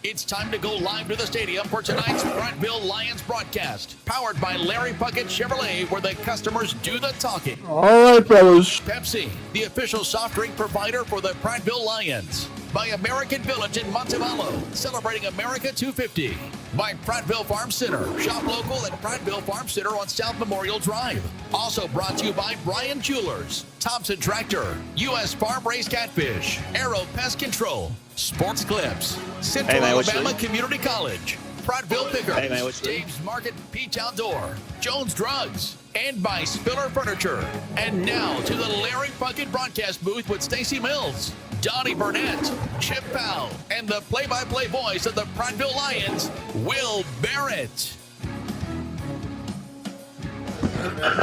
It's time to go live to the stadium for tonight's Prattville Lions broadcast. Powered by Larry Puckett Chevrolet, where the customers do the talking. All right, fellas. Pepsi, the official soft drink provider for the Prattville Lions. By American Village in Montevallo, celebrating America 250. By Prattville Farm Center. Shop local at Prattville Farm Center on South Memorial Drive. Also brought to you by Brian Jewelers, Thompson Tractor, U.S. Farm Raised Catfish, Arrow Pest Control, Sports Clips, Central Alabama Community College, Prattville Pickers, Dave's Market Peach Outdoor, Jones Drugs, and by Spiller Furniture. And now to the Larry Puckett broadcast booth with Stacy Mills, Donnie Burnett, Chip Powell, and the play-by-play voice of the Prattville Lions, Will Barrett.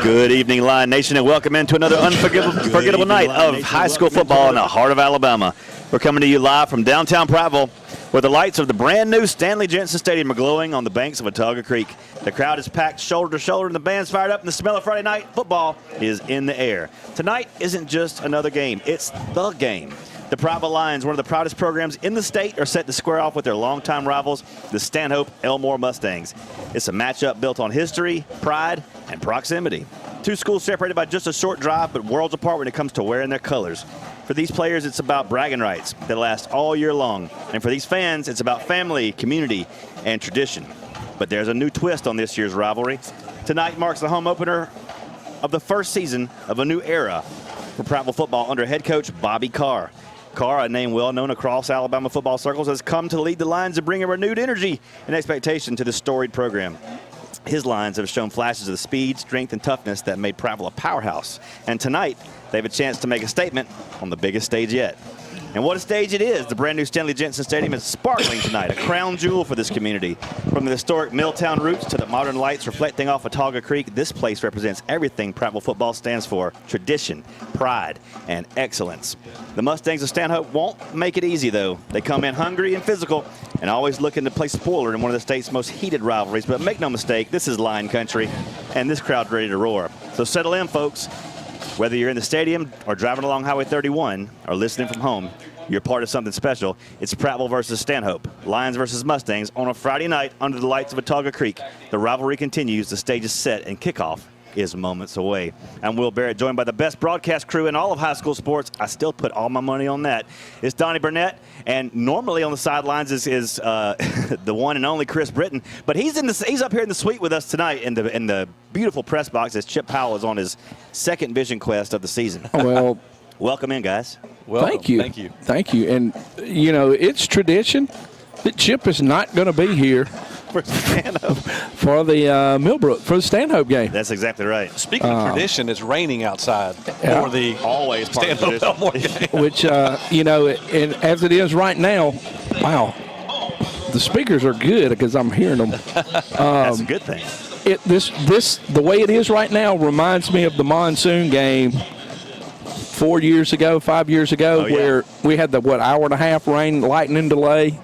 Good evening, Lion Nation, and welcome into another unforgettable night of high school football in the heart of Alabama. We're coming to you live from downtown Prattville, where the lights of the brand-new Stanley Jensen Stadium are glowing on the banks of Watauga Creek. The crowd is packed shoulder to shoulder, and the band's fired up, and the smell of Friday night football is in the air. Tonight isn't just another game. It's the game. The Prattville Lions, one of the proudest programs in the state, are set to square off with their longtime rivals, the Stanhope Elmore Mustangs. It's a matchup built on history, pride, and proximity. Two schools separated by just a short drive, but worlds apart when it comes to wearing their colors. For these players, it's about bragging rights that last all year long. And for these fans, it's about family, community, and tradition. But there's a new twist on this year's rivalry. Tonight marks the home opener of the first season of a new era for Prattville football under head coach Bobby Carr. Carr, a name well known across Alabama football circles, has come to lead the Lions and bring a renewed energy and expectation to this storied program. His Lions have shown flashes of the speed, strength, and toughness that made Prattville a powerhouse. And tonight, they have a chance to make a statement on the biggest stage yet. And what a stage it is. The brand new Stanley Jensen Stadium is sparkling tonight, a crown jewel for this community. From the historic Milltown roots to the modern lights reflecting off Watauga Creek, this place represents everything Prattville football stands for: tradition, pride, and excellence. The Mustangs of Stanhope won't make it easy, though. They come in hungry and physical and always looking to play spoiler in one of the state's most heated rivalries. But make no mistake, this is Lion country, and this crowd's ready to roar. So settle in, folks. Whether you're in the stadium or driving along Highway 31 or listening from home, you're part of something special. It's Prattville versus Stanhope, Lions versus Mustangs on a Friday night under the lights of Watauga Creek. The rivalry continues, the stage is set, and kickoff is moments away. I'm Will Barrett, joined by the best broadcast crew in all of high school sports. I still put all my money on that. It's Donnie Burnett, and normally on the sidelines is the one and only Chris Britton, but he's up here in the suite with us tonight in the beautiful press box as Chip Powell is on his second Vision Quest of the season. Well, welcome in, guys. Welcome. Thank you. And you know, it's tradition that Chip is not going to be here for Stanhope for the Millbrook, for the Stanhope game. That's exactly right. Speaking of tradition, it's raining outside for the always part of Stanhope Elmore game. Which you know, and as it is right now, wow, the speakers are good because I'm hearing them. That's a good thing. The way it is right now reminds me of the monsoon game 5 years ago, where we had the hour and a half rain, lightning delay.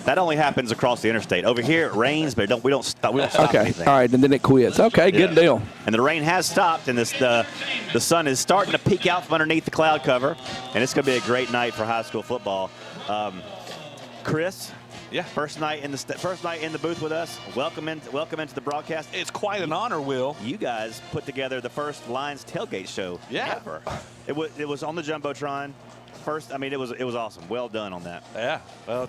That only happens across the interstate. Over here, it rains, but we don't stop anything. All right, and then it quits. Okay, good deal. And the rain has stopped, and the sun is starting to peek out from underneath the cloud cover, and it's going to be a great night for high school football. Chris, first night in the booth with us. Welcome into the broadcast. It's quite an honor, Will. You guys put together the first Lions tailgate show ever. It was on the Jumbotron. It was awesome. Well done on that. Yeah. Well,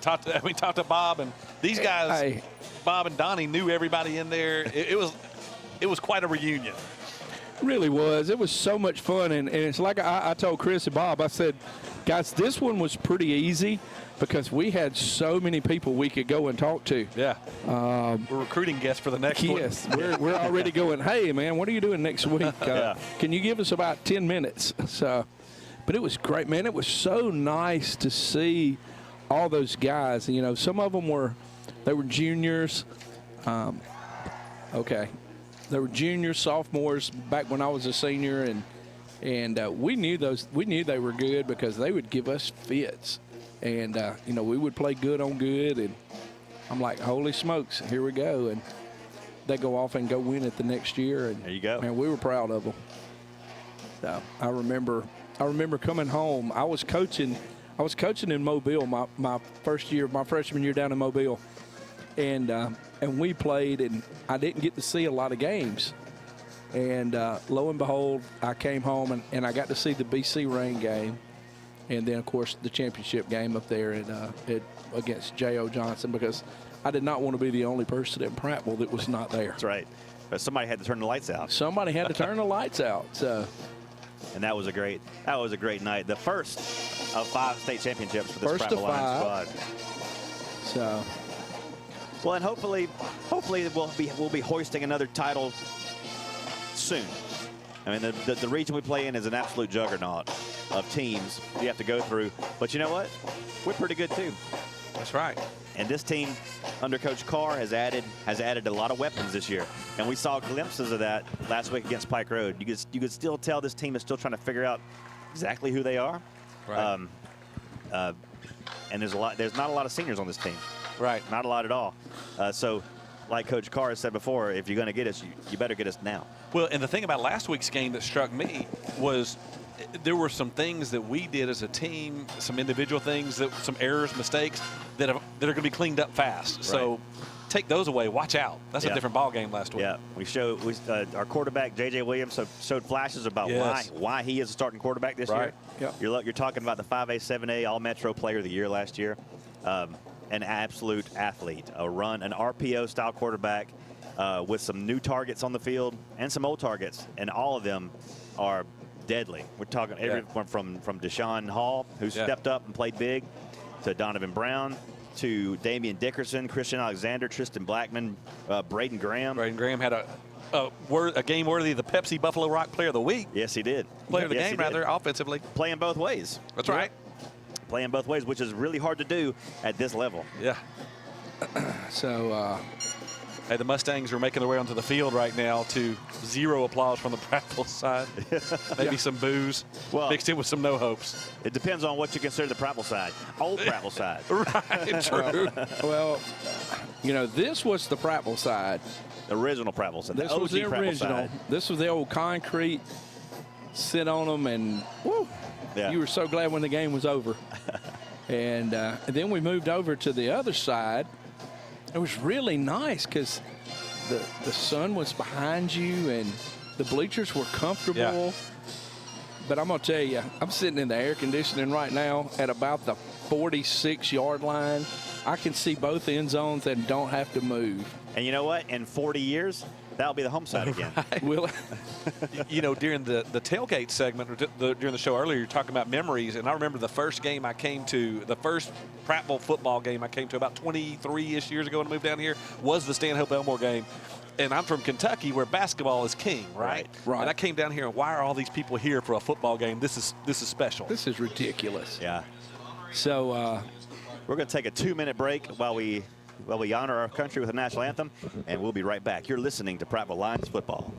we talked to Bob, and these guys, Bob and Donnie, knew everybody in there. It was quite a reunion. It really was. It was so much fun, and it's like I told Chris and Bob, I said, guys, this one was pretty easy because we had so many people we could go and talk to. Yeah. We're recruiting guests for the next one. Yes. We're already going, hey, man, what are you doing next week? Can you give us about 10 minutes? But it was great, man. It was so nice to see all those guys. You know, some of them were juniors. They were juniors, sophomores back when I was a senior, and we knew they were good because they would give us fits, and you know, we would play good on good, and I'm like, holy smokes, here we go, and they go off and go win it the next year, and there you go. Man, we were proud of them. So I remember coming home. I was coaching I was coaching in Mobile my freshman year down in Mobile, and we played, and I didn't get to see a lot of games. And lo and behold, I came home and I got to see the BC Rain game, and then of course the championship game up there against J.O. Johnson, because I did not want to be the only person in Prattville that was not there. That's right. But somebody had to turn the lights out. Somebody had to turn the lights out. So. And that was a great night. The first of 5 state championships for this Prattville Lions squad. So. Well, and hopefully we'll be hoisting another title soon. I mean, the region we play in is an absolute juggernaut of teams you have to go through. But you know what? We're pretty good too. That's right. And this team under Coach Carr has added a lot of weapons this year. And we saw glimpses of that last week against Pike Road. You could still tell this team is still trying to figure out exactly who they are. Right. And there's not a lot of seniors on this team. Right. Not a lot at all. So, like Coach Carr has said before, if you're going to get us, you better get us now. Well, and the thing about last week's game that struck me was there were some things that we did as a team, some individual things, some errors, mistakes that are going to be cleaned up fast. Right. So take those away. Watch out. That's a different ball game last week. Yeah, our quarterback J.J. Williams showed flashes about why he is a starting quarterback this year. Yep. You're talking about the 5A, 7A All-Metro Player of the Year last year. An absolute athlete, an RPO-style quarterback with some new targets on the field and some old targets, and all of them are deadly. We're talking everyone from Deshaun Hall, who stepped up and played big, to Donovan Brown, to Damian Dickerson, Christian Alexander, Tristan Blackman, Braden Graham. Braden Graham had a game worthy of the Pepsi Buffalo Rock Player of the Week. Yes, he did. Player of the game, rather, offensively. Playing both ways. That's right. Playing both ways, which is really hard to do at this level. Yeah. So, hey, the Mustangs are making their way onto the field right now to zero applause from the Prattville side. Maybe some boos mixed in with some no hopes. It depends on what you consider the Prattville side. Old Prattville side. Right, true. Well, this was the Prattville side. The original Prattville side. This was the original. This was the old concrete, sit on them, and woo. Yeah. You were so glad when the game was over. And then we moved over to the other side. It was really nice because the sun was behind you and the bleachers were comfortable. Yeah. But I'm going to tell you, I'm sitting in the air conditioning right now at about the 46-yard line. I can see both end zones and don't have to move. And you know what? In 40 years, that'll be the home side again. Right. Will during the tailgate segment during the show earlier, you're talking about memories, and I remember the first game I came to, the first Prattville football game I came to about 23-ish years ago when I moved down here, was the Stanhope Elmore game. And I'm from Kentucky, where basketball is king, right? Right. And I came down here, and why are all these people here for a football game? This is special. This is ridiculous. Yeah. So we're going to take a 2-minute break while we honor our country with a national anthem, and we'll be right back. You're listening to Prattville Lions football.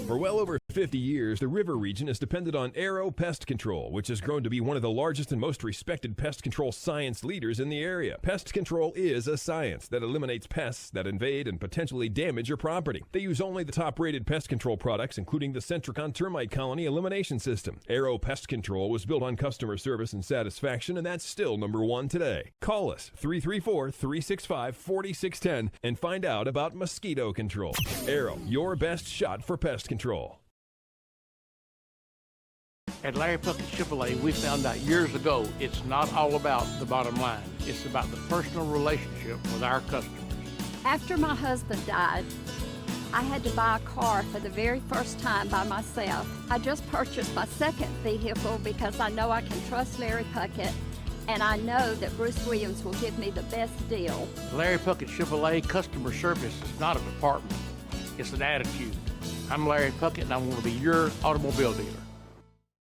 For well over 50 years, the River region has depended on Arrow Pest Control, which has grown to be one of the largest and most respected pest control science leaders in the area. Pest control is a science that eliminates pests that invade and potentially damage your property. They use only the top-rated pest control products, including the Centricon Termite Colony Elimination System. Arrow Pest Control was built on customer service and satisfaction, and that's still #1 today. Call us, 334-365-4610, and find out about mosquito control. Arrow, your best shot for pest control. At Larry Puckett Chevrolet, we found out years ago it's not all about the bottom line. It's about the personal relationship with our customers. After my husband died, I had to buy a car for the very first time by myself. I just purchased my second vehicle because I know I can trust Larry Puckett, and I know that Bruce Williams will give me the best deal. Larry Puckett Chevrolet customer service is not a department. It's an attitude. I'm Larry Puckett, and I want to be your automobile dealer.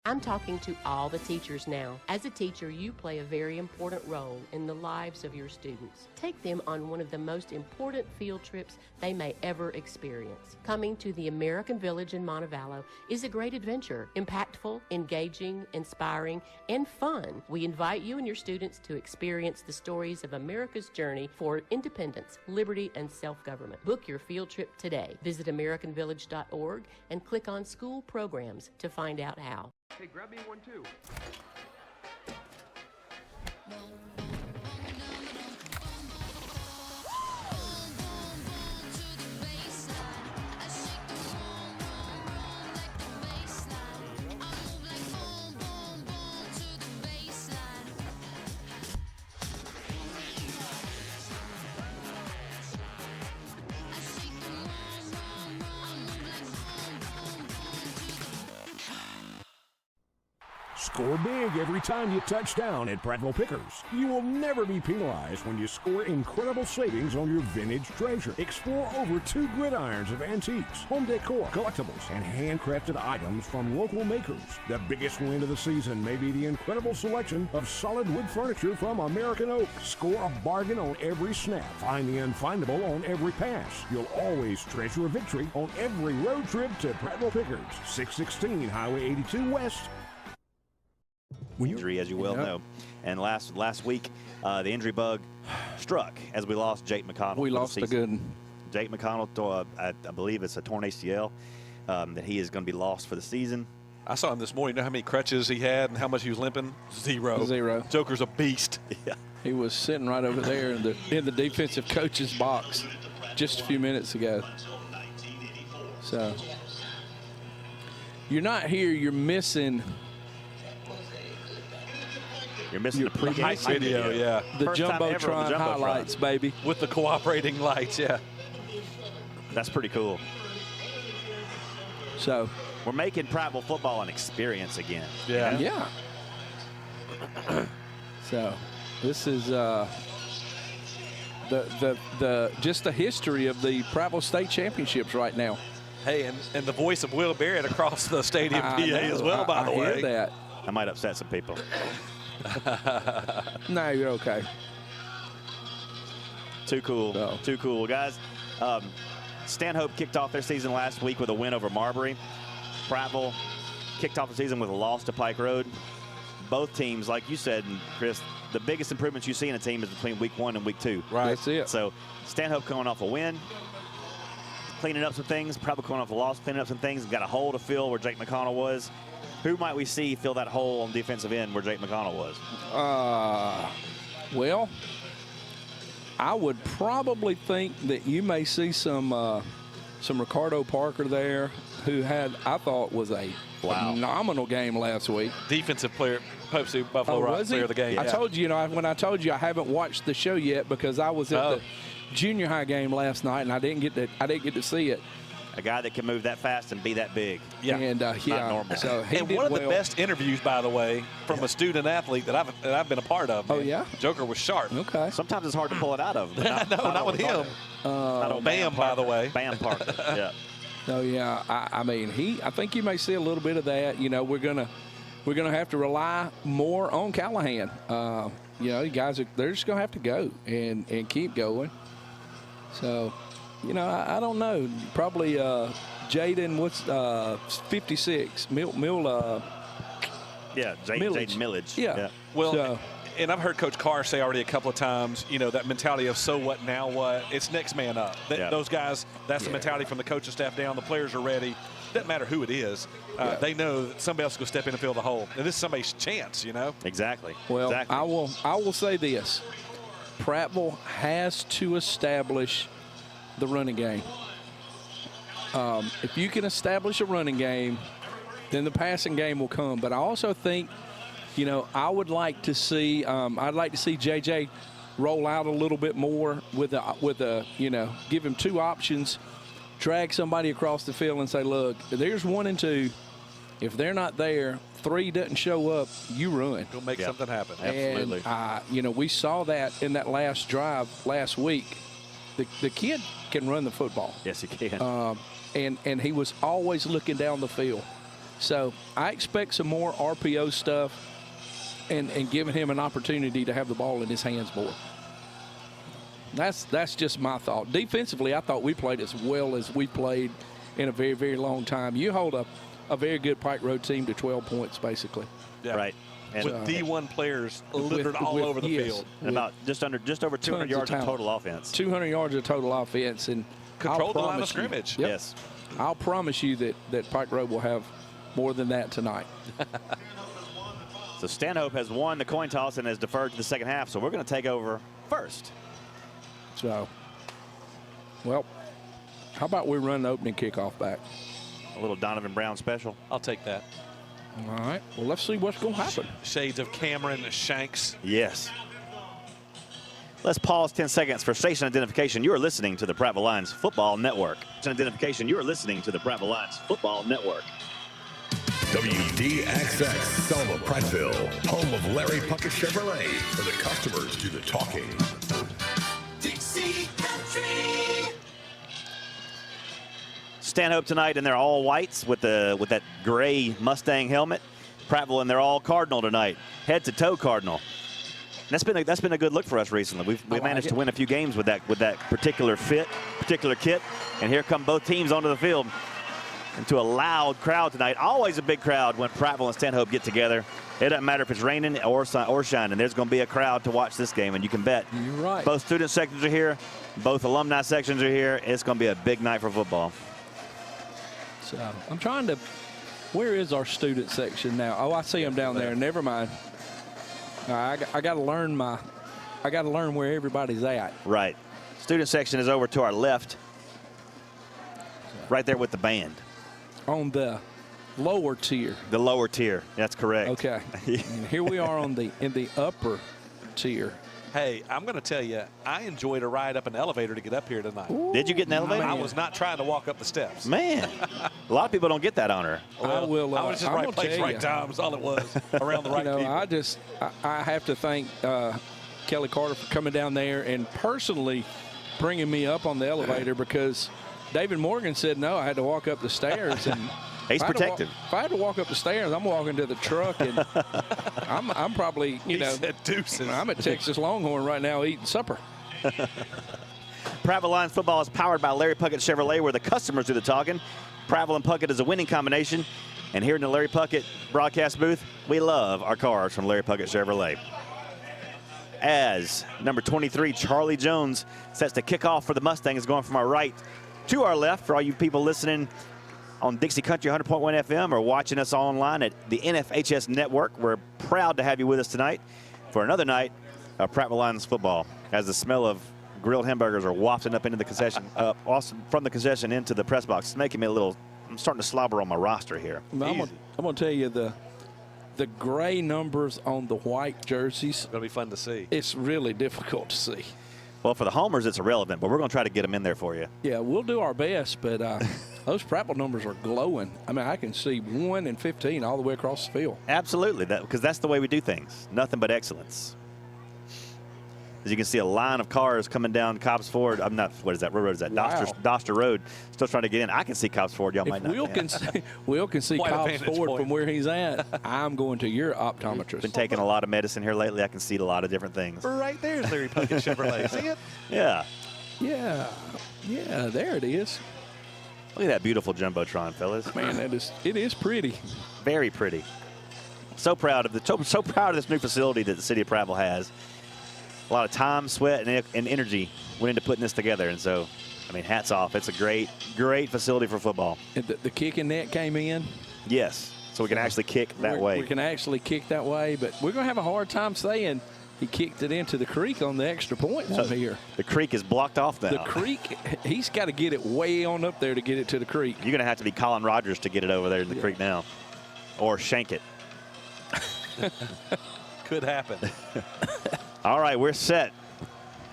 I'm talking to all the teachers now. As a teacher, you play a very important role in the lives of your students. Take them on one of the most important field trips they may ever experience. Coming to the American Village in Montevallo is a great adventure, impactful, engaging, inspiring, and fun. We invite you and your students to experience the stories of America's journey for independence, liberty, and self-government. Book your field trip today. Visit AmericanVillage.org and click on School Programs to find out how. Hey, grab me one too. Score big every time you touch down at Prattville Pickers. You will never be penalized when you score incredible savings on your vintage treasure. Explore over 2 gridirons of antiques, home decor, collectibles, and handcrafted items from local makers. The biggest win of the season may be the incredible selection of solid wood furniture from American Oak. Score a bargain on every snap. Find the unfindable on every pass. You'll always treasure a victory on every road trip to Prattville Pickers. 616 Highway 82 West. Injury, as you well know. And last week, the injury bug struck as we lost Jake McConnell. We lost a good one. Jake McConnell, I believe it's a torn ACL, that he is going to be lost for the season. I saw him this morning. You know how many crutches he had and how much he was limping? Zero. Joker's a beast. Yeah. He was sitting right over there in the defensive coach's box just a few minutes ago. So you're not here. You're missing the pregame video, yeah. The Jumbotron highlights, baby. With the cooperating lights, yeah. That's pretty cool. So we're making Prattville football an experience again. Yeah. You know? Yeah. So this is just the history of the Prattville State Championships right now. Hey, and the voice of Will Barrett across the stadium PA as well, by the way. I hear that. I might upset some people. No, you're okay. Too cool. So. Too cool. Guys, Stanhope kicked off their season last week with a win over Marbury. Prattville kicked off the season with a loss to Pike Road. Both teams, like you said, Chris, the biggest improvements you see in a team is between week 1 and week 2. Right. That's it. So Stanhope coming off a win, cleaning up some things. Prattville coming off a loss, cleaning up some things. Got a hole to fill where Jake McConnell was. Who might we see fill that hole on defensive end where Jake McConnell was? Well, I would probably think that you may see some Ricardo Parker there, who I thought was a phenomenal game last week. Defensive player, Pope Buffalo Rock player of the game. I told you, when I told you I haven't watched the show yet because I was at the junior high game last night and I didn't get to see it. A guy that can move that fast and be that big. Yeah, and not normal. So he and did one of well. the best interviews, by the way, from a student athlete that I've been a part of. Oh man. yeah, Joker was sharp. Okay. Sometimes it's hard to pull it out of. Not with him. Bam, by the way. Bam Parker. Yeah. So yeah, I mean I think you may see a little bit of that. You know, we're gonna have to rely more on Callahan. You know, you guys they're just gonna have to go and keep going. So, you know, I don't know. Probably Jaden, what's 56? Yeah, Jaden Millage. Yeah. Well, and I've heard Coach Carr say already a couple of times, you know, that mentality of so what, now what? It's next man up. Those guys, that's the mentality from the coaching staff down. The players are ready. Doesn't matter who it is. They know that somebody else is going to step in and fill the hole. And this is somebody's chance, you know? Exactly. Well, I will say this. Prattville has to establish the running game. If you can establish a running game, then the passing game will come. But I also think, you know, I would like to see I'd like to see JJ roll out a little bit more with a you know, give him 2 options, drag somebody across the field and say, look, there's 1 and 2. If they're not there, 3 doesn't show up, you run. Go make something happen. Absolutely. And, you know, we saw that in that last drive last week. The kid can run the football. Yes, he can. And he was always looking down the field. So I expect some more RPO stuff and giving him an opportunity to have the ball in his hands more. That's just my thought. Defensively, I thought we played as well as we played in a very, very long time. You hold a very good Pike Road team to 12 points, basically. Yeah. Right. And with D1 players littered all over the field. And about just over 200 yards of total offense. 200 yards of total offense. And control the line of scrimmage. Yep, yes. I'll promise you that Pike Road will have more than that tonight. So Stanhope has won the coin toss and has deferred to the second half. So we're going to take over first. So, well, how about we run the opening kickoff back? A little Donovan Brown special. I'll take that. All right. Well, let's see what's going to happen. Shades of Cameron Shanks. Yes. Let's pause 10 seconds for station identification. You are listening to the Prattville Lions Football Network. Station identification. You are listening to the Prattville Lions Football Network. WDXX, Selma, Prattville, home of Larry Puckett Chevrolet, where the customers do the talking. Dixie Country. Stanhope tonight in their all whites with that gray Mustang helmet. Prattville in their all cardinal tonight, head to toe cardinal. And that's been a good look for us recently. We've managed to win a few games with that particular kit. And here come both teams onto the field. Into a loud crowd tonight. Always a big crowd when Prattville and Stanhope get together. It doesn't matter if it's raining or shining. There's going to be a crowd to watch this game, and you can bet. You're right. Both student sections are here. Both alumni sections are here. It's going to be a big night for football. So I'm trying to. Where is our student section now? Oh, I see them down there. Never mind. I got to learn where everybody's at. Right. Student section is over to our left. Right there with the band. On the lower tier. The lower tier. That's correct. Okay. And here we are in the upper tier. Hey, I'm going to tell you, I enjoyed a ride up an elevator to get up here tonight. Ooh, did you get an elevator? I was not trying to walk up the steps. Man, a lot of people don't get that honor. Well, I was just right place, right time. That's all it was. Around the right people. I have to thank Kelly Carter for coming down there and personally bringing me up on the elevator because David Morgan said no, I had to walk up the stairs. And he's protective. If I had to walk up the stairs, I'm walking to the truck, and I'm probably, said deuces. I'm at Texas Longhorn right now eating supper. Prattville Lions football is powered by Larry Puckett Chevrolet, where the customers do the talking. Prattville and Puckett is a winning combination. And here in the Larry Puckett broadcast booth, we love our cars from Larry Puckett Chevrolet. As number 23, Charlie Jones, sets the kickoff for the Mustangs, going from our right to our left for all you people listening on Dixie Country 100.1 FM or watching us online at the NFHS Network. We're proud to have you with us tonight for another night of Prattville Lions football as the smell of grilled hamburgers are wafting up into the concession, from the concession into the press box. It's making me I'm starting to slobber on my roster here. I'm going to tell you the gray numbers on the white jerseys. It's going to be fun to see. It's really difficult to see. Well, for the homers, it's irrelevant, but we're going to try to get them in there for you. Yeah, we'll do our best, but those Prattville numbers are glowing. I mean, I can see 1 and 15 all the way across the field. Absolutely, because that's the way we do things. Nothing but excellence. As you can see, a line of cars coming down Cobbs Ford. What is that? What road is that? Wow. Doster Road. Still trying to get in. I can see Cobbs Ford. Y'all might not. Will can see Quite a Cobbs vantage Ford point. from where he's at. I'm going to your optometrist. Been taking a lot of medicine here lately. I can see a lot of different things. Right there's Larry Puckett Chevrolet. See it? Yeah. Yeah, there it is. Look at that beautiful Jumbotron, fellas. Man, it is pretty. Very pretty. So proud of this new facility that the city of Prattville has. A lot of time, sweat, and energy went into putting this together. And so, I mean, hats off. It's a great, great facility for football. And the kicking net came in. Yes. So we can actually kick that way. We can actually kick that way, but we're going to have a hard time saying he kicked it into the creek on the extra point from here. The creek is blocked off now. The creek, he's got to get it way on up there to get it to the creek. You're going to have to be Colin Rogers to get it over there in the creek now. Or shank it. Could happen. All right, we're set.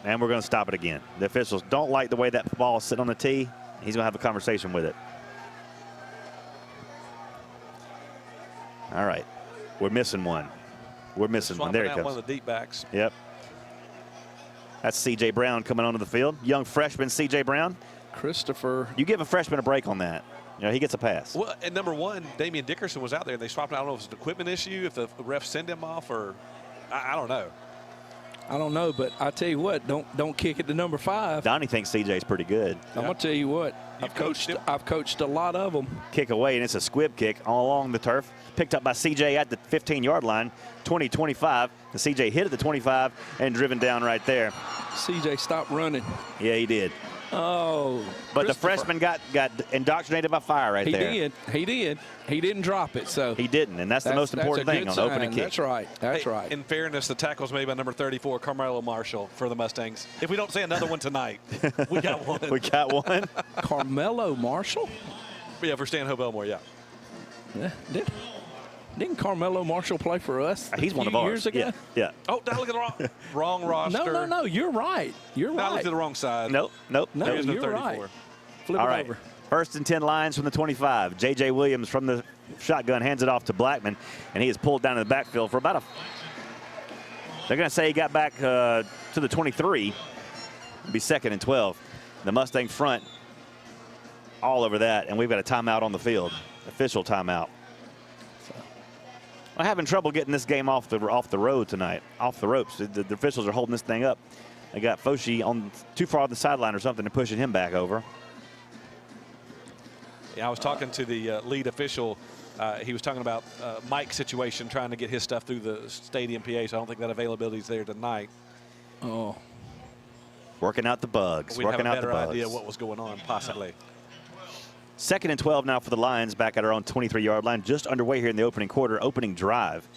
And we're going to stop it again. The officials don't like the way that ball is sitting on the tee. He's going to have a conversation with it. All right. We're missing one. We're missing one. There he comes. One of the deep backs. Yep. That's C.J. Brown coming onto the field. Young freshman C.J. Brown. Christopher. You give a freshman a break on that. You know, he gets a pass. Well, and number one, Damian Dickerson was out there, and they swapped. I don't know if it's an equipment issue, if the refs send him off, or I don't know. I don't know, but I tell you what, don't kick it to number 5. Donnie thinks CJ's pretty good. I'm gonna tell you what, I've coached a lot of them. Kick away, and it's a squib kick all along the turf. Picked up by CJ at the 15-yard line, 20-25. The CJ hit at the 25 and driven down right there. CJ stopped running. Yeah, he did. Oh, but the freshman got indoctrinated by fire right there. He did. He didn't drop it, so. He didn't, and that's the most important thing on opening kick. That's right. That's right. In fairness, the tackle was made by number 34, Carmelo Marshall, for the Mustangs. If we don't say another one tonight, we got one. We got one. Carmelo Marshall? Yeah, for Stanhope Elmore, yeah. Didn't Carmelo Marshall play for us He's one of ours. years ago? Yeah. Oh, did I look at the wrong roster? No. You're right. You're right. I looked at the wrong side. Nope. No, There's no you're 34. right. Flip All it right. over. 1st and 10 lines from the 25. J.J. Williams from the shotgun hands it off to Blackman, and he is pulled down to the backfield for about they're going to say he got back to the 23. It'll be 2nd and 12. The Mustang front all over that, and we've got a timeout on the field. Official timeout. I'm having trouble getting this game off the road tonight, off the ropes. The officials are holding this thing up. They got Foshi on too far on the sideline or something and pushing him back over. Yeah, I was talking to the lead official. He was talking about Mike's situation, trying to get his stuff through the stadium PA, so I don't think that availability is there tonight. Oh. Working out the bugs. We'd have a better idea what was going on, possibly. 2nd and 12 now for the Lions, back at our own 23-yard line, just underway here in the opening quarter, opening drive.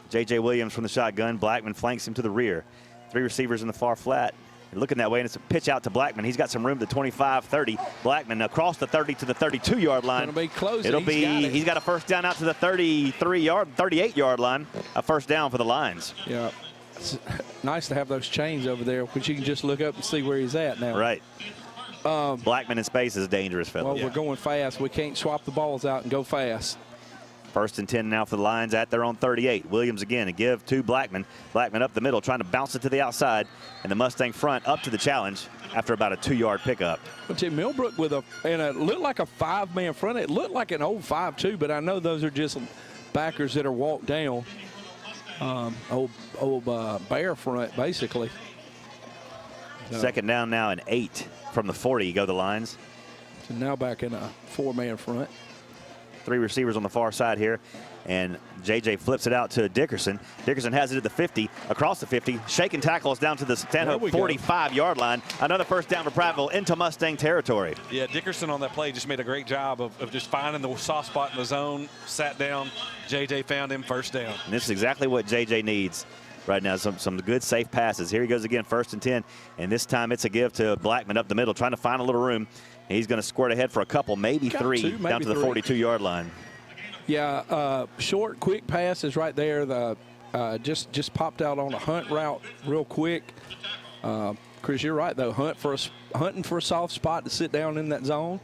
J.J. Williams from the shotgun. Blackman flanks him to the rear. 3 receivers in the far flat. They're looking that way, and it's a pitch out to Blackman. He's got some room to 25, 30. Blackman across the 30 to the 32-yard line. It'll be close. He's got a first down out to the 38-yard line. A first down for the Lions. Yeah. It's nice to have those chains over there, which you can just look up and see where he's at now. Right. Blackman in space is dangerous, fellas. Well, we're going fast. We can't swap the balls out and go fast. 1st and 10 now for the Lions at their own 38. Williams again, a give to Blackman. Blackman up the middle, trying to bounce it to the outside. And the Mustang front up to the challenge after about a 2-yard pickup. But Tim Millbrook it looked like a 5-man front. It looked like an old 5-2, but I know those are just backers that are walked down. Old bear front, basically. So. 2nd down now and 8 from the 40 go the Lions. So now back in a 4-man front. 3 receivers on the far side here, and J.J. flips it out to Dickerson. Dickerson has it at the 50, across the 50, shaking tackles down to the Stanhope 45-yard line. Another first down for Prattville into Mustang territory. Yeah, Dickerson on that play just made a great job of just finding the soft spot in the zone, sat down, J.J. found him, first down. And this is exactly what J.J. needs right now, some good safe passes. Here he goes again, 1st and 10, and this time it's a give to Blackman up the middle, trying to find a little room. He's going to squirt ahead for a couple, maybe 3, down to the 42-yard line. Yeah, short, quick pass is right there. The just popped out on a hunt route real quick. Chris, you're right, though. Hunting for a soft spot to sit down in that zone.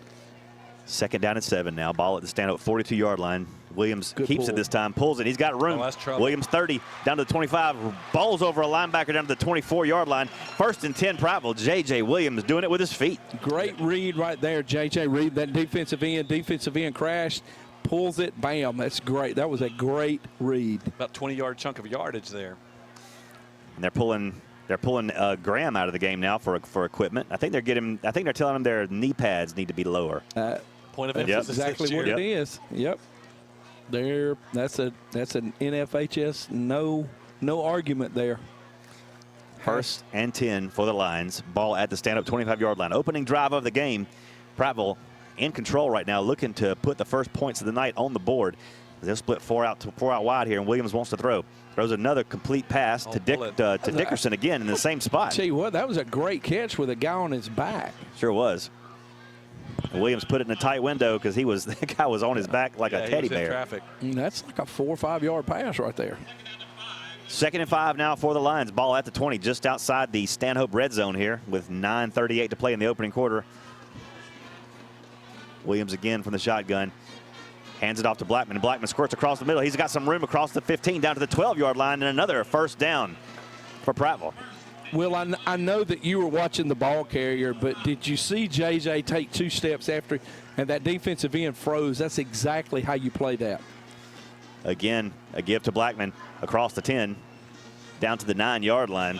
2nd down and 7 now. Ball at the Stanhope 42-yard line. Williams keeps it this time, pulls it. He's got room. Oh, that's trouble. Williams 30 down to the 25, balls over a linebacker down to the 24-yard line. 1st and 10 Prattville. J.J. Williams doing it with his feet. Great read right there, J.J. Reed. That defensive end crashed, pulls it, bam. That's great. That was a great read. About 20-yard chunk of yardage there. And they're pulling Graham out of the game now for equipment. I think they're telling him their knee pads need to be lower. Point of emphasis. Exactly what it is. Yep. That's an NFHS no argument there. 1st and 10 for the Lions. Ball at the Stanhope 25-yard line. Opening drive of the game. Prattville in control right now, looking to put the first points of the night on the board. They'll split 4 out wide here, and Williams wants to throw. Throws another complete pass to Dickerson again in the same spot. Tell you what, that was a great catch with a guy on his back. Sure was. And Williams put it in a tight window because that guy was on his back like a teddy bear. Traffic. That's like a 4 or 5 yard pass right there. 2nd and 5 now for the Lions. Ball at the 20, just outside the Stanhope red zone here with 9:38 to play in the opening quarter. Williams again from the shotgun. Hands it off to Blackman, and Blackman squirts across the middle. He's got some room across the 15 down to the 12-yard line, and another first down for Prattville. Will, I know that you were watching the ball carrier, but did you see J.J. take 2 steps after And that defensive end froze. That's exactly how you play that. Again, a give to Blackman across the 10, down to the 9-yard line.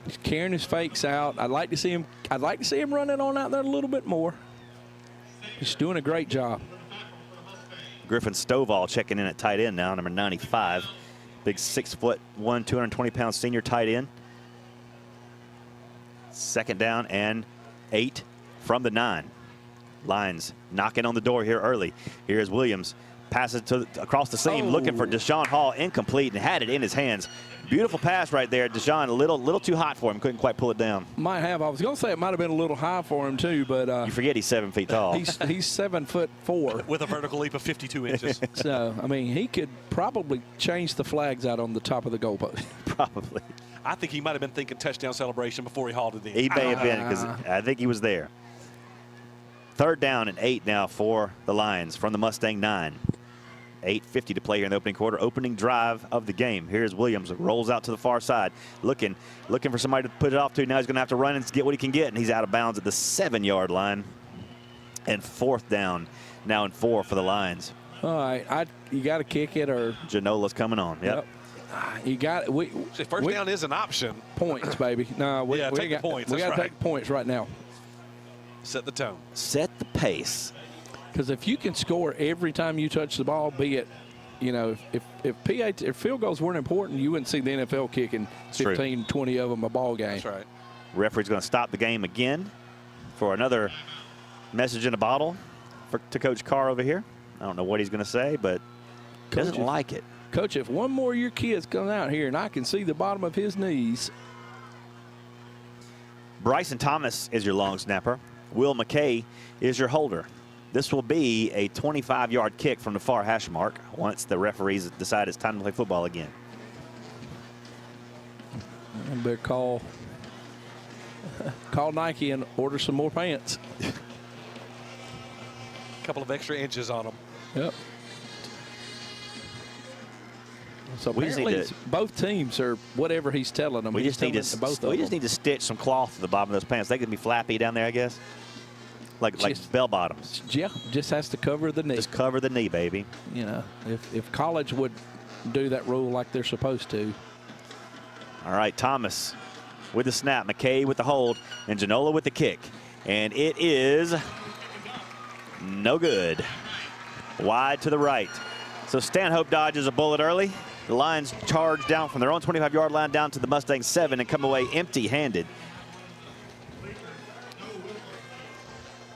He's carrying his fakes out. I'd like to see him running on out there a little bit more. He's doing a great job. Griffin Stovall checking in at tight end now, number 95. Big 6'1", 220-pound senior tight end. 2nd down and 8 from the 9. Lions knocking on the door here early. Here's Williams. Passes across the seam, looking for Deshaun Hall, incomplete, and had it in his hands. Beautiful pass right there. Deshaun, a little too hot for him. Couldn't quite pull it down. Might have. I was going to say it might have been a little high for him, too, but you forget he's 7 feet tall. He's 7'4" with a vertical leap of 52 inches. So, I mean, he could probably change the flags out on the top of the goalpost. Probably. I think he might have been thinking touchdown celebration before he hauled it in. He may have been, because I think he was there. 3rd down and 8 now for the Lions from the Mustang 9. 8:50 to play here in the opening quarter. Opening drive of the game. Here's Williams. Rolls out to the far side. Looking for somebody to put it off to. Now he's going to have to run and get what he can get. And he's out of bounds at the 7-yard line. And 4th down. Now and 4 for the Lions. All right. You got to kick it or. Janola's coming on. Yep. You got it. First down is an option. Points, baby. No, we got points. We got to take points right now. Set the tone. Set the pace. Because if you can score every time you touch the ball, be it, if field goals weren't important, you wouldn't see the NFL kicking 15, 20 of them a ball game. That's right. Referee's going to stop the game again for another message in a bottle to Coach Carr over here. I don't know what he's going to say, but doesn't like it. Coach, if one more of your kids come out here and I can see the bottom of his knees. Bryson Thomas is your long snapper. Will McKay is your holder. This will be a 25-yard kick from the far hash mark once the referees decide it's time to play football again. I better call Nike and order some more pants. A couple of extra inches on them. Yep. So apparently both teams are whatever he's telling them. We just need to stitch some cloth to the bottom of those pants. They could be flappy down there, I guess. Like bell bottoms. Yeah, just has to cover the knee. Just cover the knee, baby. If college would do that rule like they're supposed to. All right, Thomas with the snap, McKay with the hold, and Janola with the kick. And it is no good. Wide to the right. So Stanhope dodges a bullet early. The Lions charge down from their own 25-yard line down to the Mustangs 7 and come away empty-handed.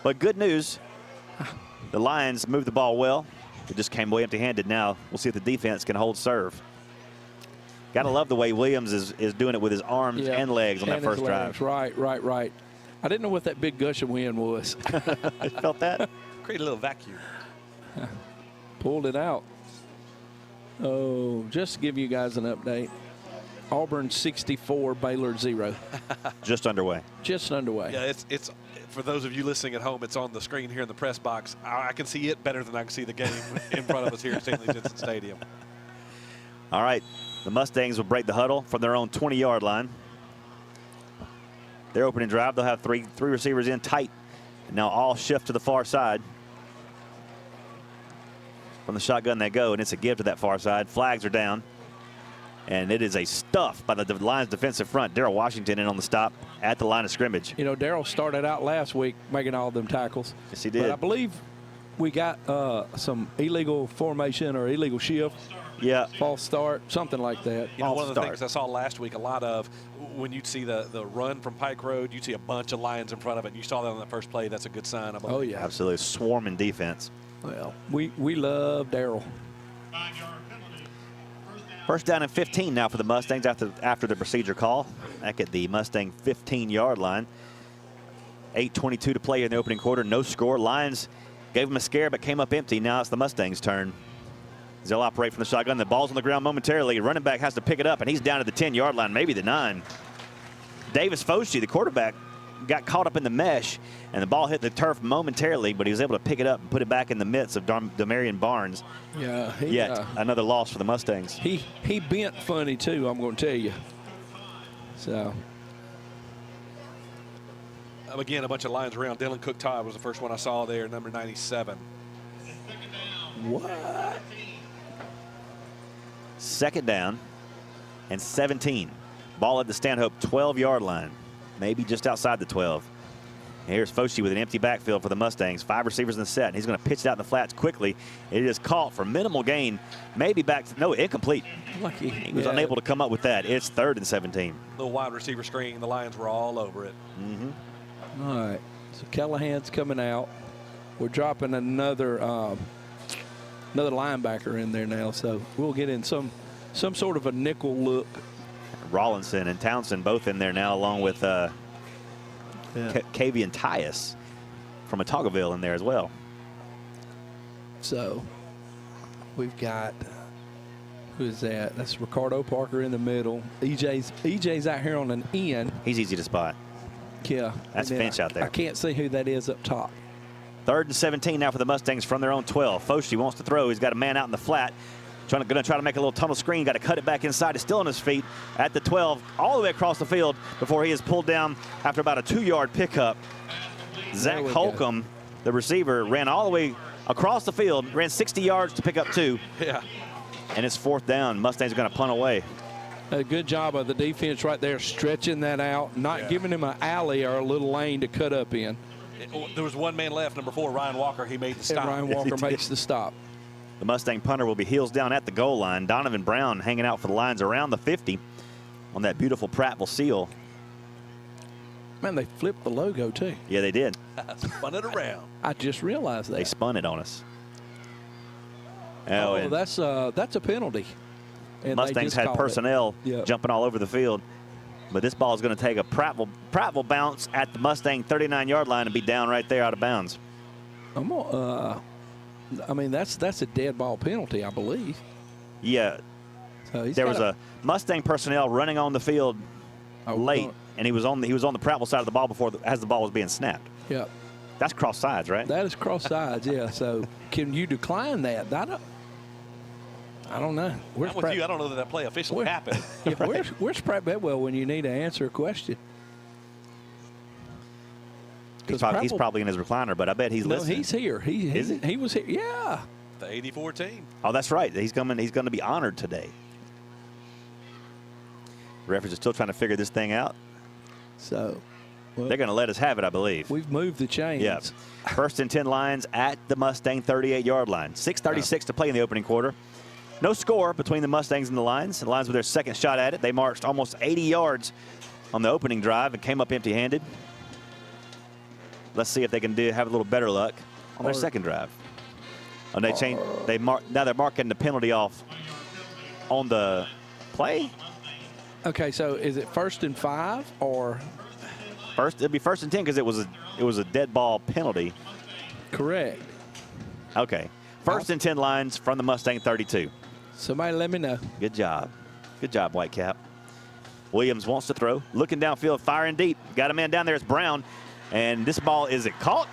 But good news, the Lions moved the ball well. It just came away empty-handed. Now we'll see if the defense can hold serve. Got to love the way Williams is doing it with his arms and legs on that first drive. Right. I didn't know what that big gush of wind was. I felt that. Create a little vacuum. Pulled it out. Oh, just to give you guys an update. Auburn 64, Baylor 0. Just underway. Yeah, it's for those of you listening at home, it's on the screen here in the press box. I can see it better than I can see the game in front of us here at Stanley Jensen Stadium. All right, the Mustangs will break the huddle from their own 20-yard line. Their opening drive, they'll have three receivers in tight. And now all shift to the far side. From the shotgun they go, and it's a give to that far side. Flags are down. And it is a stuff by the Lions defensive front. Darrell Washington in on the stop at the line of scrimmage. Darrell started out last week making all them tackles. Yes, he did. But I believe we got some illegal formation or illegal shift. Yeah. False start, something like that. One of the things I saw last week, a lot of when you'd see the run from Pike Road, you'd see a bunch of Lions in front of it. You saw that on that first play. That's a good sign, I believe. Oh, yeah. Absolutely. Swarming defense. Well, we love Darrell. First down and 15 now for the Mustangs after the procedure call. Back at the Mustang 15-yard line. 8:22 to play in the opening quarter. No score. Lions gave them a scare but came up empty. Now it's the Mustangs' turn. They'll operate from the shotgun. The ball's on the ground momentarily. Running back has to pick it up, and he's down to the 10-yard line, maybe the 9. Davis Foshee, the quarterback, got caught up in the mesh, and the ball hit the turf momentarily, but he was able to pick it up and put it back in the midst of Demarion Barnes. Yeah. Another loss for the Mustangs. He bent funny, too, I'm going to tell you. So. Again, a bunch of lines around. Dylan Cook-Todd was the first one I saw there, number 97. What? Second down and 17. Ball at the Stanhope 12-yard line, maybe just outside the 12. And here's Foshee with an empty backfield for the Mustangs. 5 receivers in the set. And he's going to pitch it out in the flats quickly. It is caught for minimal gain. Maybe back to, no, incomplete. Lucky. He was unable to come up with that. It's 3rd and 17. Little wide receiver screen. The Lions were all over it. All right. So Callahan's coming out. We're dropping another linebacker in there now. So we'll get in some sort of a nickel look. Rawlinson and Townsend both in there now, along with Kavian Tyus from Otagoville in there as well. So we've got, who is that? That's Ricardo Parker in the middle. EJ's out here on an end. He's easy to spot. Yeah. That's Finch out there. I can't see who that is up top. 3rd and 17 now for the Mustangs from their own 12. Foshee wants to throw. He's got a man out in the flat. Going to try to make a little tunnel screen. Got to cut it back inside. He's still on his feet at the 12, all the way across the field before he is pulled down after about a 2-yard pickup. Zach Holcomb, the receiver, ran all the way across the field, ran 60 yards to pick up 2. Yeah. And it's 4th down. Mustangs are going to punt away. A good job of the defense right there, stretching that out, not giving him an alley or a little lane to cut up in. There was one man left, number 4, Ryan Walker. He made the stop. And Ryan Walker makes the stop. The Mustang punter will be heels down at the goal line. Donovan Brown hanging out for the Lions around the 50 on that beautiful Prattville seal. Man, they flipped the logo, too. Yeah, they did. Spun it around. I just realized that. They spun it on us. Oh, that's a penalty. And Mustangs had personnel jumping all over the field. But this ball is going to take a Prattville bounce at the Mustang 39-yard line and be down right there out of bounds. I mean, that's a dead ball penalty, I believe. Yeah. So there was a Mustang personnel running on the field late, and he was on the Prattville side of the ball as the ball was being snapped. Yeah. That's cross sides, right? That is cross sides, yeah. So can you decline that? I don't know. I'm with you. I don't know that play officially happened. Yeah, right. Where's Pratt Bedwell when you need to answer a question? He's probably in his recliner, but I bet he's listening. No, he's here. He was here. Yeah. The 84 team. Oh, that's right. He's going to be honored today. Referees are still trying to figure this thing out. So they're going to let us have it, I believe. We've moved the chains. Yeah. 1st and 10 Lions at the Mustang 38-yard line. 6:36 to play in the opening quarter. No score between the Mustangs and the Lions. The Lions with their second shot at it. They marched almost 80 yards on the opening drive and came up empty-handed. Let's see if they can have a little better luck on their second drive. And they changed. Now they're marking the penalty off on the play. Okay, so is it 1st and 5 or first? It'd be 1st and 10 because it was a dead ball penalty. Correct. Okay, 1st and 10 Lions from the Mustang 32. Somebody let me know. Good job, Whitecap. Williams wants to throw, looking downfield, firing deep. Got a man down there. It's Brown. And this ball, is it caught?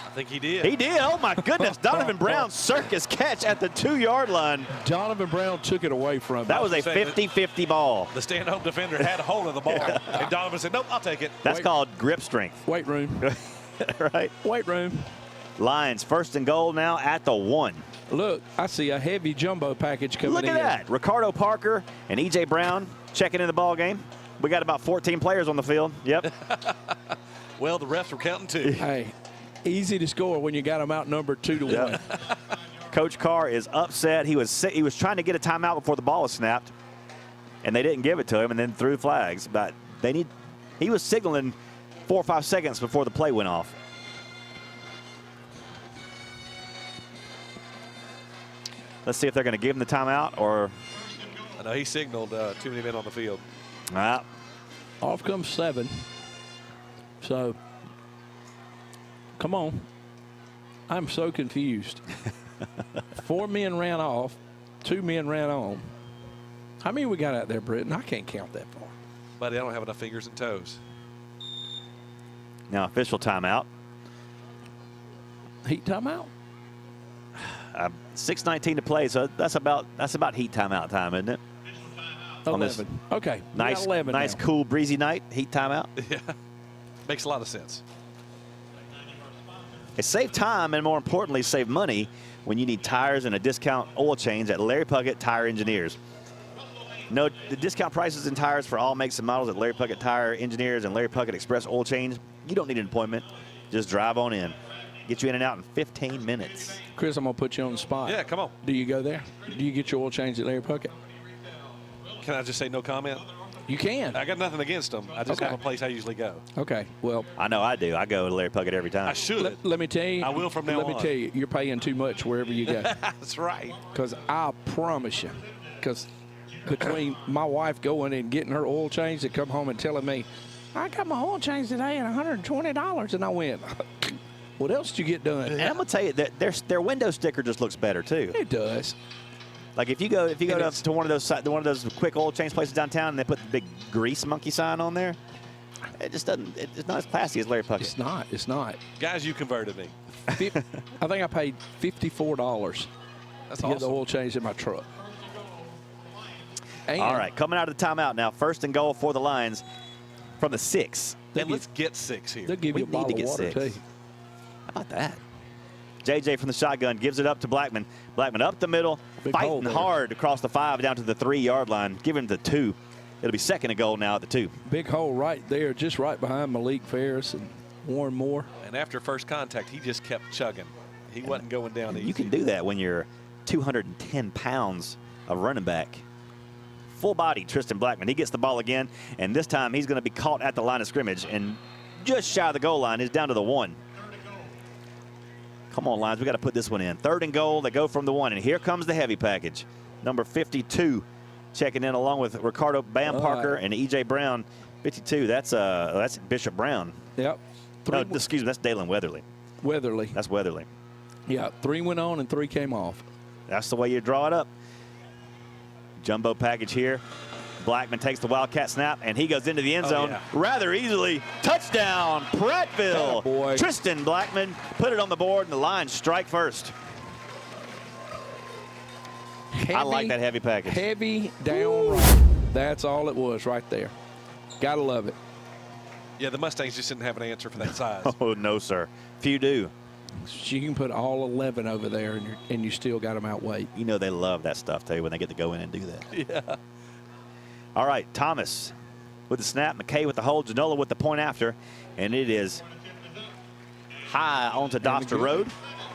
I think he did. He did. Oh, my goodness. Donovan Brown circus catch at the 2-yard line. Donovan Brown took it away from him. That was a 50-50 ball. The Stanhope defender had a hold of the ball. And Donovan said, nope, I'll take it. That's called grip strength. Weight room. Right. Weight room. Lions 1st and goal now at the 1. Look, I see a heavy jumbo package coming in. Look at that. Ricardo Parker and E.J. Brown checking in the ball game. We got about 14 players on the field. Yep. Well, the refs were counting too. Hey, easy to score when you got them outnumbered 2-1. Coach Carr is upset. He was trying to get a timeout before the ball was snapped, and they didn't give it to him, and then threw flags. But he was signaling 4 or 5 seconds before the play went off. Let's see if they're going to give him the timeout or. I know he signaled too many men on the field. Off comes 7. So, come on. I'm so confused. 4 men ran off, 2 men ran on. How many we got out there, Britton? I can't count that far. Buddy, I don't have enough fingers and toes. Now, official timeout. Heat timeout? 6:19 to play, so that's about heat timeout time, isn't it? 11. Okay. Nice, 11 nice, now. cool, breezy night. Heat timeout. Yeah. Makes a lot of sense. It saved time and, more importantly, save money when you need tires and a discount oil change at Larry Puckett Tire Engineers. No, the discount prices and tires for all makes and models at Larry Puckett Tire Engineers and Larry Puckett Express Oil Change. You don't need an appointment. Just drive on in. Get you in and out in 15 minutes. Chris, I'm going to put you on the spot. Yeah, come on. Do you go there? Do you get your oil changed at Larry Puckett? Can I just say no comment? You can. I got nothing against them. I just Okay. have a place I usually go. Okay, well. I know I do. I go to Larry Puckett every time. I should. Let me tell you. I will from now on. Let me tell you, you're paying too much wherever you go. That's right. Because I promise you, because between my wife going and getting her oil changed and come home and telling me, I got my oil changed today at $120, and I went, what else did you get done? And I'm gonna tell you that their window sticker just looks better too. It does. Like if you go to one of those quick oil change places downtown and they put the big grease monkey sign on there, it just doesn't. It's not as classy as Larry Puckett. It's not. It's not. Guys, you converted me. I think I paid $54 to get the oil changed in my truck. And all right, coming out of the timeout now. 1st and goal for the Lions from the 6. And let's get 6 here. They'll give you a bottle of water, too. How about that? JJ from the shotgun gives it up to Blackman. Blackman up the middle, fighting hard across the 5 down to the 3-yard line. Give him the 2. It'll be 2nd and goal now at the 2. Big hole right there, just right behind Malik Ferris and Warren Moore. And after first contact, he just kept chugging. He wasn't going down easy. You can do that when you're 210 pounds of running back. Full body Tristan Blackman. He gets the ball again, and this time he's going to be caught at the line of scrimmage and just shy of the goal line. He's down to the 1. Come on, Lions. We got to put this one in. 3rd and goal. They go from the 1, and here comes the heavy package. Number 52 checking in along with Ricardo Bam Parker and E.J. Brown. 52. That's Bishop Brown. Yep. No, excuse me. That's Dalen Weatherly. Weatherly. That's Weatherly. Yeah. 3 went on and 3 came off. That's the way you draw it up. Jumbo package here. Blackman takes the Wildcat snap, and he goes into the end zone rather easily. Touchdown, Prattville. Oh, boy. Tristan Blackman put it on the board, and the Lions strike first. Heavy, I like that heavy package. Heavy down right. That's all it was right there. Gotta love it. Yeah, the Mustangs just didn't have an answer for that size. Oh, no, sir. Few do. You can put all 11 over there, and you still got them outweighed. You know they love that stuff, too, when they get to go in and do that. Yeah. All right, Thomas with the snap, McKay with the hold, Janola with the point after, and it is high onto Doster Road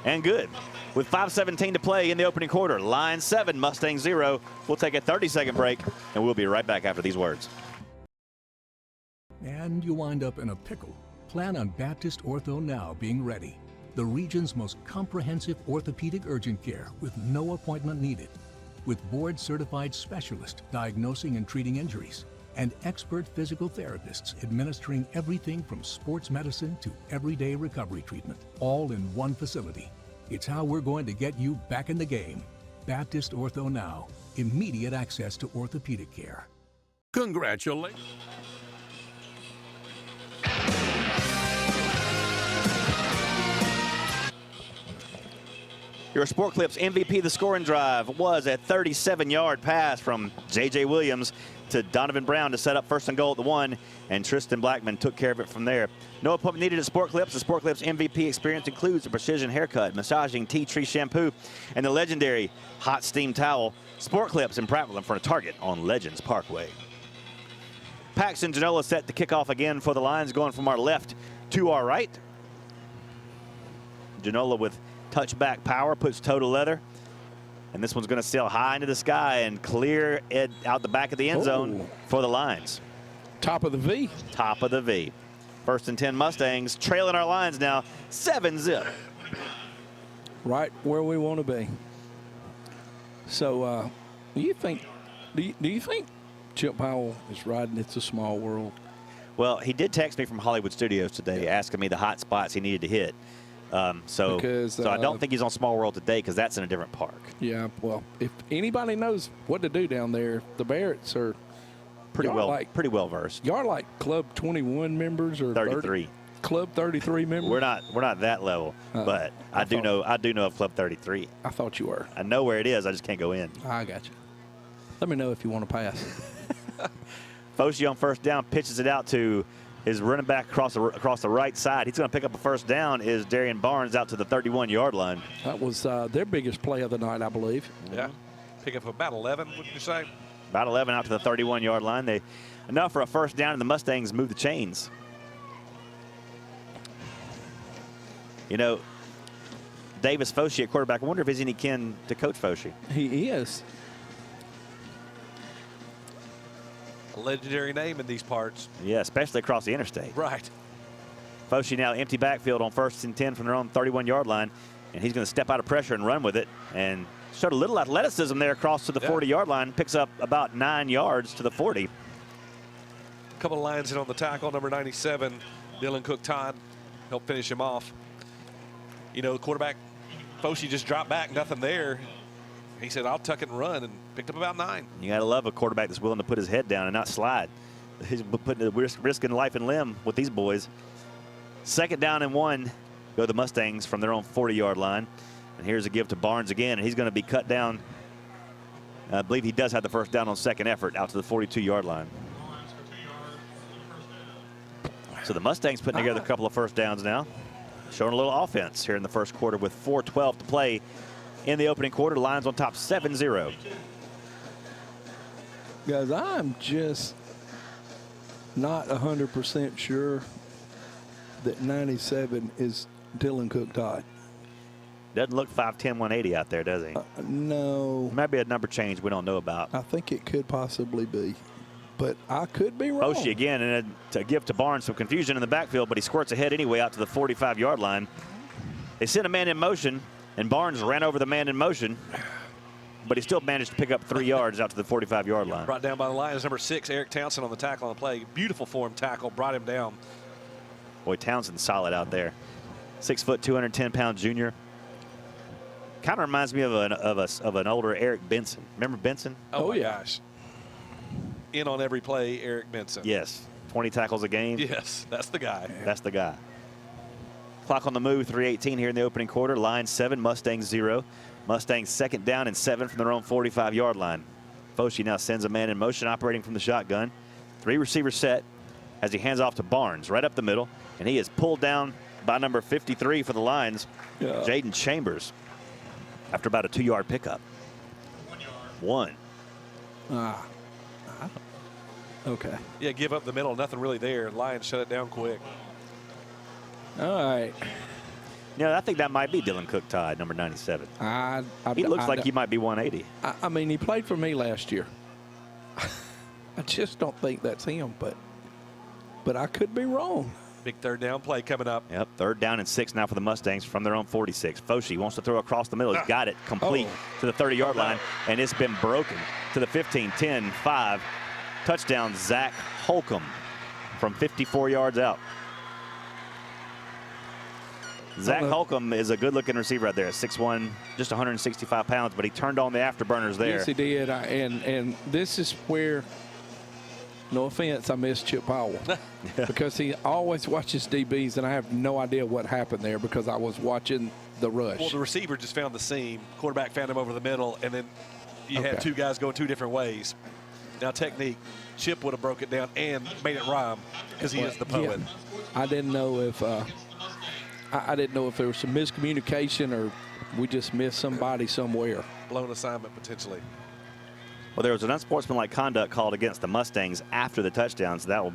and good. With 5:17 to play in the opening quarter, Lions 7, Mustangs 0. We'll take a 30-second break, and we'll be right back after these words. And you wind up in a pickle. Plan on Baptist Ortho Now being ready. The region's most comprehensive orthopedic urgent care with no appointment needed. With board-certified specialists diagnosing and treating injuries, and expert physical therapists administering everything from sports medicine to everyday recovery treatment, all in one facility. It's how we're going to get you back in the game. Baptist Ortho Now. Immediate access to orthopedic care. Congratulations. Your Sport Clips MVP of the scoring drive was a 37-yard pass from J.J. Williams to Donovan Brown to set up 1st and goal at the 1, and Tristan Blackman took care of it from there. No appointment needed at Sport Clips. The Sport Clips MVP experience includes a precision haircut, massaging tea tree shampoo, and the legendary hot steam towel. Sport Clips in Prattville in front of Target on Legends Parkway. Paxton Janola set the kickoff again for the Lions, going from our left to our right. Janola with touchback power, puts toe to leather. And this one's going to sail high into the sky and clear it out the back of the end zone for the Lions. Top of the V. Top of the V. 1st and 10 Mustangs trailing our Lions now 7-0. Right where we want to be. So do you think Chip Powell is riding It's a Small World? Well, he did text me from Hollywood Studios today asking me the hot spots he needed to hit. So I don't think he's on Small World today because that's in a different park. Yeah, well, if anybody knows what to do down there, the Barretts are pretty well versed. Y'all are like Club 21 members or 33. Club 33 members. We're not that level, but I do know of Club 33. I thought you were. I know where it is. I just can't go in. I got you. Let me know if you want to pass. Foshi on 1st down pitches it out to is running back across the right side. He's going to pick up a first down. Is Darian Barnes out to the 31-yard line? That was their biggest play of the night, I believe. Yeah. Pick up about 11, would you say? About 11 out to the 31-yard line. Enough for a first down, and the Mustangs move the chains. You know, Davis Foshee at quarterback. I wonder if he's any kin to Coach Foshee. He is. A legendary name in these parts. Yeah, especially across the interstate. Right. Foshee now empty backfield on 1st and 10 from their own 31-yard line, and he's going to step out of pressure and run with it, and showed a little athleticism there across to the 40-yard line. Picks up about 9 yards to the 40. A couple of lines in on the tackle. Number 97, Dylan Cook-Todd, helped finish him off. You know, the quarterback, Foshee, just dropped back, nothing there. He said, I'll tuck it and run, and picked up about 9. You got to love a quarterback that's willing to put his head down and not slide. He's putting risking life and limb with these boys. 2nd down and 1 go the Mustangs from their own 40-yard line. And here's a give to Barnes again, and he's going to be cut down. I believe he does have the first down on 2nd effort out to the 42-yard line. So the Mustangs putting together a couple of first downs now. Showing a little offense here in the first quarter with 4:12 to play in the opening quarter. Lions on top 7-0. Guys, I'm just not 100% sure that 97 is Dylan Cook-Todd. Doesn't look 5'10", 180 out there, does he? No. Might be a number change we don't know about. I think it could possibly be, but I could be wrong. Foshee again, and to give to Barnes some confusion in the backfield, but he squirts ahead anyway out to the 45-yard line. They sent a man in motion, and Barnes ran over the man in motion, but he still managed to pick up 3 yards out to the 45-yard line. Brought down by the Lions. Number 6, Eric Townsend on the tackle on the play. Beautiful form tackle, brought him down. Boy, Townsend's solid out there. 6 foot, 210-pound junior. Kind of reminds me of an older Eric Benson. Remember Benson? Oh my gosh. In on every play, Eric Benson. Yes. 20 tackles a game. Yes, that's the guy. That's the guy. Clock on the move, 3:18 here in the opening quarter. Lions 7, Mustangs 0. Mustangs 2nd down and 7 from their own 45-yard line. Foshee now sends a man in motion operating from the shotgun. 3 receivers set as he hands off to Barnes right up the middle, and he is pulled down by number 53 for the Lions, Jaden Chambers, after about a 2-yard pickup. 1 yard. Okay. Yeah, give up the middle, nothing really there. Lions shut it down quick. All right. Yeah, I think that might be Dylan Cook-Todd, number 97. He looks like he might be 180. I mean, he played for me last year. I just don't think that's him, but I could be wrong. Big 3rd down play coming up. Yep, 3rd down and 6 now for the Mustangs from their own 46. Foshee wants to throw across the middle. He's got it complete to the 30-yard line, and it's been broken to the 15, 10, 5. Touchdown, Zach Holcomb from 54 yards out. Zach Holcomb is a good-looking receiver right there, 6'1", just 165 pounds, but he turned on the afterburners there. Yes, he did, and this is where, no offense, I miss Chip Powell because he always watches DBs, and I have no idea what happened there because I was watching the rush. Well, the receiver just found the seam. Quarterback found him over the middle, and then you had 2 guys going 2 different ways. Now, technique, Chip would have broke it down and made it rhyme because he is the poet. Yeah. I didn't know if I didn't know if there was some miscommunication or we just missed somebody somewhere. Blown assignment potentially. Well, there was an unsportsmanlike conduct called against the Mustangs after the touchdown, so that will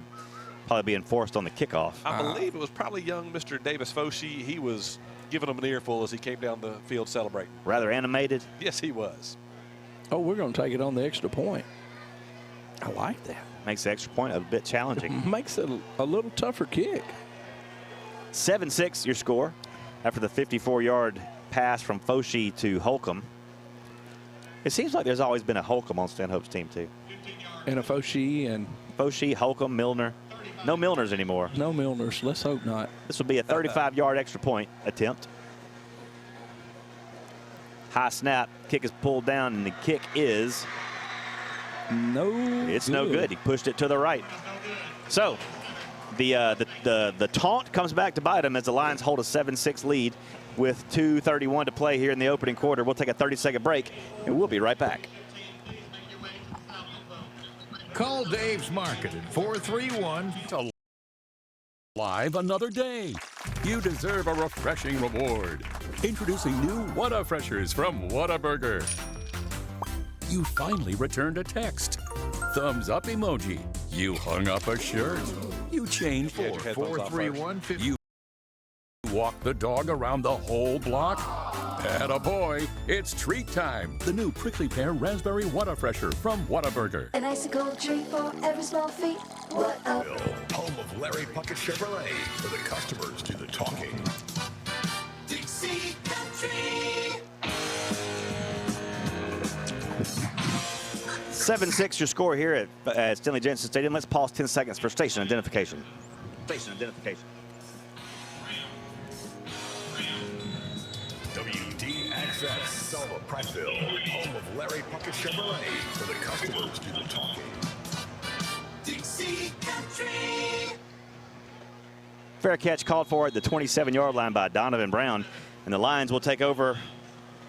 probably be enforced on the kickoff. I believe it was probably young Mr. Davis Foshee. He was giving them an earful as he came down the field celebrating. Rather animated? Yes, he was. Oh, we're going to take it on the extra point. I like that. Makes the extra point a bit challenging. Makes it a little tougher kick. 7-6 your score after the 54-yard pass from Foshee to Holcomb. It seems like there's always been a Holcomb on Stanhope's team, too. And a Foshee and... Foshee, Holcomb, Milner. No Milners anymore. No Milners. Let's hope not. This will be a 35-yard extra point attempt. High snap. Kick is pulled down, and the kick is... It's no good. He pushed it to the right. So the taunt comes back to bite him as the Lions hold a 7-6 lead with 2:31 to play here in the opening quarter. We'll take a 30-second break, and we'll be right back. Call Dave's Market at 431 to alive another day. You deserve a refreshing reward. Introducing new Whataburgers from Whataburger. You finally returned a text. Thumbs up emoji. You hung up a shirt. You changed Yeah, your headphones off first. 431. You walked the dog around the whole block. Attaboy, it's treat time. The new Prickly Pear Raspberry Whataburger from Whataburger. An icicle treat for every small feat. What up? Home of Larry Puckett Chevrolet, where the customers do the talking. Dixie Country. 7-6 your score here at Stanley Jensen Stadium. Let's pause 10 seconds for station identification. Station identification. WDXX, Selma, Prattville, home of Larry Puckett Chevrolet, where the customers do the talking. Dixie Country. Fair catch called for at the 27-yard line by Donovan Brown. And the Lions will take over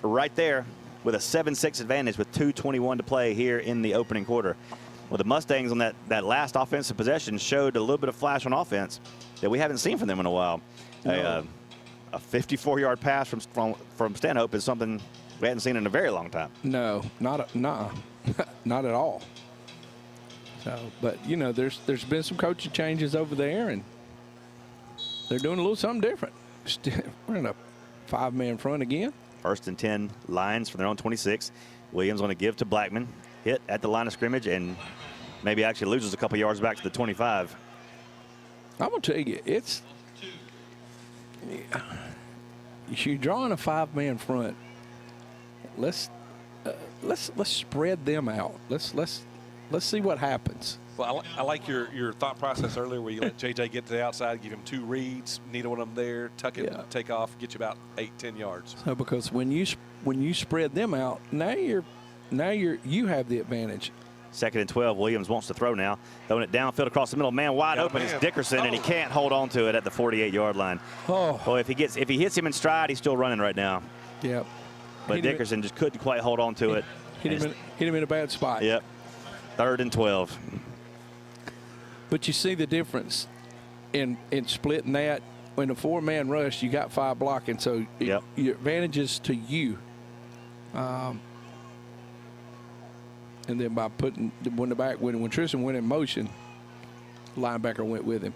right there with a 7-6 advantage with 2:21 to play here in the opening quarter. Well, the Mustangs on that last offensive possession showed a little bit of flash on offense that we haven't seen from them in a while. No. A 54-yard pass from Stanhope is something we hadn't seen in a very long time. No, not at all. So, but you know, there's been some coaching changes over there, and they're doing a little something different. We're in a 5-man front again. 1st and 10 Lions from their own 26. Williams going to give to Blackman. Hit at the line of scrimmage and maybe actually loses a couple yards back to the 25. I'm going to tell you, you're drawing a 5-man front. Let's spread them out. Let's see what happens. Well, I like your thought process earlier where you let JJ get to the outside, give him 2 reads, neither one of them there, tuck it, take off, get you about 8-10 yards. So because when you spread them out, now you have the advantage. 2nd and 12. Williams wants to throw now. Throwing it downfield across the middle. Man wide open is Dickerson, and he can't hold on to it at the 48-yard line. Oh. Well, if he hits him in stride, he's still running right now. Yep. But Dickerson just couldn't quite hold on to it. Hit him in a bad spot. Yep. 3rd and 12. But you see the difference in splitting that. When a 4-man rush, you got 5 blocking, so your advantages to you. And then by putting when Tristan went in motion, linebacker went with him.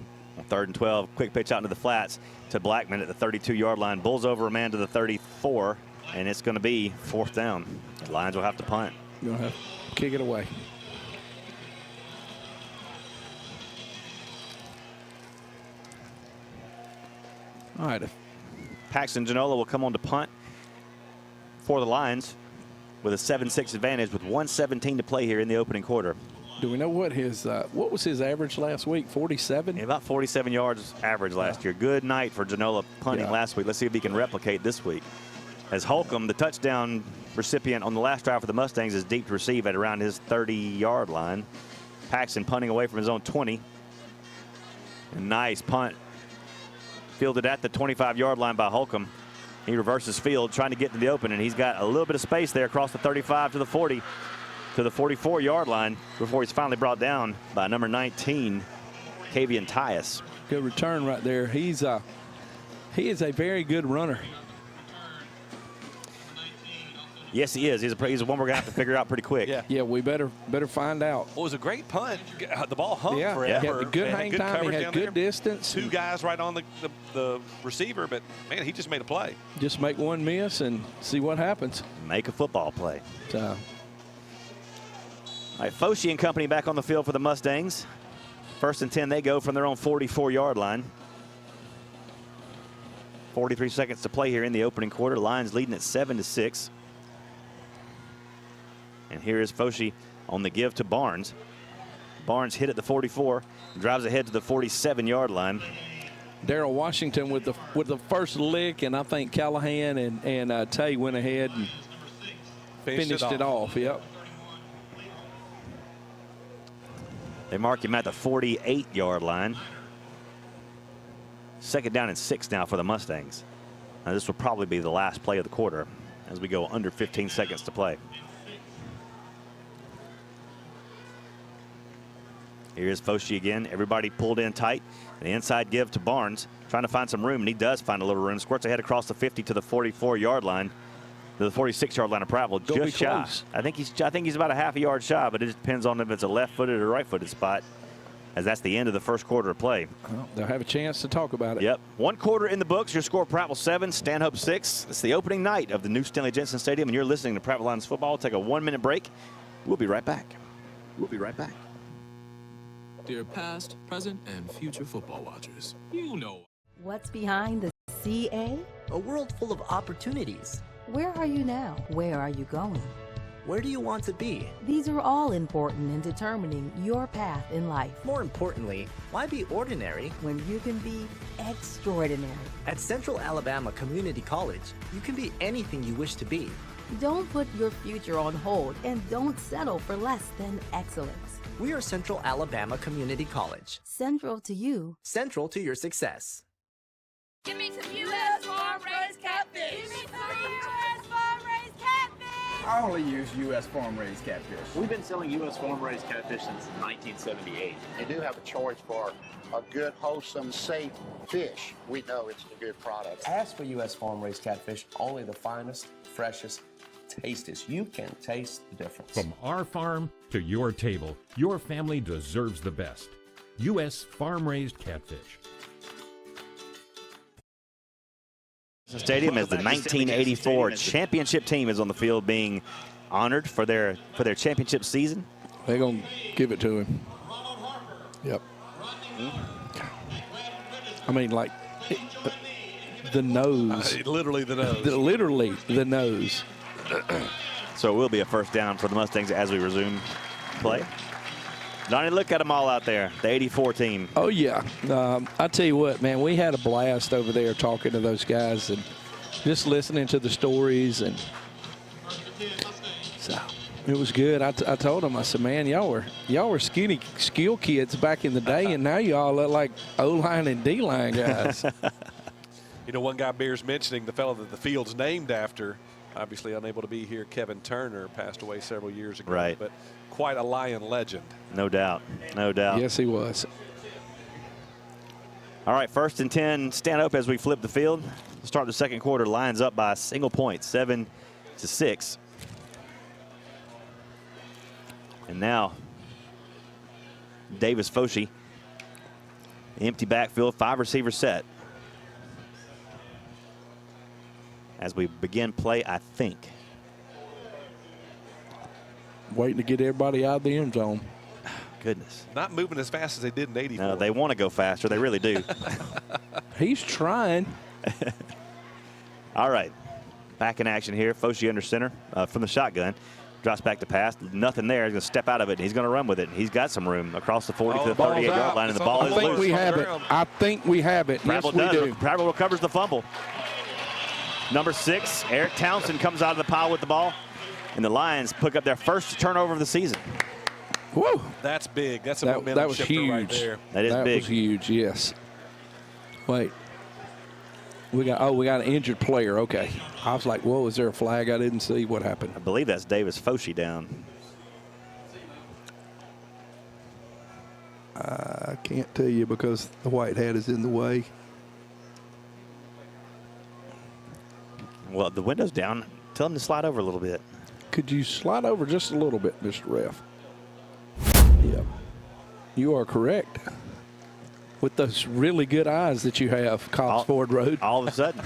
3rd and 12. Quick pitch out into the flats to Blackman at the 32-yard line. Bulls over a man to the 34, and it's going to be 4th down. The Lions will have to punt. You'll have to kick it away. All right. Paxton Ginola will come on to punt for the Lions with a 7-6 advantage with 1:17 to play here in the opening quarter. Do we know what was his average last week? 47? Yeah, about 47 yards average last year. Good night for Ginola punting last week. Let's see if he can replicate this week. As Holcomb, the touchdown recipient on the last drive for the Mustangs, is deep to receive at around his 30-yard line. Paxton punting away from his own 20. A nice punt. Fielded at the 25-yard line by Holcomb. He reverses field, trying to get to the open, and he's got a little bit of space there across the 35 to the 40 to the 44-yard line before he's finally brought down by number 19, Kavian Tyus. Good return right there. He is a very good runner. Yes, he is. He's one we're going to have to figure out pretty quick. Yeah, we better find out. Well, it was a great punt. The ball hung forever. He had good hang time. He had good distance. 2 guys right on the receiver, but, man, he just made a play. Just make one miss and see what happens. Make a football play. So. All right, Foshee and company back on the field for the Mustangs. 1st and 10, they go from their own 44-yard line. 43 seconds to play here in the opening quarter. Lions leading at 7-6. And here is Foshee on the give to Barnes. Barnes hit at the 44, drives ahead to the 47-yard line. Darrell Washington with the first lick, and I think Callahan and Tay went ahead and finished it off. Yep. They mark him at the 48-yard line. 2nd down and 6 now for the Mustangs. Now this will probably be the last play of the quarter as we go under 15 seconds to play. Here's Foshi again. Everybody pulled in tight. The inside give to Barnes, trying to find some room, and he does find a little room. Squirts ahead across the 50 to the 44-yard line. The 46-yard line of Prattville, just shy. I think he's about a half a yard shy, but it just depends on if it's a left-footed or right-footed spot, as that's the end of the first quarter of play. Well, they'll have a chance to talk about it. Yep. 1 quarter in the books. Your score, Prattville 7, Stanhope 6. It's the opening night of the new Stanley Jensen Stadium, and you're listening to Prattville Lions football. Take a 1-minute break. We'll be right back. We'll be right back. Dear past, present, and future football watchers, you know. What's behind the CA? A world full of opportunities. Where are you now? Where are you going? Where do you want to be? These are all important in determining your path in life. More importantly, why be ordinary when you can be extraordinary? At Central Alabama Community College, you can be anything you wish to be. Don't put your future on hold and don't settle for less than excellence. We are Central Alabama Community College. Central to you. Central to your success. Give me some U.S. farm-raised catfish. Give me some U.S. farm-raised catfish. I only use U.S. farm-raised catfish. We've been selling U.S. farm-raised catfish since 1978. They do have a choice for a good, wholesome, safe fish. We know it's a good product. Ask for U.S. farm-raised catfish, only the finest, freshest, tastiest. You can taste the difference. From our farm to your table, your family deserves the best. U.S. farm-raised catfish. Stadium as the 1984 championship team is on the field being honored for their championship season. They're going to give it to him. Yep. I mean, like, the nose. Literally the nose. Literally the nose. So it will be a first down for the Mustangs as we resume play. Donnie, look at them all out there, the 84 team. Oh, yeah. I tell you what, man, we had a blast over there talking to those guys and just listening to the stories. And so it was good. I told them, I said, man, y'all were skinny skill kids back in the day, and now y'all look like O-line and D-line guys. You know, one guy bears mentioning, the fellow that the field's named after, obviously unable to be here, Kevin Turner, passed away several years ago. Right. But quite a Lion legend. No doubt. No doubt. Yes, he was. All right, 1st and 10, Stanhope as we flip the field. Start the second quarter, Lions up by a single point, 7-6. And now, Davis Foshi, empty backfield, 5 receiver set. As we begin play, I think. Waiting to get everybody out of the end zone. Goodness. Not moving as fast as they did in 84. No, they want to go faster. They really do. He's trying. All right. Back in action here. Foshi under center from the shotgun. Drops back to pass. Nothing there. He's going to step out of it. He's going to run with it. He's got some room across the 40 to the 38-yard line, and the ball is loose. I think we have it. I think we have it. Yes, we do. Prattville recovers the fumble. Number 6, Eric Townsend comes out of the pile with the ball, and the Lions pick up their first turnover of the season. Whoa. That's big. That's a momentum that was shifter huge. right there. That is big. That was huge, yes. Wait. We got an injured player. Okay. I was like, whoa, is there a flag? I didn't see what happened. I believe that's Davis Foshi down. I can't tell you because the white hat is in the way. Well, the window's down. Tell him to slide over a little bit. Could you slide over just a little bit, Mr. Ref? Yep. You are correct. With those really good eyes that you have, Cobbs Ford Road. All of a sudden.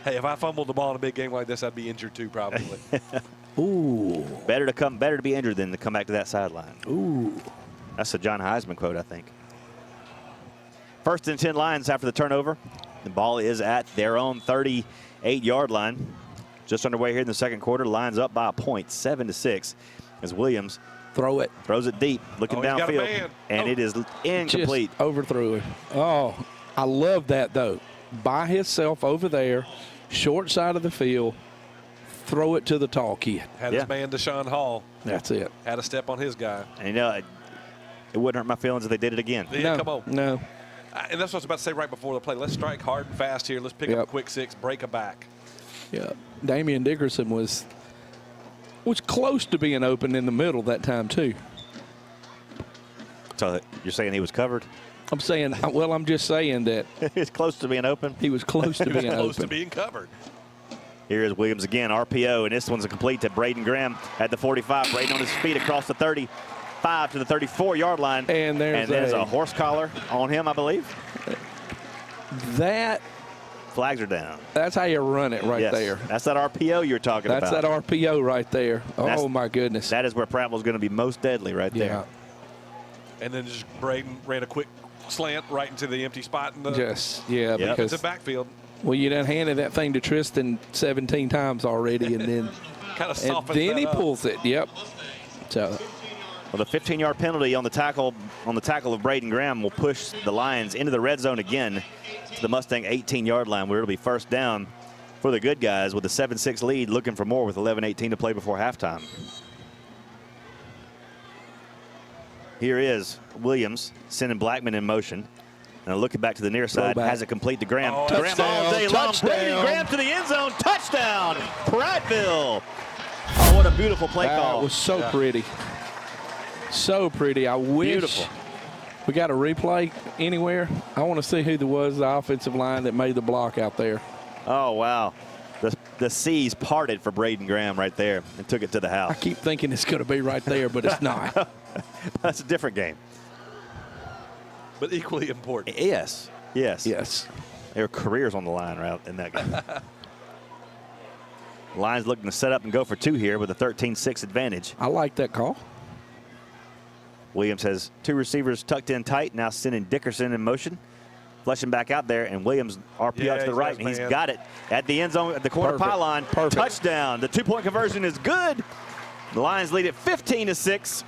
Hey, if I fumbled the ball in a big game like this, I'd be injured too, probably. Ooh. Better to be injured than to come back to that sideline. Ooh. That's a John Heisman quote, I think. 1st and 10 Lions after the turnover. The ball is at their own 38-yard line. Just underway here in the second quarter. Lions up by a point, 7-6, as Williams throws it deep, looking downfield, and it is incomplete. Just overthrew him. Oh, I love that, though. By himself over there, short side of the field, throw it to the tall kid. Had his man Deshaun Hall. That's it. Had a step on his guy. And, you know, it wouldn't hurt my feelings if they did it again. Yeah, come on. No. And that's what I was about to say right before the play. Let's strike hard and fast here. Let's pick up a quick 6, break a back. Yeah. Damian Dickerson was close to being open in the middle that time, too. So you're saying he was covered? I'm saying, well, I'm just saying that he's close to being open. He was close to being close open. to being covered. Here is Williams again, RPO, and this one's a complete to Braden Graham at the 45. Braden on his feet across the 35 to the 34-yard line. And there's a horse collar on him, I believe. That flags are down. That's how you run it right there. That's that RPO you're talking about. That's that RPO right there. Oh, my goodness. That is where Prattville's going to be most deadly right there. And then just Braden ran a quick slant right into the empty spot in the because the backfield. Well, you done handed that thing to Tristan 17 times already, and then kind of softens then that he up. pulls it. Yep. So, well, the 15-yard penalty on the tackle of Braden Graham will push the Lions into the red zone again to the Mustang 18-yard line, where it'll be first down for the good guys with a 7-6 lead, looking for more with 11:18 to play before halftime. Here is Williams sending Blackman in motion. And looking back to the near side, has it complete to Graham. Graham all day long. Brady Graham to the end zone. Touchdown, Prattville. Oh, what a beautiful play call. That was so pretty. So pretty. I wish we got a replay anywhere. I want to see who was the offensive line that made the block out there. Oh, wow. The seas parted for Braden Graham right there and took it to the house. I keep thinking it's going to be right there, but it's not. That's a different game. But equally important. Yes. Their careers on the line right in that game. Lions looking to set up and go for two here with a 13-6 advantage. I like that call. Williams has two receivers tucked in tight, now sending Dickerson in motion. Fleshing back out there, and Williams RPO to the right, and he's got it at the end zone at the corner pylon. Touchdown. The two-point conversion is good. The Lions lead it 15-6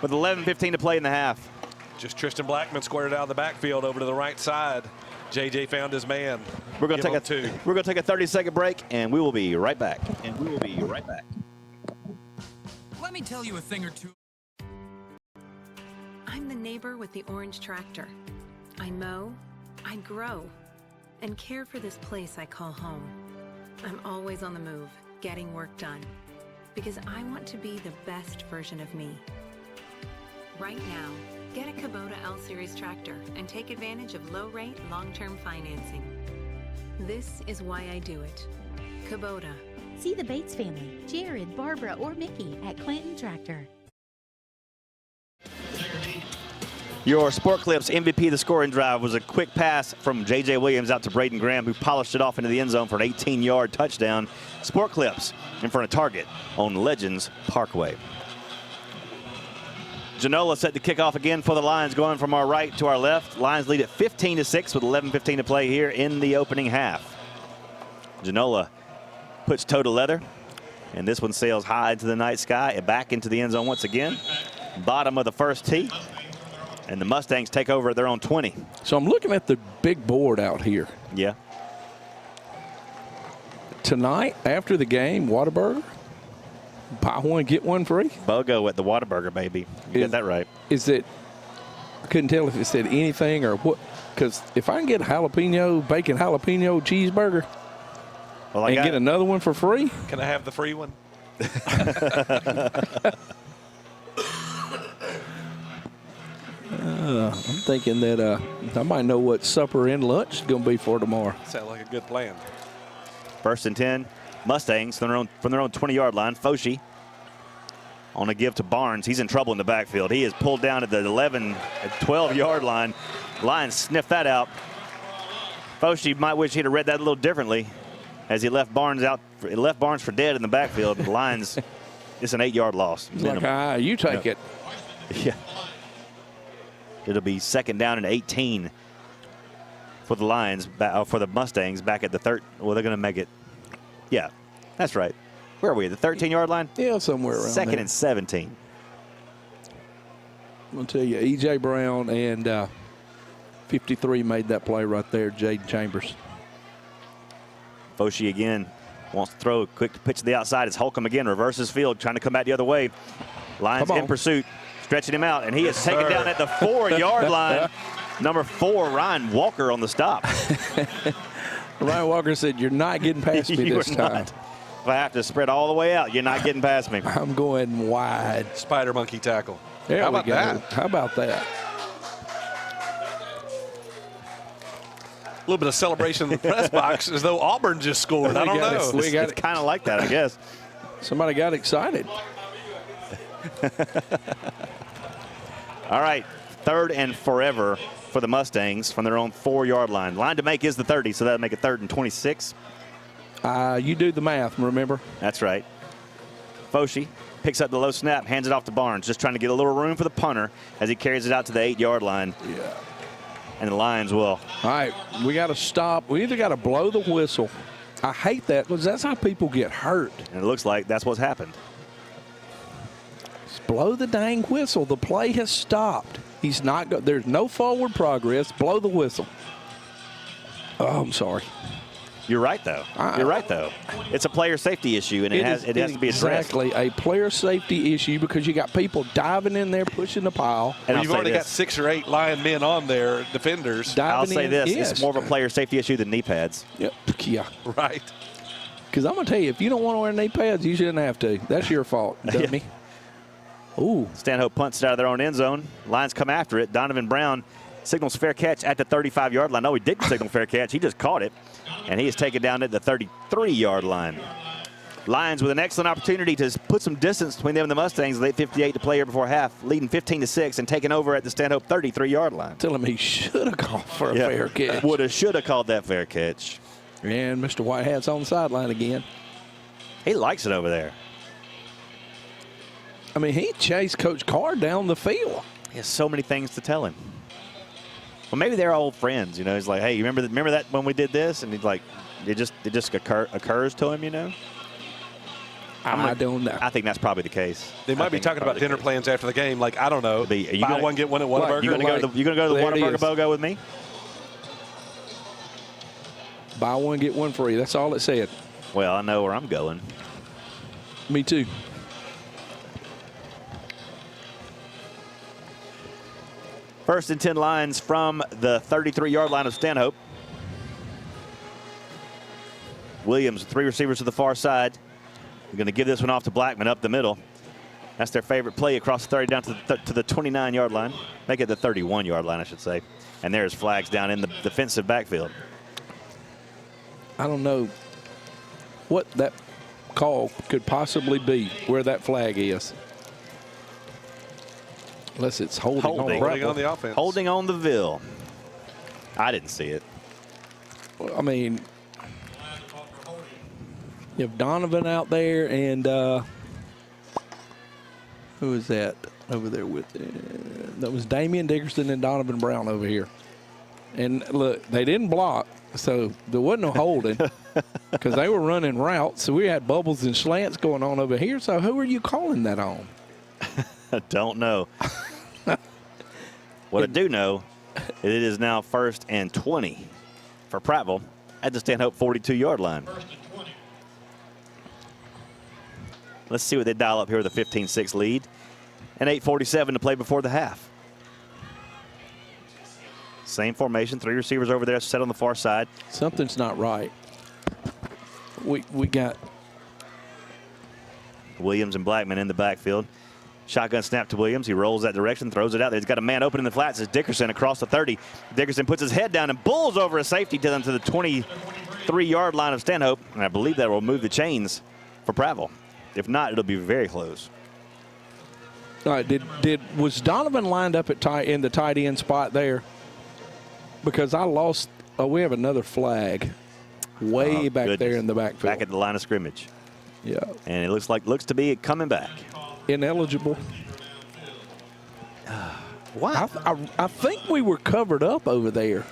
with 11:15 to play in the half. Just Tristan Blackman squared out of the backfield over to the right side. JJ found his man. We're going to take a 30-second break, and we will be right back. Let me tell you a thing or two. I'm the neighbor with the orange tractor. I mow, I grow, and care for this place I call home. I'm always on the move, getting work done, because I want to be the best version of me. Right now, get a Kubota L-Series tractor and take advantage of low-rate, long-term financing. This is why I do it. Kubota. See the Bates family, Jared, Barbara, or Mickey at Clanton Tractor. Your Sport Clips MVP of the scoring drive was a quick pass from J.J. Williams out to Braden Graham, who polished it off into the end zone for an 18-yard touchdown. Sport Clips in front of Target on Legends Parkway. Janola set to kick off again for the Lions, going from our right to our left. Lions lead at 15-6 with 11:15 to play here in the opening half. Janola puts toe to leather, and this one sails high into the night sky and back into the end zone once again. Bottom of the first tee, and the Mustangs take over at their own 20. So I'm looking at the big board out here. Yeah. Tonight, after the game, Whataburger, buy one, get one free. BOGO at the Whataburger, baby. You got that right. Is it, I couldn't tell if it said anything or what, because if I can get a bacon jalapeno cheeseburger and get another one for free. Can I have the free one? I'm thinking that I might know what supper and lunch is going to be for tomorrow. Sounds like a good plan. First and 10, Mustangs from their own 20-yard line. Foshi on a give to Barnes. He's in trouble in the backfield. He is pulled down at the 12-yard line. Lions sniff that out. Foshi might wish he'd have read that a little differently as he left Barnes for dead in the backfield. The Lions, it's an 8-yard loss. It's like, you take it. Yeah. It'll be second down and 18 for the Lions, for the Mustangs back at the third. Well, they're going to make it. Yeah, that's right. Where are we? The 13-yard line? Yeah, somewhere around Second there. and 17. I'm going to tell you, E.J. Brown and 53 made that play right there, Jaden Chambers. Foshi again wants to throw a quick pitch to the outside. It's Holcomb again, reverses field, trying to come back the other way. Lions in pursuit, stretching him out, and he is taken down at the 4-yard line. Number 4, Ryan Walker on the stop. Ryan Walker said, "You're not getting past me this time." If I have to spread all the way out, you're not getting past me. I'm going wide. Spider monkey tackle. There How we about go. that? How about that? A little bit of celebration in the press box as though Auburn just scored. I don't know. It's kind of like that, I guess. Somebody got excited. All right, 3rd and forever for the Mustangs from their own 4-yard line. Line to make is the 30, so that'll make it 3rd and 26. You do the math, remember? That's right. Foshi picks up the low snap, hands it off to Barnes, just trying to get a little room for the punter as he carries it out to the 8-yard line. Yeah. And the Lions will. All right, we got to stop. We either got to blow the whistle. I hate that because that's how people get hurt. And it looks like that's what's happened. Just blow the dang whistle. The play has stopped. He's not. There's no forward progress. Blow the whistle. Oh, I'm sorry. You're right, though. You're right, though. It's a player safety issue, and it has to be addressed. Exactly a player safety issue because you got people diving in there, pushing the pile. And you've already got 6 or 8 Lion men on there, defenders. I'll say this. Yes. It's more of a player safety issue than knee pads. Yep. Yeah. Right. Because I'm going to tell you, if you don't want to wear knee pads, you shouldn't have to. That's your fault, dummy. Ooh. Stanhope punts it out of their own end zone. Lions come after it. Donovan Brown signals fair catch at the 35-yard line. No, he didn't signal fair catch. He just caught it. And he is taken down at the 33-yard line. Lions with an excellent opportunity to put some distance between them and the Mustangs. Late 58 to play here before half, leading 15-6 and taking over at the Stanhope 33-yard line. Tell him he should have called for a fair catch. Would have, should have called that fair catch. And Mr. Whitehat's on the sideline again. He likes it over there. I mean, he chased Coach Carr down the field. He has so many things to tell him. Well, maybe they're old friends, you know. He's like, hey, you remember that when we did this? And he's like, it just occurs to him, you know. I don't know. I think that's probably the case. They might be talking about dinner plans after the game. Like, I don't know. Buy one, get one at Whataburger. You going to go to the Whataburger BOGO with me? Buy one, get one free. That's all it said. Well, I know where I'm going. Me too. First and 10 Lions from the 33-yard line of Stanhope. Williams, 3 receivers to the far side. They're going to give this one off to Blackman up the middle. That's their favorite play across the 30 down to the 29-yard line. Make it the 31-yard line, I should say. And there's flags down in the defensive backfield. I don't know what that call could possibly be, where that flag is. Unless it's holding on the offense. Holding on the Ville. I didn't see it. Well, I mean, you have Donovan out there and who is that over there with that was Damian Dickerson and Donovan Brown over here. And look, they didn't block, so there wasn't no holding because they were running routes. So we had bubbles and slants going on over here. So who are you calling that on? I don't know. What I do know, it is now 1st and 20 for Prattville at the Stanhope 42-yard line. Let's see what they dial up here with a 15-6 lead. And 8:47 to play before the half. Same formation, 3 receivers over there set on the far side. Something's not right. We got Williams and Blackman in the backfield. Shotgun snap to Williams. He rolls that direction, throws it out there. He's got a man open in the flats. It's Dickerson across the 30. Dickerson puts his head down and bulls over a safety to them to the 23-yard line of Stanhope. And I believe that will move the chains for Prattville. If not, it'll be very close. All right, was Donovan lined up in the tight end spot there? Because I lost. Oh, we have another flag way back there in the backfield. Back at the line of scrimmage. Yeah. And it looks to be coming back. Ineligible. Wow. I think we were covered up over there.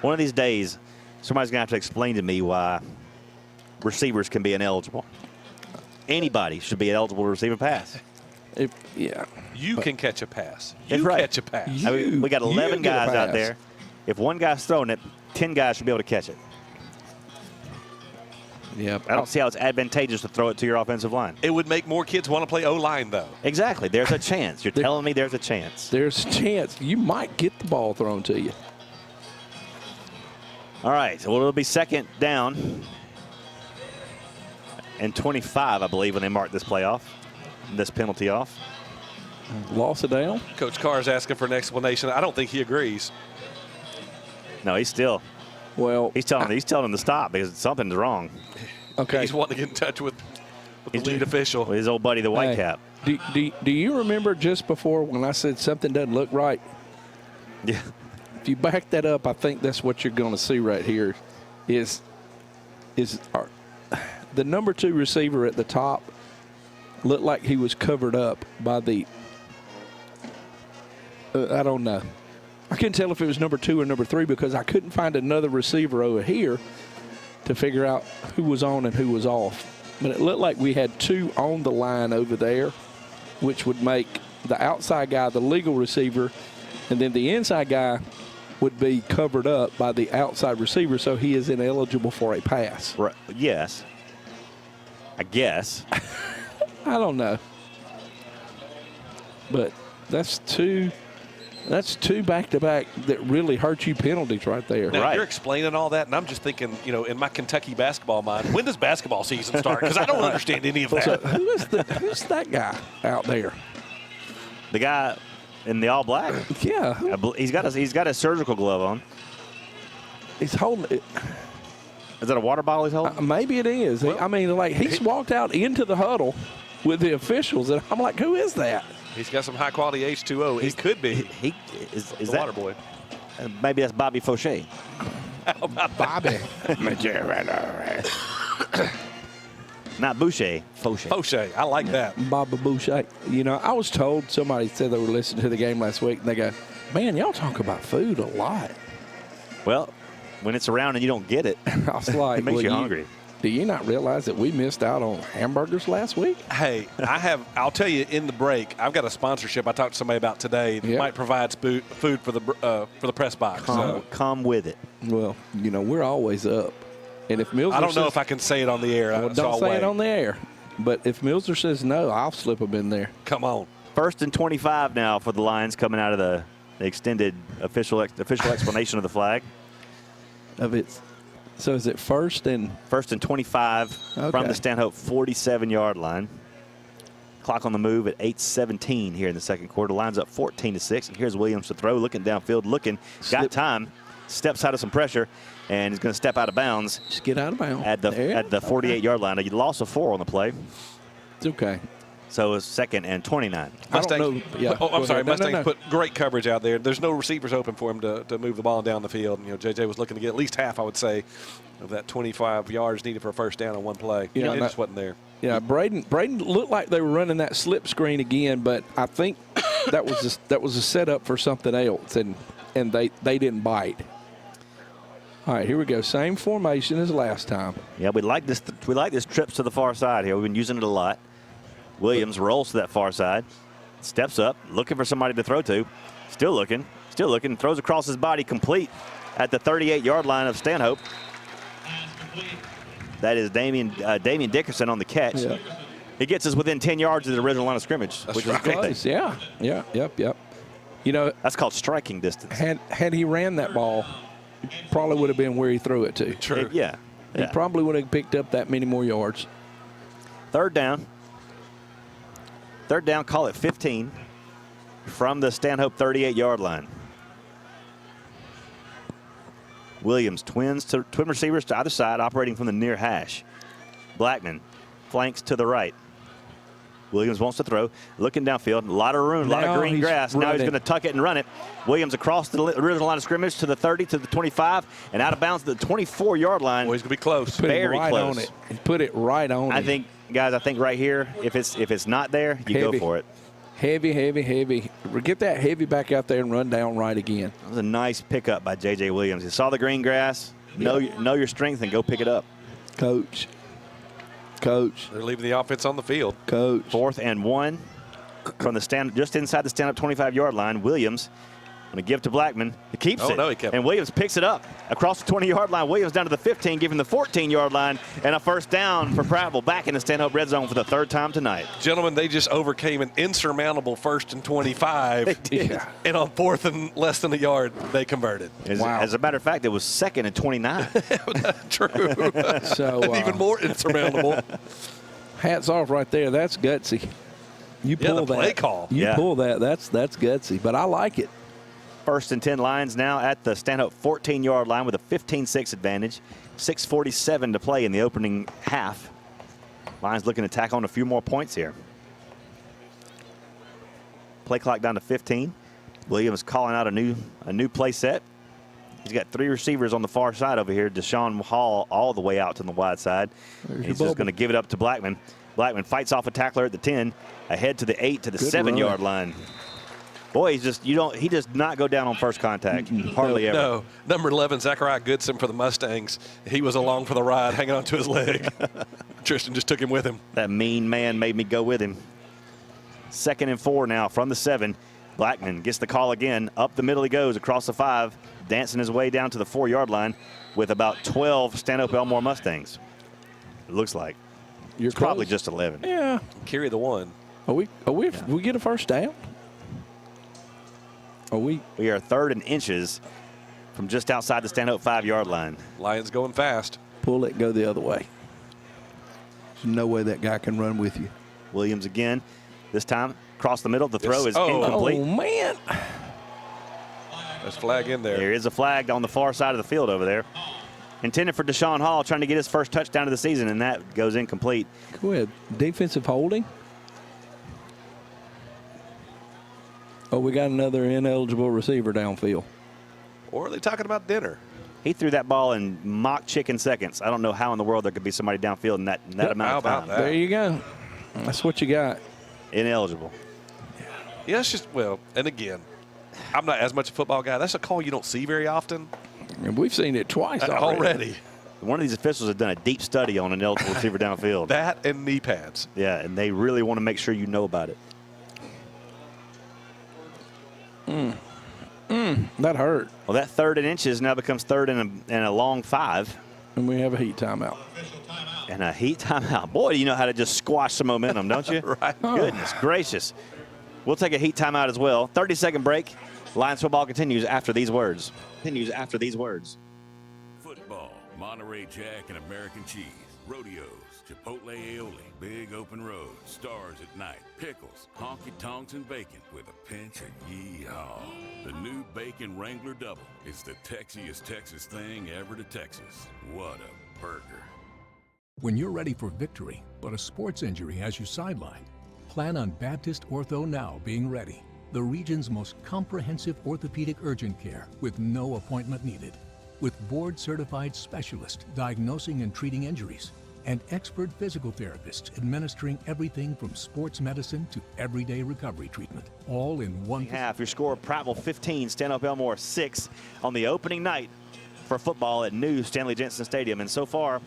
One of these days, somebody's going to have to explain to me why receivers can be ineligible. Anybody should be eligible to receive a pass. You can catch a pass. That's You right. catch a pass. We got 11 guys out there. If one guy's throwing it, 10 guys should be able to catch it. Yep. I don't see how it's advantageous to throw it to your offensive line. It would make more kids want to play O-line, though. Exactly. There's a chance. You're telling me there's a chance. There's a chance. You might get the ball thrown to you. All right. Well, it'll be second down and 25, I believe, when they marked this play off, this penalty off. Loss it down. Coach Carr is asking for an explanation. I don't think he agrees. No, he's still. Well, he's telling him to stop because something's wrong. Okay. He's wanting to get in touch with the lead official. His old buddy, the white cap. Do you remember just before when I said something doesn't look right? Yeah. If you back that up, I think that's what you're going to see right here is the number 2 receiver at the top looked like he was covered up by the I don't know. I couldn't tell if it was number 2 or number 3 because I couldn't find another receiver over here to figure out who was on and who was off. But it looked like we had 2 on the line over there, which would make the outside guy the legal receiver, and then the inside guy would be covered up by the outside receiver, so he is ineligible for a pass. Right. Yes. I guess. I don't know. But that's two back-to-back that really hurt you penalties right there. Now, you're explaining all that, and I'm just thinking, in my Kentucky basketball mind, when does basketball season start? Because I don't understand any of that. So who's that guy out there? The guy in the all black. Yeah. He's got a surgical glove on. He's holding it. Is that a water bottle he's holding? Maybe it is. Well, he's walked out into the huddle with the officials, and I'm like, who is that? He's got some high-quality H2O. He could be. He is the that water boy. Maybe that's Bobby Fauché. How about Bobby? Not Boucher. Fauché. Fauché. I like that. Bobby Boucher. I was told, somebody said they were listening to the game last week, and they go, man, y'all talk about food a lot. Well, when it's around and you don't get it, I was like, it makes you hungry. Do you not realize that we missed out on hamburgers last week? Hey, I'll tell you in the break, I've got a sponsorship I talked to somebody about today that might provide food for the press box. Come with it. Well, we're always up. And if Milsner I don't know if I can say it on the air. Well, don't say it on the air. But if Milsner says no, I'll slip them in there. Come on. 1st and 25 now for the Lions coming out of the extended official explanation of the flag. So is it 1st and 25 from the Stanhope 47-yard line. Clock on the move at 8:17 here in the second quarter. Lines up 14-6. And here's Williams to throw, looking downfield, got time, steps out of some pressure, and he's going to step out of bounds. Just get out of bounds at the 48-yard line. He lost a 4 on the play. It's okay. So it's 2nd and 29. Mustangs, I'm sorry. Mustangs No. put great coverage out there. There's no receivers open for him to move the ball down the field. JJ was looking to get at least half, I would say, of that 25 yards needed for a first down on one play. It just wasn't there. Yeah, Braden looked like they were running that slip screen again, but I think that was a setup for something else, and they didn't bite. All right, here we go. Same formation as last time. Yeah, we like this trips to the far side here. We've been using it a lot. Williams rolls to that far side, steps up, looking for somebody to throw to. Still looking, throws across his body, complete at the 38-yard line of Stanhope. That is Damian Dickerson on the catch. Yeah. He gets us within 10 yards of the original line of scrimmage, which is great. Yeah. Yep. That's called striking distance. Had he ran that ball, probably would have been where he threw it to. True. Yeah. He probably would have picked up that many more yards. Third down, call it 15 from the Stanhope 38-yard line. Williams, twin receivers to either side, operating from the near hash. Blackman flanks to the right. Williams wants to throw, looking downfield, a lot of room, a lot of green grass. Now he's going to tuck it and run it. Williams across the original line of scrimmage to the 30, to the 25, and out of bounds to the 24-yard line. He's going to be close. Very close. On it. He put it right on it. I think right here, if it's not there, you go for it. Heavy. Get that heavy back out there and run down right again. That was a nice pickup by J.J. Williams. He saw the green grass, know your strength, and go pick it up. Coach. They're leaving the offense on the field. Coach. 4th and 1 from the just inside the stand-up 25-yard line. Williams Going to give to Blackman. He keeps it. No, he kept it. And Williams picks it up across the 20-yard line. Williams down to the 15, giving the 14-yard line, and a first down for Prattville back in the Stanhope red zone for the third time tonight. Gentlemen, they just overcame an insurmountable 1st and 25. They did. And on 4th and less than a yard, they converted. As a matter of fact, it was 2nd and 29. True. So and even more insurmountable. Hats off right there. That's gutsy. You pull the that. play call. You pull that. That's gutsy, but I like it. 1st and 10 lines now at the Stanhope 14-yard line with a 15-6 advantage. 6:47 to play in the opening half. Lions looking to tack on a few more points here. Play clock down to 15. Williams calling out a new play set. He's got 3 receivers on the far side over here. Deshaun Hall all the way out to the wide side. He's just going to give it up to Blackman. Blackman fights off a tackler at the 10, ahead to the 8 to the 7-yard line. Boy, he does not go down on first contact. Hardly ever. No. Number 11, Zachariah Goodson for the Mustangs. He was along for the ride, hanging onto his leg. Tristan just took him with him. That mean man made me go with him. 2nd and 4 now from the 7. Blackman gets the call again. Up the middle he goes across the 5, dancing his way down to the 4-yard line with about 12 Stanhope Elmore Mustangs. It looks like. It's probably just 11. Yeah. Carry the 1. We get a first down? We are 3rd and inches from just outside the Stanhope 5-yard line. Lions going fast. Pull it, go the other way. There's no way that guy can run with you. Williams again. This time across the middle. The throw is incomplete. Oh, man. There's a flag in there. There is a flag on the far side of the field over there. Intended for Deshaun Hall, trying to get his first touchdown of the season, and that goes incomplete. Go ahead. Defensive holding. Oh, we got another ineligible receiver downfield. Or are they talking about dinner? He threw that ball in mock chicken seconds. I don't know how in the world there could be somebody downfield in that amount of time. There you go. That's what you got. Ineligible. Yeah, it's just, and again, I'm not as much a football guy. That's a call you don't see very often. And we've seen it twice already. One of these officials has done a deep study on an ineligible receiver downfield. That and knee pads. Yeah, and they really want to make sure you know about it. That hurt. Well, that 3rd and inches now becomes 3rd and a long 5. And we have a heat timeout. And a heat timeout. Boy, you know how to just squash some momentum, don't you? Right. Goodness gracious. We'll take a heat timeout as well. 30-second break. Lions football continues after these words. Football, Monterey Jack and American cheese, rodeos, Chipotle aioli, big open road, stars at night, pickles, honky-tonks and bacon with a pinch of yee-haw. The new Bacon Wrangler Double is the Texiest Texas thing ever to Texas. What a burger. When you're ready for victory, but a sports injury has you sidelined, plan on Baptist Ortho Now being ready. The region's most comprehensive orthopedic urgent care with no appointment needed. With board-certified specialists diagnosing and treating injuries, and expert physical therapists administering everything from sports medicine to everyday recovery treatment, all in one half. Your score: Prattville 15, Stanhope Elmore 6 on the opening night for football at new Stanley Jensen Stadium. And so far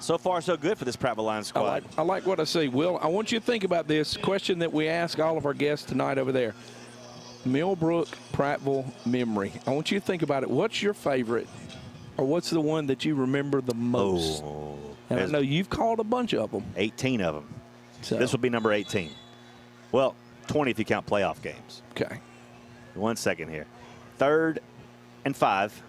so good for this Prattville Lions squad. I like what I see. Will, I want you to think about this question that we ask all of our guests tonight over there. Millbrook, Prattville memory. I want you to think about it. What's your favorite, or what's the one that you remember the most? And I know you've called a bunch of them. 18 of them. So. This will be number 18. Well, 20 if you count playoff games. Okay. 1 second here. 3rd and 5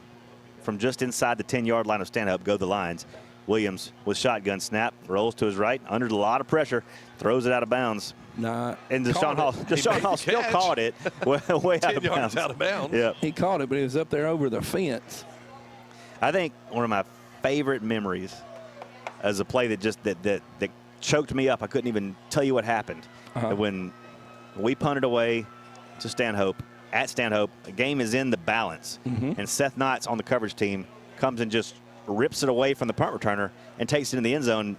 from just inside the 10-yard line of Stanhope go the Lions. Williams with shotgun snap, rolls to his right, under a lot of pressure, throws it out of bounds. Nah. And Deshaun Hall still caught it way out of bounds. Out of bounds. Yep. He caught it, but it was up there over the fence. I think one of my favorite memories as a play that choked me up. I couldn't even tell you what happened. When we punted away to Stanhope, at Stanhope, the game is in the balance. And Seth Knotts on the coverage team comes and just rips it away from the punt returner and takes it in the end zone.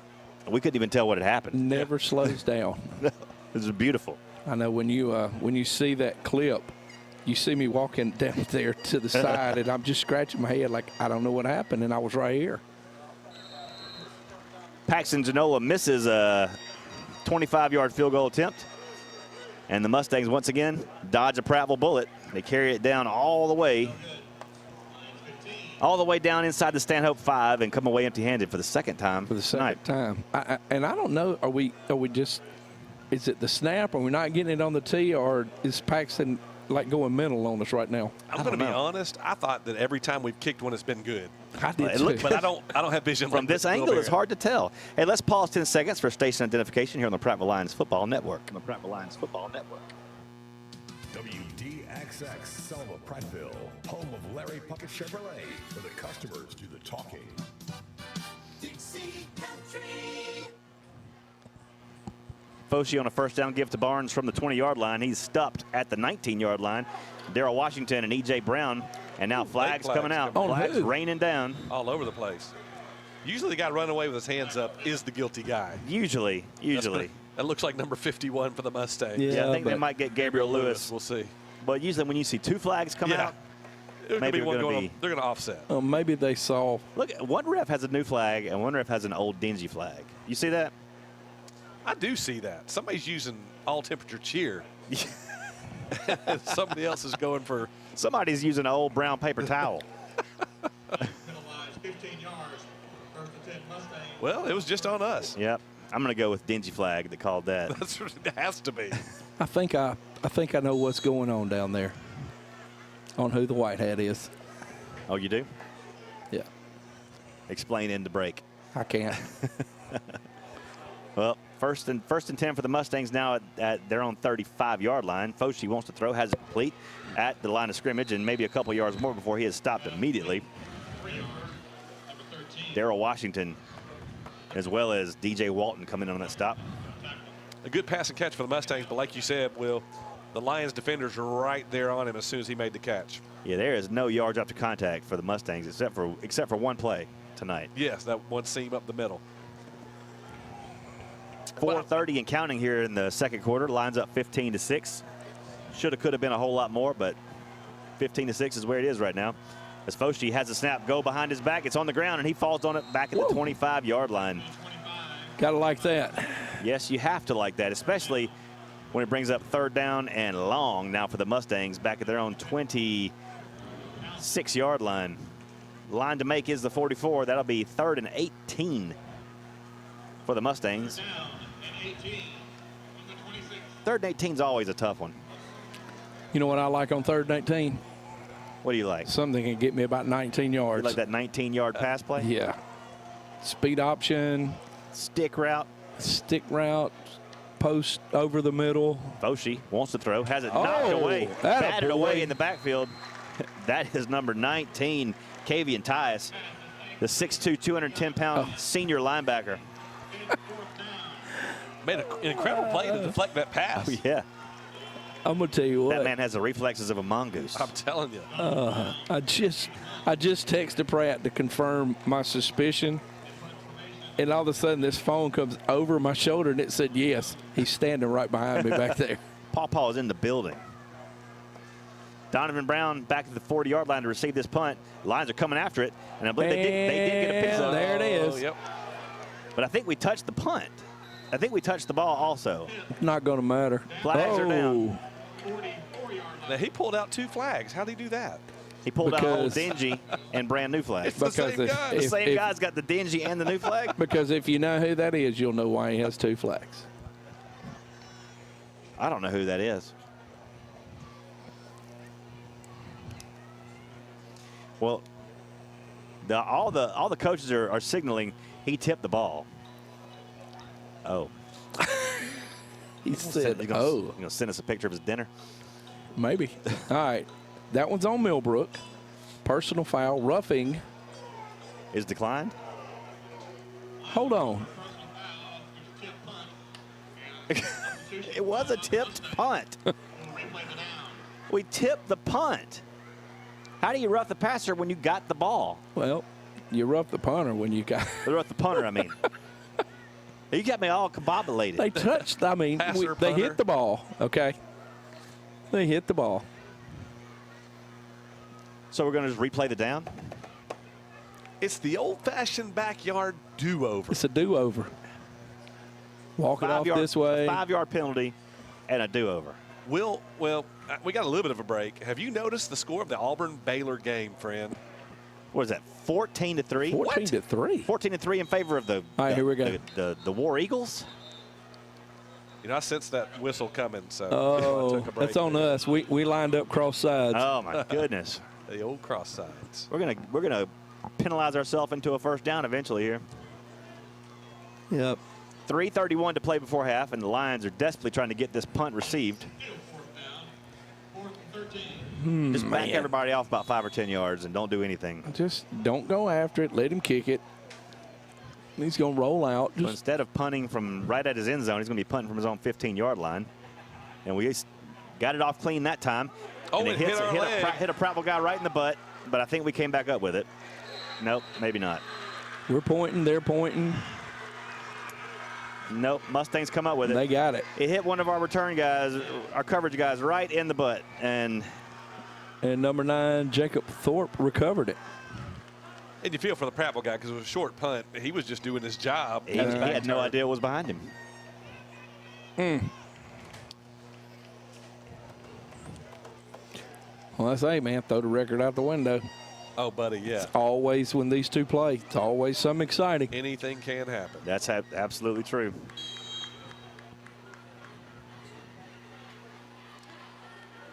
We couldn't even tell what had happened. Never slows down. It was beautiful. I know when you see that clip, you see me walking down there to the side, and I'm just scratching my head like I don't know what happened, and I was right here. Paxton Genola misses a 25-yard field goal attempt. And the Mustangs once again dodge a Prattville bullet They carry it down all the way down inside the Stanhope 5 and come away empty-handed for the second time. For the second time. And I don't know, are we just, is it the snap? Are we not getting it on the tee, or is Paxton like going mental on us right now? I'm going to be honest. I thought that every time we've kicked one, it's been good. I did too. But I don't have vision from this angle. It's hard to tell. Hey, let's pause 10 seconds for station identification here on the Prattville Lions Football Network. WDXX, Selma, Prattville, home of Larry Puckett Chevrolet, where the customers do the talking. Dixie Country. Foshee on a first down give to Barnes from the 20-yard line. He's stopped at the 19-yard line. Daryl Washington and E.J. Brown. And now flags coming out. Flags raining down. All over the place. Usually the guy running away with his hands up is the guilty guy. Usually. That looks like number 51 for the Mustangs. Yeah, I think they might get Gabriel Lewis. We'll see. But usually when you see two flags come out, maybe they're going to offset. Oh, maybe they saw. Look, one ref has a new flag and one ref has an old dingy flag. You see that? I do see that. Somebody's using all-temperature cheer. Somebody else is going for. Somebody's using an old brown paper towel. Well, it was just on us. Yep. I'm going to go with dingy flag that called that. It has to be. I think I know what's going on down there on who the white hat is. Oh, you do? Yeah. Explain in the break. I can't. Well, first and 10 for the Mustangs now at their own 35-yard line. Foshee wants to throw, has it complete at the line of scrimmage, and maybe a couple yards more before he is stopped immediately. Daryl Washington, as well as DJ Walton, coming in on that stop. A good pass and catch for the Mustangs, but like you said, Will, the Lions defenders are right there on him as soon as he made the catch. Yeah, there is no yards after contact for the Mustangs except for one play tonight. Yes, that one seam up the middle. 4:30 and counting here in the second quarter. Lines up 15-6. Shoulda, coulda been a whole lot more, but 15-6 is where it is right now. As Foshee has a snap go behind his back, it's on the ground, and he falls on it back at the 25-yard line. Gotta like that. Yes, you have to like that, especially when it brings up third down and long now for the Mustangs back at their own 26-yard line. Line to make is the 44. That'll be 3rd and 18 for the Mustangs. 3rd and 18 is always a tough one. You know what I like on 3rd and 18? What do you like? Something can get me about 19 yards. You like that 19-yard pass play? Yeah. Speed option. Stick route. Post over the middle. Foshee wants to throw. Has it knocked away. Batted away in the backfield. That is number 19, Kavian Tyus, the 6'2", 210-pound senior linebacker. Made an incredible play to deflect that pass. Oh, yeah. I'm going to tell you what. That man has the reflexes of a mongoose. I'm telling you. I just texted Pratt to confirm my suspicion. And all of a sudden, this phone comes over my shoulder, and it said, yes. He's standing right behind me back there. Paw is in the building. Donovan Brown back at the 40-yard line to receive this punt. Lions are coming after it, and I believe they did get a piece of it. There it is. Yep. But I think we touched the punt. I think we touched the ball also. Not going to matter. Flags are down. Now, he pulled out 2 flags. How did he do that? He pulled out old dingy and brand new flag. It's the same guy. The same guy's got the dingy and the new flag? Because if you know who that is, you'll know why he has 2 flags. I don't know who that is. Well, all the coaches are signaling he tipped the ball. Oh. He said, he's gonna send us a picture of his dinner? Maybe. All right. That one's on Millbrook. Personal foul. Roughing. Is declined? Hold on. It was a tipped punt. We tipped the punt. How do you rough the passer when you got the ball? Well, you rough the punter when you got. Rough the punter, I mean. You got me all combobulated. They touched. I mean, they hit the ball. Okay. They hit the ball. So we're going to just replay the down? It's the old-fashioned backyard do-over. It's a do-over. Walk it off this way. 5-yard penalty and a do-over. Well, we got a little bit of a break. Have you noticed the score of the Auburn-Baylor game, friend? What is that, 14-3? 14-3. 14-3 in favor of the, all right, here we go. The War Eagles. You know, I sensed that whistle coming, so oh, I took a break. That's on us. We lined up cross sides. Oh my goodness. The old cross sides. We're gonna penalize ourselves into a first down eventually here. Yep. 3:31 to play before half, and the Lions are desperately trying to get this punt received. Just back everybody off about 5 or 10 yards and don't do anything. Just don't go after it. Let him kick it. He's going to roll out. So instead of punting from right at his end zone, he's going to be punting from his own 15-yard line. And we got it off clean that time. Oh, and it hit a Prattville guy right in the butt, but I think we came back up with it. Nope, maybe not. We're pointing. They're pointing. Nope, Mustangs come up with it. They got it. It hit one of our return guys, our coverage guys, right in the butt. And number 9, Jacob Thorpe, recovered it. And you feel for the Prattville guy because it was a short punt. He was just doing his job. He had no idea what was behind him. Well, I say, man, throw the record out the window. Oh, buddy, yeah. It's always when these two play, it's always something exciting. Anything can happen. That's absolutely true.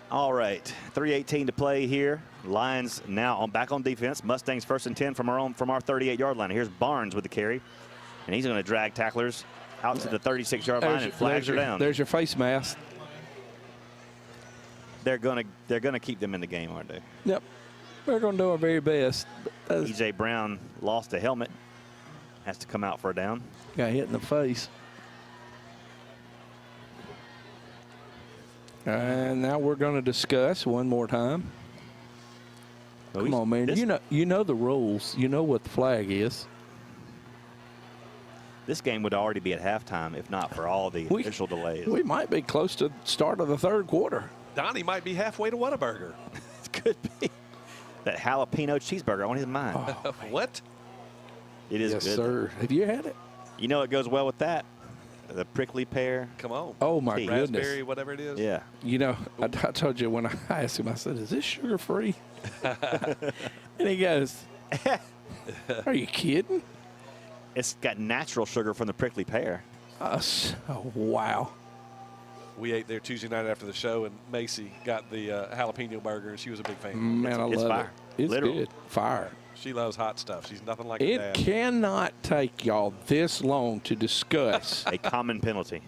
All right, 3:18 to play here. Lions now back on defense. Mustangs 1st and 10 from our 38-yard line. Here's Barnes with the carry, and he's going to drag tacklers out to the 36-yard line and flags her down. There's your face mask. They're gonna keep them in the game, aren't they? Yep. We're going to do our very best. E.J. Brown lost a helmet. Has to come out for a down. Got hit in the face. And now we're going to discuss one more time. Come on, man. You know the rules. You know what the flag is. This game would already be at halftime if not for all the official delays. We might be close to the start of the third quarter. Donnie might be halfway to Whataburger. It could be. That jalapeno cheeseburger on his mind. Oh. What? It is yes, good. Sir. Have you had it? You know it goes well with that? The prickly pear. Come on. Oh, my goodness. Raspberry, whatever it is. Yeah. You know, I told you when I asked him, I said, is this sugar-free? And he goes, are you kidding? It's got natural sugar from the prickly pear. Oh, wow. We ate there Tuesday night after the show, and Macy got the jalapeno burger, and she was a big fan. Man, I love it. It's Literal. good. Fire. She loves hot stuff. She's nothing like It that. cannot take y'all this long to discuss a common penalty.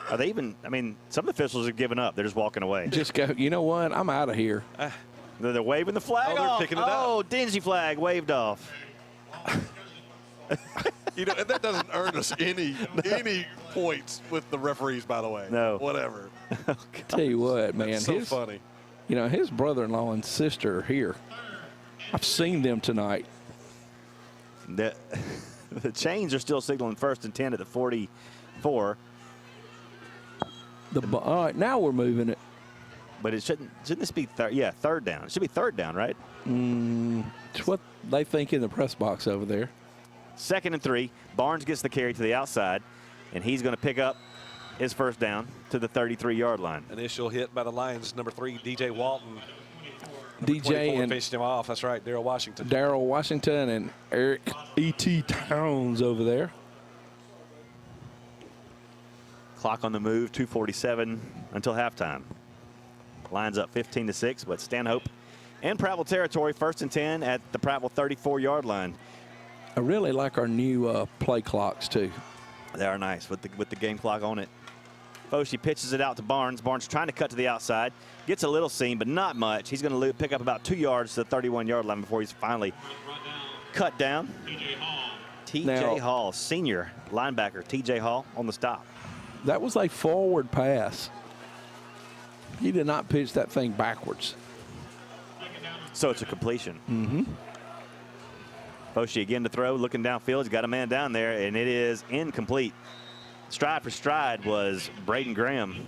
Are they even? I mean, some officials have given up. They're just walking away. Just go, you know what? I'm out of here. They're waving the flag they're off. picking it up. Oh, dingy flag waved off. You know, and that doesn't earn us any points with the referees, by the way. No. Whatever. Tell you what, man. That's so funny. You know, his brother-in-law and sister are here. I've seen them tonight. The chains are still signaling 1st and 10 at the 44. All right, now we're moving it. But it shouldn't this be third? Yeah, third down. It should be third down, right? It's what they think in the press box over there. 2nd and 3. Barnes gets the carry to the outside, and he's going to pick up his first down to the 33-yard line. Initial hit by the Lions, number 3, DJ Walton. DJ and finished him off. That's right, Darrell Washington and Eric E.T. Towns over there. Clock on the move, 2:47 until halftime. Lions up 15-6, but Stanhope in Prattville territory, 1st and 10 at the Prattville 34-yard line. I really like our new play clocks, too. They are nice with the game clock on it. Foshee pitches it out to Barnes. Barnes trying to cut to the outside. Gets a little seam, but not much. He's going to pick up about 2 yards to the 31-yard line before he's finally cut down. T.J. Hall, senior linebacker. T.J. Hall on the stop. That was a forward pass. He did not pitch that thing backwards. So it's a completion. Mm-hmm. Foshee again to throw, looking downfield. He's got a man down there, and it is incomplete. Stride for stride was Braden Graham.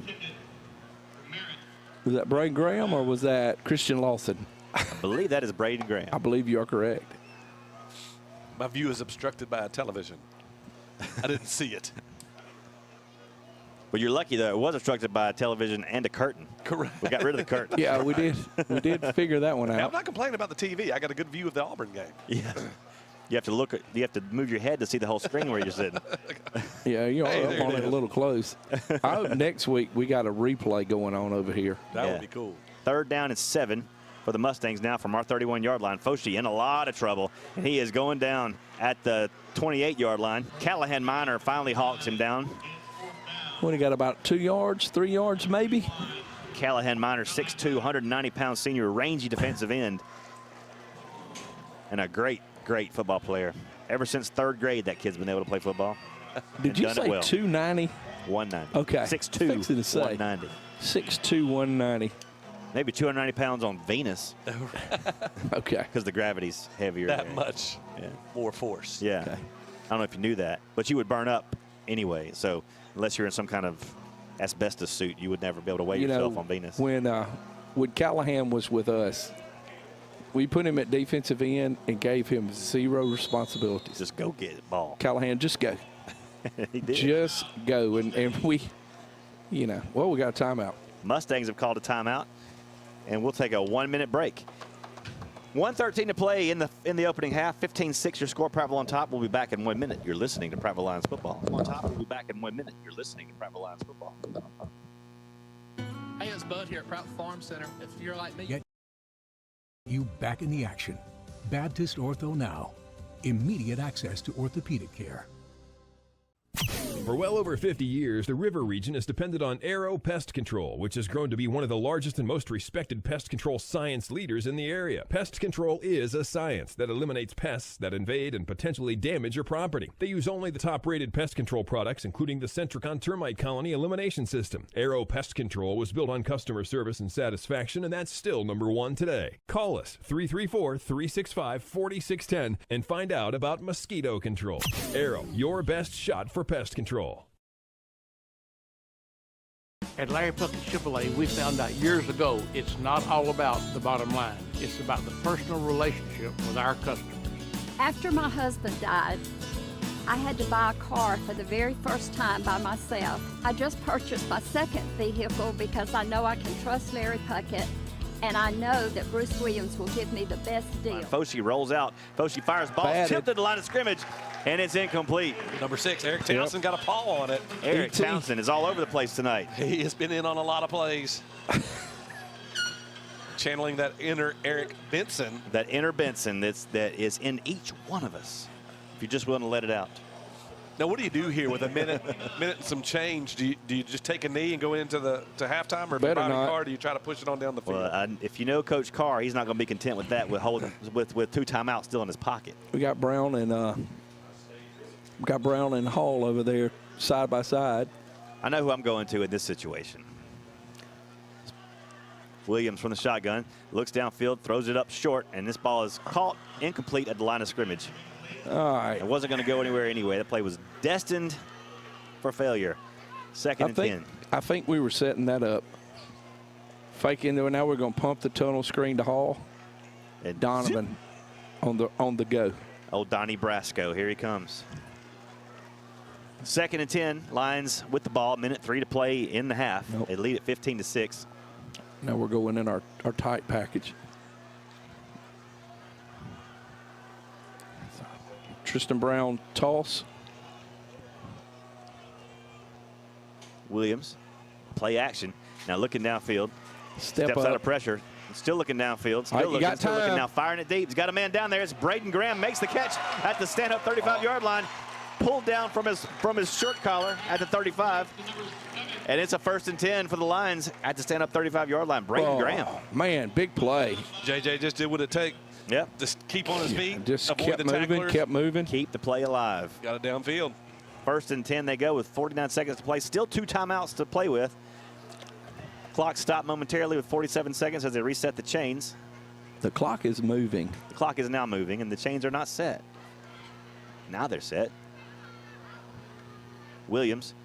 Was that Braden Graham or was that Christian Lawson? I believe that is Braden Graham. I believe you are correct. My view is obstructed by a television. I didn't see it. Well, you're lucky, though. It was obstructed by a television and a curtain. Correct. We got rid of the curtain. Yeah, we did. We did figure that one Hey, I'm out. not complaining about the TV. I got a good view of the Auburn game. Yeah. You have to look. You have to move your head to see the whole screen where you're sitting. Yeah, you're Hey, up there on it it a is. little close. I hope next week we got a replay going on over here. That Yeah. would be cool. 3rd down and 7 for the Mustangs now from our 31-yard line. Foshee in a lot of trouble, and he is going down at the 28-yard line. Callahan Minor finally hawks him down. What, he got about 2 yards, 3 yards maybe? Callahan Minor, 6'2", 190-pound senior, rangy defensive end. And a great, great football player. Ever since 3rd grade, that kid's been able to play football. Did you done it say well. 290? 190. Okay. 6'2", Fixing to say. 190. 6'2", 190. Maybe 290 pounds on Venus. Okay. Because the gravity's heavier. That there. much more force. Yeah. Okay. I don't know if you knew that, but you would burn up anyway. So unless you're in some kind of asbestos suit, you would never be able to weigh yourself on Venus. When Callahan was with us, we put him at defensive end and gave him 0 responsibilities. Just go get the ball. Callahan, just go. He did. Just go. And we, well, we got a timeout. Mustangs have called a timeout, and we'll take a 1-minute break. 1:13 to play in the opening half. 15-6 your score. Prattville on top. We'll be back in 1 minute. You're listening to Prattville Lions football. On top. We'll be back in 1 minute. You're listening to Prattville Lions football. Hey, it's Bud here at Prattville Farm Center. If you're like me, Get you back in the action. Baptist Ortho Now. Immediate access to orthopedic care. For well over 50 years, the River region has depended on Arrow Pest Control, which has grown to be one of the largest and most respected pest control science leaders in the area. Pest control is a science that eliminates pests that invade and potentially damage your property. They use only the top-rated pest control products, including the Centricon Termite Colony Elimination System. Arrow Pest Control was built on customer service and satisfaction, and that's still #1 today. Call us, 334-365-4610, and find out about mosquito control. Arrow, your best shot for pest control. At Larry Puckett Chevrolet, we found out years ago it's not all about the bottom line. It's about the personal relationship with our customers. After my husband died, I had to buy a car for the very first time by myself. I just purchased my second vehicle because I know I can trust Larry Puckett, and I know that Bruce Williams will give me the best deal. Foshee rolls out. Foshee fires ball, tipped to the line of scrimmage, and it's incomplete. Number 6, Eric Townsend got a paw on it. Eric Townsend is all over the place tonight. He has been in on a lot of plays. Channeling that inner Eric Benson. That inner Benson that is in each one of us, if you're just willing to let it out. Now, what do you do here with a minute and some change? Do you just take a knee and go into halftime, or if you buy a car, do you try to push it on down the field? Well, if you know Coach Carr, he's not going to be content with that, with 2 timeouts still in his pocket. We got Brown and Hall over there side by side. I know who I'm going to in this situation. Williams from the shotgun, looks downfield, throws it up short, and this ball is caught incomplete at the line of scrimmage. All right. It wasn't going to go anywhere anyway. That play was destined for failure. Second and 10. I think we were setting that up. Faking there. Now we're going to pump the tunnel screen to Hall. And Donovan on the go. Old Donnie Brasco, here he comes. Second and 10, Lions with the ball. 1:03 to play in the half. Nope. They lead at 15-6. Now we're going in our tight package. Tristan Brown toss. Williams, play action. Now looking downfield. Steps up. out of pressure. Still looking downfield. Still looking, now firing it deep. He's got a man down there. It's Braden Graham makes the catch at the Stanhope 35-yard line. Pulled down from his shirt collar at the 35. And it's a 1st and 10 for the Lions at the Stanhope 35-yard line. Braden Graham. Man, big play. JJ just did what it takes. Yep. Just keep on his feet. Just avoid kept the moving, kept moving. Keep the play alive. Got it downfield. 1st and 10 they go with 49 seconds to play. Still 2 timeouts to play with. Clock stopped momentarily with 47 seconds as they reset the chains. The clock is moving. The clock is now moving, and the chains are not set. Now they're set. Williams,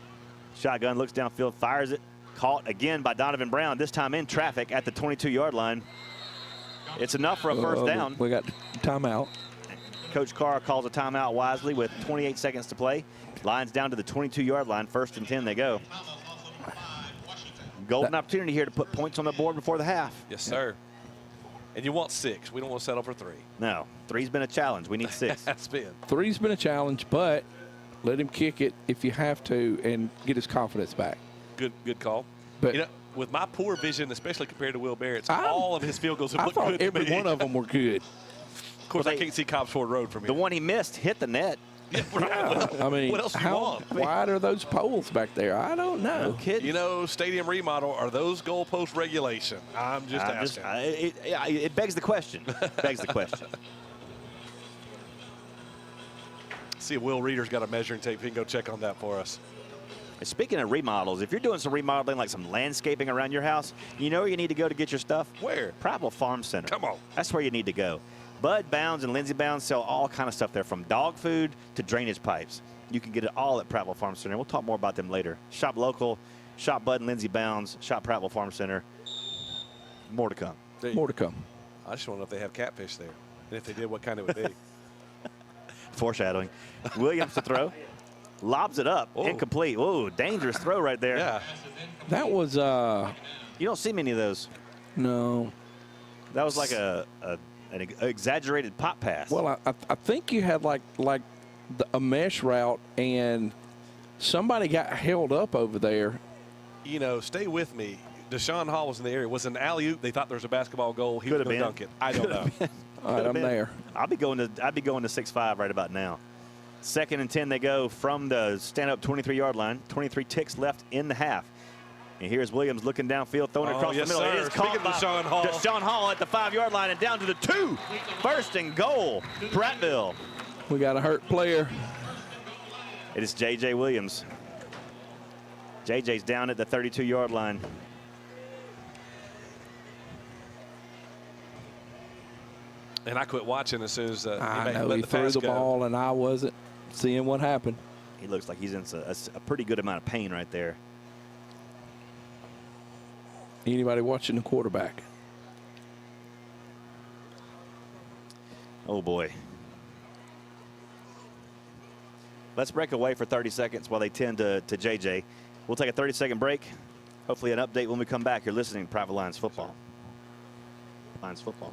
shotgun, looks downfield, fires it. Caught again by Donovan Brown, this time in traffic at the 22-yard line. It's enough for a first down. We got timeout. Coach Carr calls a timeout wisely with 28 seconds to play. Lions down to the 22-yard line. 1st and 10 they go. Golden opportunity here to put points on the board before the half. Yes, sir. And you want 6. We don't want to settle for 3. No, 3's been a challenge. We need 6. That's been. 3's been a challenge, but let him kick it if you have to and get his confidence back. Good call. But you know, with my poor vision, especially compared to Will Barrett's, all of his field goals have looked good to every me. one of them were good. Of course, I can't see Cobbs Ford Road from here. The one he missed hit the net. Yeah, right. I mean, what else do you want? Wide are those poles back there? I don't know. No kidding. You know, stadium remodel, are those goalpost regulation? I'm just asking. It begs the question. Begs the question. See if Will Reeder's got a measuring tape. He can go check on that for us. Speaking of remodels, if you're doing some remodeling, like some landscaping around your house, you know where you need to go to get your stuff? Where? Prattville Farm Center. Come on. That's where you need to go. Bud Bounds and Lindsey Bounds sell all kind of stuff there, from dog food to drainage pipes. You can get it all at Prattville Farm Center. We'll talk more about them later. Shop local, shop Bud and Lindsey Bounds, shop Prattville Farm Center. More to come. More to come. I just want to know if they have catfish there. And if they did, what kind it would be. Foreshadowing. Williams to throw. Lobs it up. Incomplete. Whoa, dangerous throw right there. Yeah. That was you don't see many of those. No. That was like an exaggerated pop pass. Well, I think you had like a mesh route, and somebody got held up over there. You know, stay with me. Deshaun Hall was in the area. Was an alley-oop. They thought there was a basketball goal. He was going to dunk it. I don't know. All right, I'm there. I'd be going to 6-5 right about now. 2nd and 10 they go from the stand-up 23-yard line. 23 ticks left in the half. And here's Williams looking downfield, throwing it across the middle. Sir. It is caught by Deshaun Hall. Deshaun Hall at the 5-yard line and down to the 2. 1st and goal, Prattville. We got a hurt player. It is J.J. Williams. J.J.'s down at the 32-yard line. And I quit watching as soon as I know he threw the ball, and I wasn't seeing what happened. He looks like he's in a pretty good amount of pain right there. Anybody watching the quarterback? Oh, boy. Let's break away for 30 seconds while they tend to JJ. We'll take a 30-second break. Hopefully an update when we come back. You're listening to Private Lions Football. Lions Football.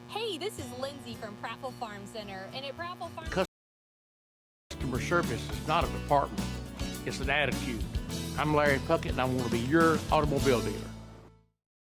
Hey, this is Lindsay from Prattville Farm Center. And at Prattville Farm Customer service is not a department. It's an attitude. I'm Larry Puckett, and I want to be your automobile dealer.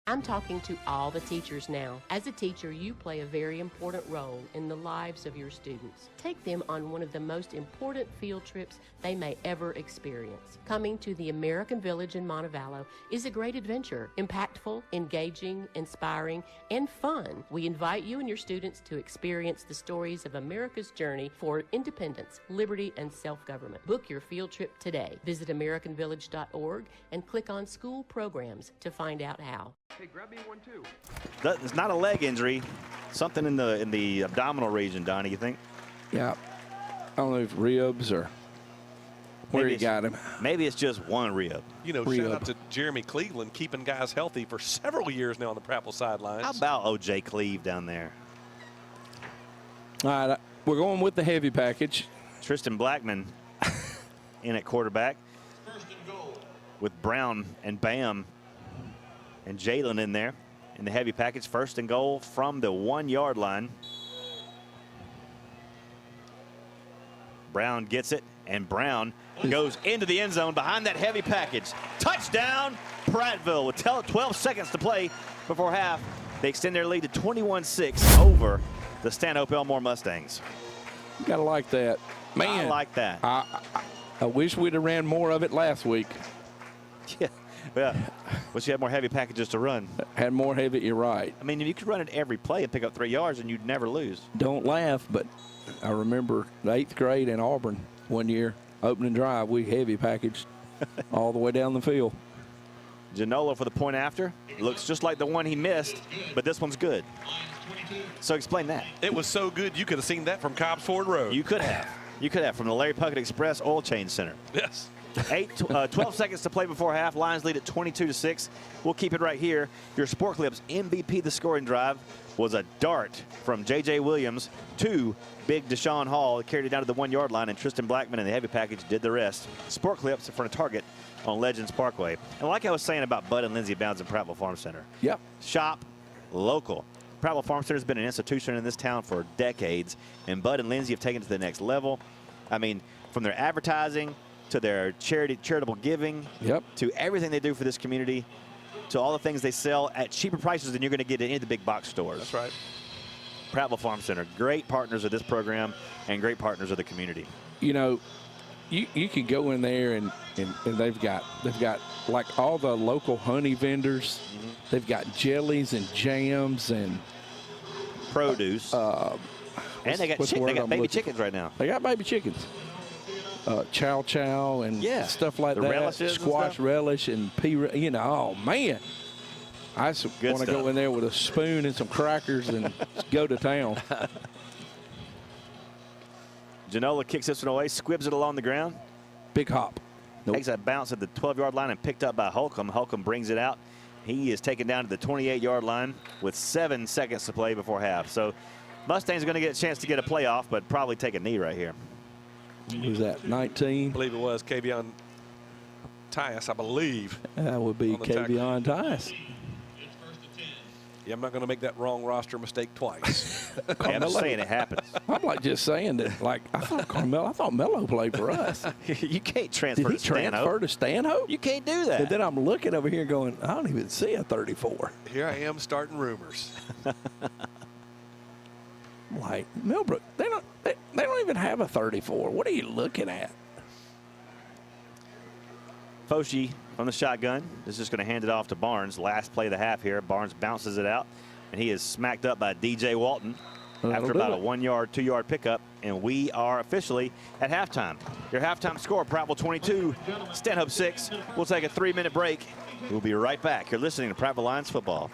I'm talking to all the teachers now. As a teacher, you play a very important role in the lives of your students. Take them on one of the most important field trips they may ever experience. Coming to the American Village in Montevallo is a great adventure, impactful, engaging, inspiring, and fun. We invite you and your students to experience the stories of America's journey for independence, liberty, and self-government. Book your field trip today. Visit AmericanVillage.org and click on school programs to find out how. Hey, grab me one too. It's not a leg injury. Something in the abdominal region, Donnie, you think? Yeah. I don't know if ribs or where he got him. Maybe it's just one rib. You know, shout out to Jeremy Cleveland, keeping guys healthy for several years now on the Prattville sidelines. How about O.J. Cleve down there? All right, we're going with the heavy package. Tristan Blackman in at quarterback. First and goal. With Brown and Bam and Jalen in there in the heavy package. 1st and goal from the 1-yard line. Brown gets it, and Brown goes into the end zone behind that heavy package. Touchdown, Prattville, with 12 seconds to play before half. They extend their lead to 21-6 over the Stanhope Elmore Mustangs. You gotta like that. Man, I like that. I wish we'd have ran more of it last week. Yeah. Yeah, wish you had more heavy packages to run. Had more heavy, you're right. I mean, you could run it every play and pick up 3 yards, and you'd never lose. Don't laugh, but I remember the 8th grade in Auburn one year, opening drive, we heavy packaged all the way down the field. Janolo for the point after. Looks just like the one he missed, but this one's good. So explain that. It was so good, you could have seen that from Cobbs Ford Road. You could have. You could have from the Larry Puckett Express Oil Change Center. Yes. 12 seconds to play before half. Lions lead at 22-6. We'll keep it right here. Your Sport Clips MVP the scoring drive was a dart from J.J. Williams to big Deshaun Hall. It carried it down to the 1-yard line, and Tristan Blackman in the heavy package did the rest. Sport Clips in front of Target on Legends Parkway. And like I was saying about Bud and Lindsey Bounds and Prattville Farm Center. Yep. Shop local. Prattville Farm Center has been an institution in this town for decades, and Bud and Lindsey have taken it to the next level. I mean, from their advertising to their charitable giving, to everything they do for this community, to all the things they sell at cheaper prices than you're going to get at any of the big box stores. That's right. Prattville Farm Center, great partners of this program and great partners of the community. You know, you can go in there and they've got like all the local honey vendors. They've got jellies and jams and produce. And they got baby chickens right now. They got baby chickens. Chow chow and stuff like that. Relishes, squash relish and pea. You know, oh man, I just want to go in there with a spoon and some crackers and go to town. Janola kicks this one away, squibs it along the ground. Big hop. Takes that bounce at the 12-yard line and picked up by Holcomb. Holcomb brings it out. He is taken down to the 28-yard line with 7 seconds to play before half. So Mustangs are going to get a chance to get a playoff, but probably take a knee right here. Who's that, 19? I believe it was Kavion Tyus, I believe. That would be Kavion Tyus. Yeah, I'm not going to make that wrong roster mistake twice. I'm just saying it happens. I'm like just saying that, like, I thought Mello played for us. You can't transfer Did he to Stanhope. transfer to Stanhope? You can't do that. And then I'm looking over here going, I don't even see a 34. Here I am starting rumors. Like, Millbrook, they don't even have a 34. What are you looking at? Foshi from the shotgun is just going to hand it off to Barnes. Last play of the half here. Barnes bounces it out, and he is smacked up by DJ Walton after about a 1-yard, 2-yard pickup, and we are officially at halftime. Your halftime score, Prattville 22, Stanhope 6. We'll take a 3-minute break. We'll be right back. You're listening to Prattville Lions football.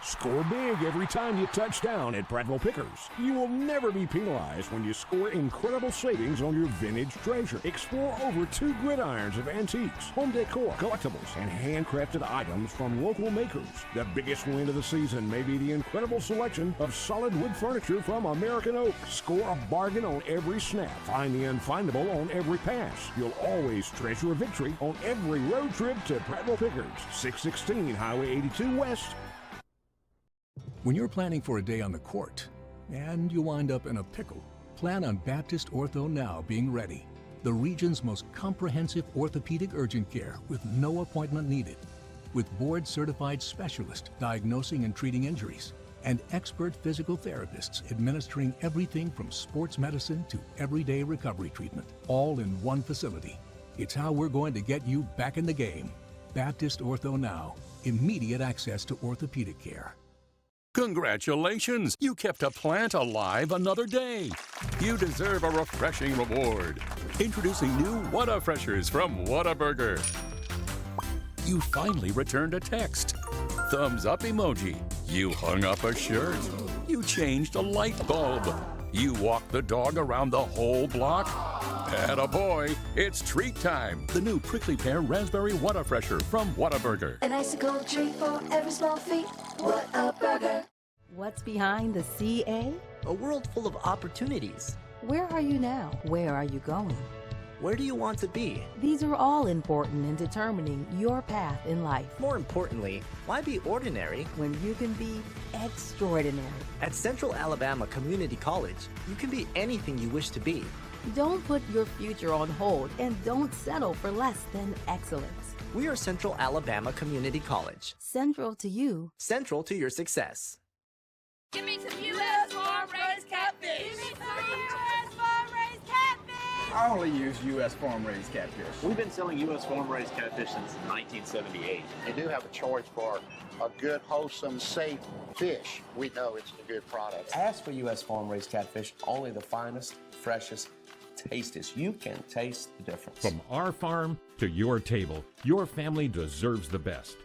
Score big every time you touch down at Prattville Pickers. You will never be penalized when you score incredible savings on your vintage treasure. Explore over 2 gridirons of antiques, home decor, collectibles, and handcrafted items from local makers. The biggest win of the season may be the incredible selection of solid wood furniture from American Oak. Score a bargain on every snap. Find the unfindable on every pass. You'll always treasure a victory on every road trip to Prattville Pickers. 616 Highway 82 West. When you're planning for a day on the court and you wind up in a pickle, plan on Baptist Ortho Now being ready. The region's most comprehensive orthopedic urgent care with no appointment needed. With board-certified specialists diagnosing and treating injuries and expert physical therapists administering everything from sports medicine to everyday recovery treatment, all in one facility. It's how we're going to get you back in the game. Baptist Ortho Now. Immediate access to orthopedic care. Congratulations! You kept a plant alive another day. You deserve a refreshing reward. Introducing new Whataburgers from Whataburger. You finally returned a text. Thumbs up emoji. You hung up a shirt. You changed a light bulb. You walked the dog around the whole block. Attaboy, it's treat time. The new prickly pear raspberry Whataburger from Whataburger. An icicle treat for every small feat. Whataburger. What's behind the CA? A world full of opportunities. Where are you now? Where are you going? Where do you want to be? These are all important in determining your path in life. More importantly, why be ordinary when you can be extraordinary? At Central Alabama Community College, you can be anything you wish to be. Don't put your future on hold and don't settle for less than excellence. We are Central Alabama Community College. Central to you. Central to your success. Give me some U.S. farm-raised catfish. Give me some U.S. farm-raised catfish. I only use U.S. farm-raised catfish. We've been selling U.S. farm-raised catfish since 1978. You do have a choice for a good, wholesome, safe fish. We know it's a good product. Ask for U.S. farm-raised catfish, only the finest, freshest, tastiest. You can taste the difference. From our farm to your table, your family deserves the best.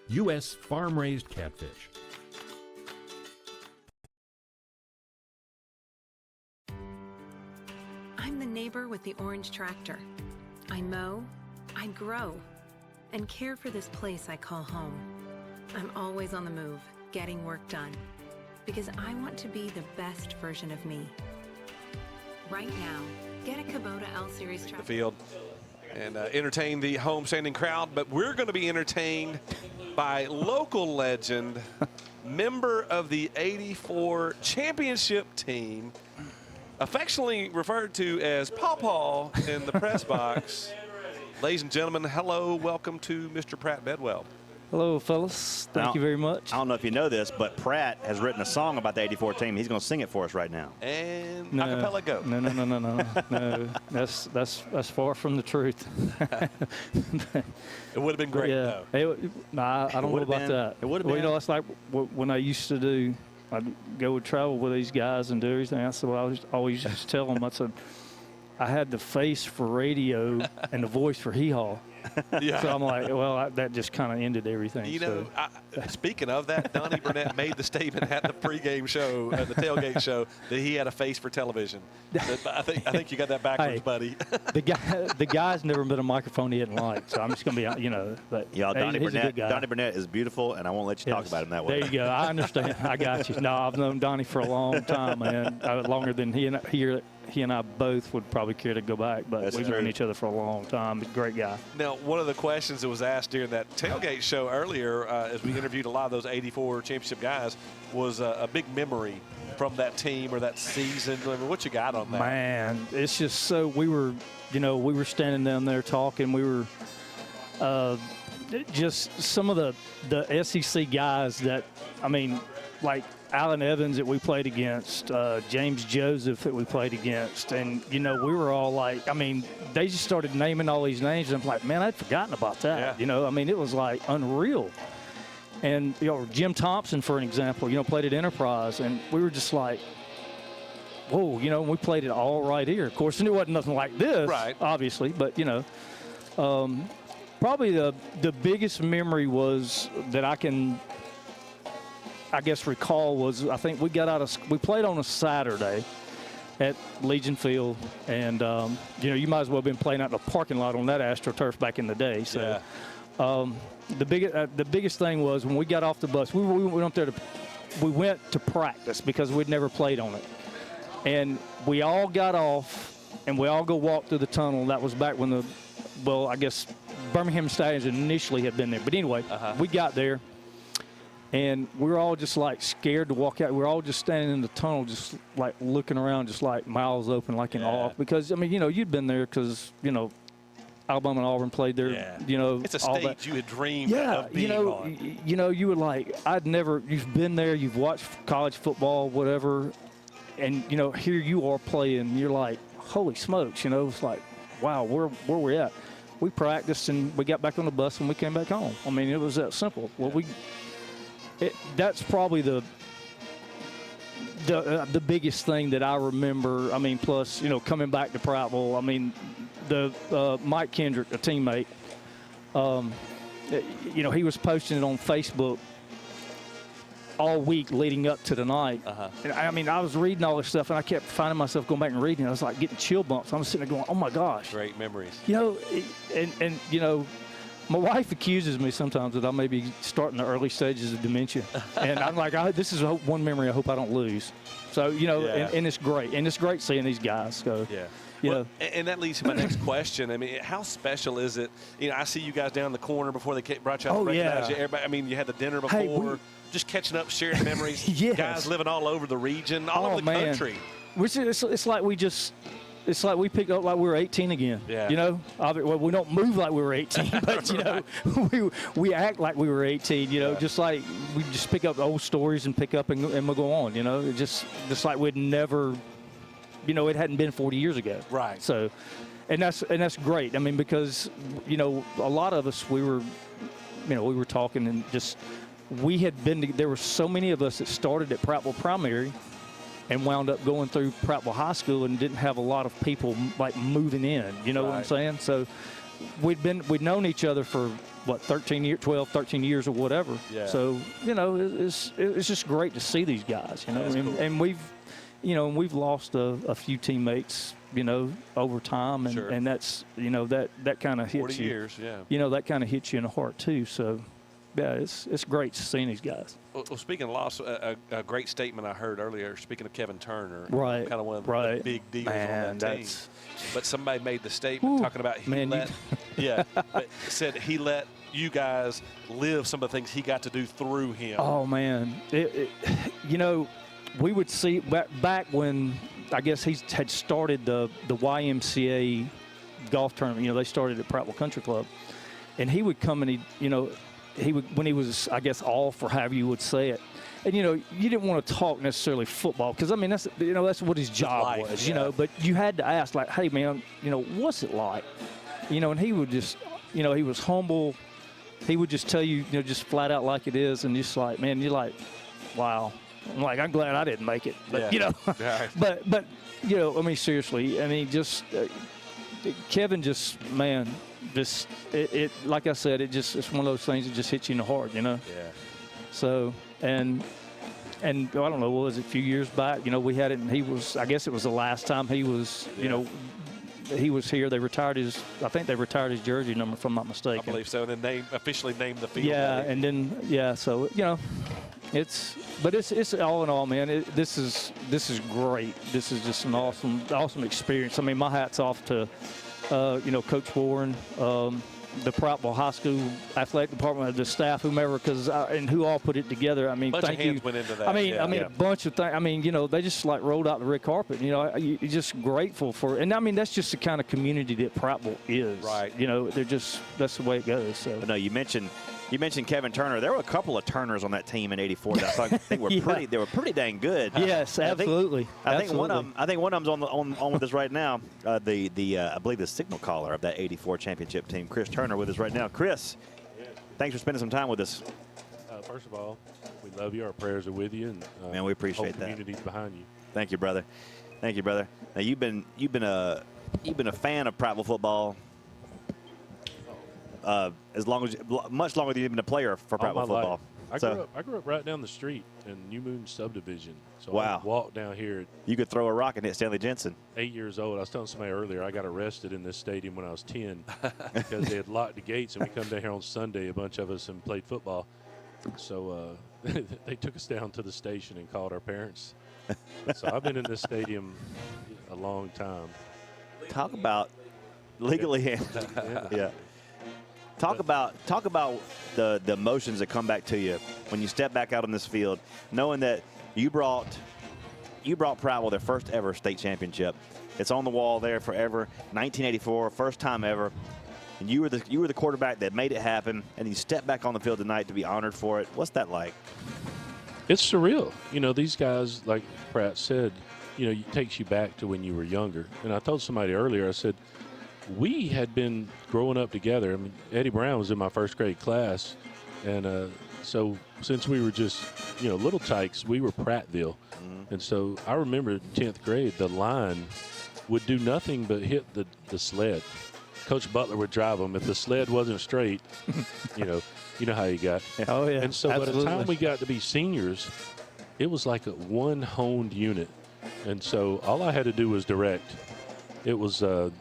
U.S. farm-raised catfish. I'm the neighbor with the orange tractor. I mow, I grow, and care for this place I call home. I'm always on the move, getting work done, because I want to be the best version of me. Right now, get a Kubota L-Series tractor. The field and entertain the homestanding crowd, but we're going to be entertained by local legend, member of the '84 championship team, affectionately referred to as Paw Paw in the press box. Ladies and gentlemen, hello, welcome to Mr. Pratt Bedwell. Hello, fellas. Thank you very much. I don't know if you know this, but Pratt has written a song about the '84 team. He's going to sing it for us right now. And No, acapella go. No. That's far from the truth. It would have been great. Yeah. I don't know about that. It would have Well, been. you know, it's like when I used to do. I'd go travel with these guys and do everything. I said, well, I always used to tell them. I said, I had the face for radio and the voice for hee-haw. Yeah. So I'm like, well, that just kind of ended everything. You know, speaking of that, Donnie Burnett made the statement at the pregame show, at the tailgate show, that he had a face for television. I think you got that backwards, Hey, buddy. the guy's never been a microphone he didn't like, so I'm just going to be, you know. But Y'all, he's a good guy. Donnie Burnett is beautiful, and I won't let you talk about him that way. There you go. I understand. I got you. No, I've known Donnie for a long time, man. Longer than he and I both would probably care to go back, but That's we've true. known each other for a long time. Great guy. Now, one of the questions that was asked during that tailgate show earlier, as we interviewed a lot of those '84 championship guys, was a big memory from that team or that season. I mean, what you got on that? Man, it's just so we were standing down there talking. We were just some of the SEC guys that, I mean, like Allen Evans that we played against, James Joseph that we played against. And, you know, we were all like, I mean, they just started naming all these names. And I'm like, man, I'd forgotten about that. Yeah. You know, I mean, it was like unreal. And, you know, Jim Thompson, for an example, you know, played at Enterprise. And we were just like, whoa, you know, we played it all right here. Of course, and it wasn't nothing like this, Right. obviously. But, you know, probably the biggest memory was that I can – I guess recall was I think we played on a Saturday at Legion Field, and you know, you might as well have been playing out in the parking lot on that AstroTurf back in the day. So the biggest thing was when we got off the bus, we went to practice because we'd never played on it, and we all got off and we all go walk through the tunnel. That was back when I guess Birmingham Stallions initially had been there, but anyway, we got there. And we were all just like scared to walk out. We were all just standing in the tunnel, just like looking around, just like mouths open, like in awe. Because, I mean, you know, you'd been there because, you know, Alabama and Auburn played there. Yeah. You know, It's a all stage that. you had dreamed of being on. You know, you would like, you've been there, you've watched college football, whatever. And, you know, here you are playing. You're like, holy smokes, you know, it's like, wow, where we at? We practiced and we got back on the bus and we came back home. I mean, it was that simple. Well, that's probably the biggest thing that I remember. I mean, plus, you know, coming back to Prattville, I mean, the Mike Kendrick, a teammate, you know, he was posting it on Facebook all week leading up to the night. And I mean, I was reading all this stuff, and I kept finding myself going back and reading. I was like getting chill bumps. I was sitting there going, oh, my gosh. Great memories. You know, and you know, my wife accuses me sometimes that I may be starting the early stages of dementia. And I'm like, this is one memory I hope I don't lose. So, you know, and it's great. And it's great seeing these guys. So, yeah. You Well, know. and that leads to my next question. I mean, how special is it? You know, I see you guys down the corner before they brought you out to recognize you. Everybody, I mean, you had the dinner before, just catching up, sharing memories. Yes. Guys living all over the region, all over the country. It's like we picked up like we were 18 again. Yeah. You know, well, we don't move like we were 18, but you know, we act like we were 18. You know, just like we just pick up old stories and pick up and we'll go on. You know, just like we'd never, you know, it hadn't been 40 years ago. Right. So, and that's great. I mean, because you know, a lot of us we were talking and just we had been. There were so many of us that started at Prattville Primary. and wound up going through Prattville High School and didn't have a lot of people like moving in. You know what I'm saying? So we'd known each other for what 13 years or whatever. Yeah. So it's just great to see these guys. And we've lost a few teammates over time, and that's that kind of hits 40 you. years, yeah. That kind of hits you in the heart too. So. Yeah, it's great seeing these guys. Well, speaking of loss, a great statement I heard earlier, speaking of Kevin Turner, right? Kind of one of the big deals on that team. But somebody made the statement talking about said he let you guys live some of the things he got to do through him. Oh, man. We would see back when I guess he had started the YMCA golf tournament. They started at Prattville Country Club. And he would come and he would, when he was, I guess, off or however you would say it. And, you didn't want to talk necessarily football because, I mean, that's what his job was, But you had to ask, like, hey, man, what's it like? And he would just, he was humble. He would just tell you, just flat out like it is. And just like, man, you're like, wow. I'm like, I'm glad I didn't make it. But, but I mean, seriously, I mean, just Kevin just, man, it like I said, it's one of those things that just hits you in the heart, Yeah. So, and I don't know, what was it, a few years back, we had it, and I guess it was the last time he was, he was here. They retired his jersey number, if I'm not mistaken. I believe so, and then they officially named the field. Yeah, and then, so, it's all in all, man, this is great. This is just an awesome experience. I mean, my hat's off to, Coach Warren, the Prattville High School athletic department, the staff, whomever, and who all put it together. I mean, thank you. Went into that. I mean, a bunch of things. I mean, they just like rolled out the red carpet. You're just grateful for, and I mean, that's just the kind of community that Prattville is. Right. That's the way it goes. So. No, you mentioned Kevin Turner. There were a couple of Turners on that team in '84 that I think were pretty. They were pretty dang good. Yes, absolutely. I think one of them's on with us right now. I believe the signal caller of that '84 championship team, Chris Turner, with us right now. Chris, thanks for spending some time with us. First of all, we love you. Our prayers are with you, and man, we appreciate that. Community's behind you. Thank you, brother. Thank you, brother. Now you've been a fan of Prattville football. Much longer than you've been a player for Prattville football. I grew up right down the street in New Moon subdivision. So wow. I walked down here. You could throw a rock and hit Stanley Jensen. 8 years old. I was telling somebody earlier, I got arrested in this stadium when I was 10 because they had locked the gates, and we come down here on Sunday, a bunch of us, and played football. So they took us down to the station and called our parents. So I've been in this stadium a long time. Talk about legally handled. Yeah. Talk about the emotions that come back to you when you step back out on this field, knowing that you brought Prattville their first ever state championship. It's on the wall there forever. 1984, first time ever, and you were the quarterback that made it happen. And you step back on the field tonight to be honored for it. What's that like? It's surreal. These guys, like Pratt said, it takes you back to when you were younger. And I told somebody earlier, I said, we had been growing up together. I mean, Eddie Brown was in my first grade class. And so since we were just, little tykes, we were Prattville. Mm-hmm. And so I remember 10th grade, the line would do nothing but hit the sled. Coach Butler would drive them. If the sled wasn't straight, you know how you got. Oh, yeah. And so absolutely. By the time we got to be seniors, it was like a one honed unit. And so all I had to do was direct. It was a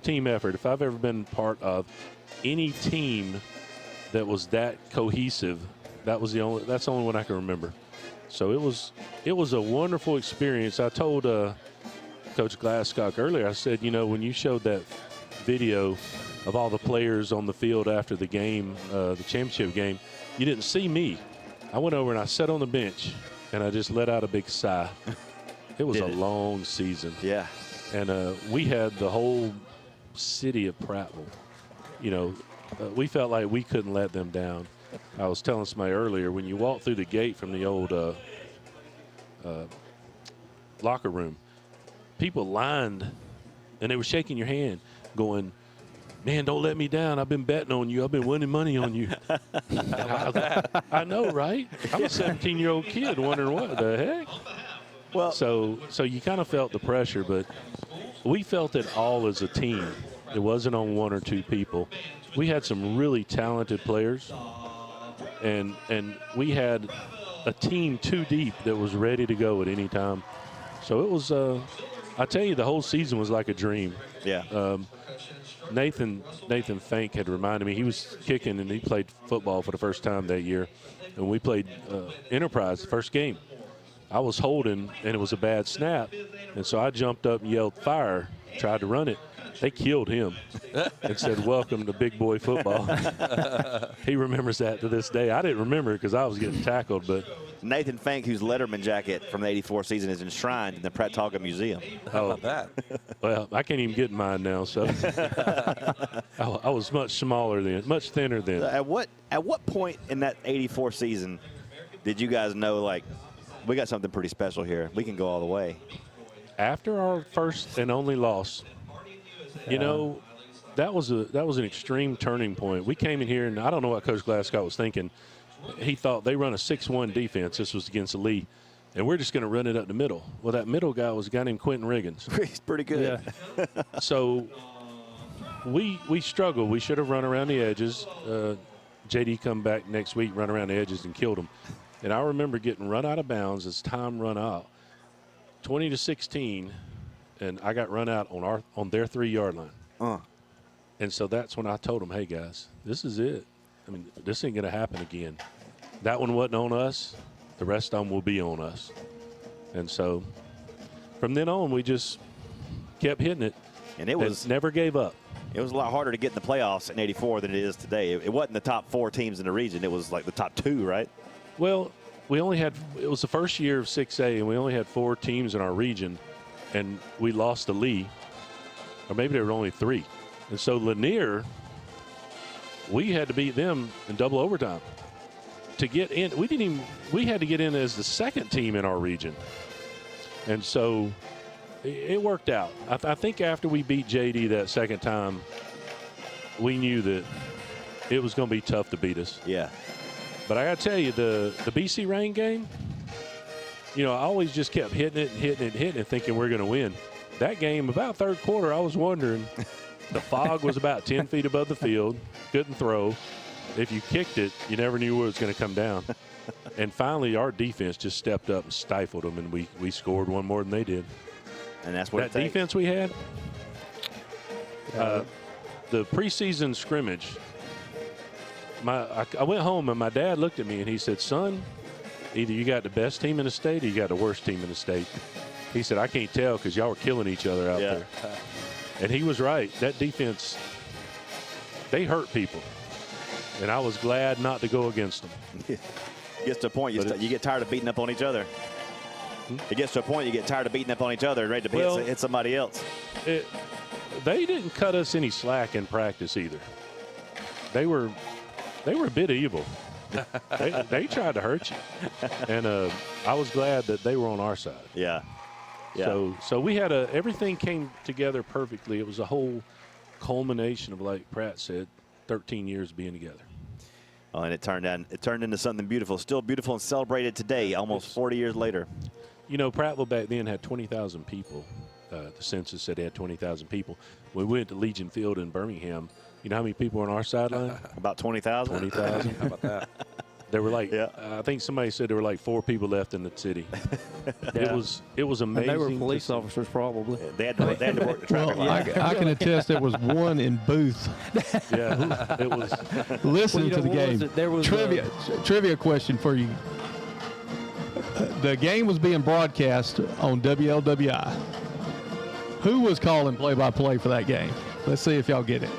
team effort. If I've ever been part of any team that was that cohesive, that's the only one I can remember. So it was a wonderful experience. I told Coach Glasscock earlier, I said, when you showed that video of all the players on the field after the game, the championship game, you didn't see me. I went over and I sat on the bench and I just let out a big sigh. It was a long season. Yeah. And we had the whole city of Prattville. We felt like we couldn't let them down. I was telling somebody earlier, when you walk through the gate from the old locker room, people lined, and they were shaking your hand, going, man, don't let me down. I've been betting on you. I've been winning money on you. I know, right? I'm a 17-year-old kid wondering what the heck. Well, so you kind of felt the pressure, but we felt it all as a team. It wasn't on one or two people. We had some really talented players, and we had a team too deep that was ready to go at any time. So it was, I tell you, the whole season was like a dream. Yeah. Nathan Fink had reminded me, he was kicking and he played football for the first time that year. And we played Enterprise the first game. I was holding, and it was a bad snap. And so I jumped up and yelled, fire, tried to run it. They killed him and said, welcome to big boy football. He remembers that to this day. I didn't remember it because I was getting tackled. But Nathan Fink, whose Letterman jacket from the '84 season is enshrined in the Prattville Museum. How about that? Well, I can't even get mine now. So I was much smaller then, much thinner then. At what point in that '84 season did you guys know, like, we got something pretty special here? We can go all the way. After our first and only loss, you know, that was an extreme turning point. We came in here, and I don't know what Coach Glasgow was thinking. He thought they run a 6-1 defense. This was against Lee, and we're just going to run it up the middle. Well, that middle guy was a guy named Quentin Riggins. He's pretty good. Yeah. So we struggled. We should have run around the edges. JD come back next week, run around the edges, and killed him. And I remember getting run out of bounds as time run out, 20-16. And I got run out on their 3-yard line. And so that's when I told them, hey, guys, this is it. I mean, this ain't going to happen again. That one wasn't on us. The rest of them will be on us. And so from then on, we just kept hitting it. And it was never gave up. It was a lot harder to get in the playoffs in '84 than it is today. It wasn't the top 4 teams in the region. It was like the top 2, right? Well, it was the first year of 6A, and we only had 4 teams in our region. And we lost to Lee, or maybe there were only 3. And so Lanier, we had to beat them in double overtime to get in. We had to get in as the second team in our region. And so it worked out. I think after we beat JD that second time, we knew that it was going to be tough to beat us. Yeah. But I got to tell you, the BC Rain game, you know, I always just kept hitting it, thinking we're going to win. That game, about third quarter, I was wondering, the fog was about 10 feet above the field, couldn't throw. If you kicked it, you never knew where it was going to come down. And finally, our defense just stepped up and stifled them, and we scored one more than they did. And that's what that defense we had, the preseason scrimmage, I went home, and my dad looked at me, and he said, son, either you got the best team in the state or you got the worst team in the state. He said, I can't tell because y'all were killing each other out there. And he was right. That defense, they hurt people. And I was glad not to go against them. It gets to a point you get tired of beating up on each other. It gets to a point you get tired of beating up on each other and ready to hit somebody else. They didn't cut us any slack in practice either. They were a bit evil. They tried to hurt you, and I was glad that they were on our side. Yeah. So we had everything came together perfectly. It was a whole culmination of, like Pratt said, 13 years being together. Oh, and it turned into something beautiful. Still beautiful and celebrated today, almost 40 years later. You know, Prattville back then had 20,000 people. The census said they had 20,000 people. When we went to Legion Field in Birmingham, you know how many people were on our sideline? About 20,000. 20,000. How about that? There were like, I think somebody said there were like 4 people left in the city. It was amazing. And they were police officers probably. They had to work the traffic light. I can attest there was one in booth. Yeah, it was. Listening to the game. There was trivia question for you. The game was being broadcast on WLWI. Who was calling play-by-play for that game? Let's see if y'all get it.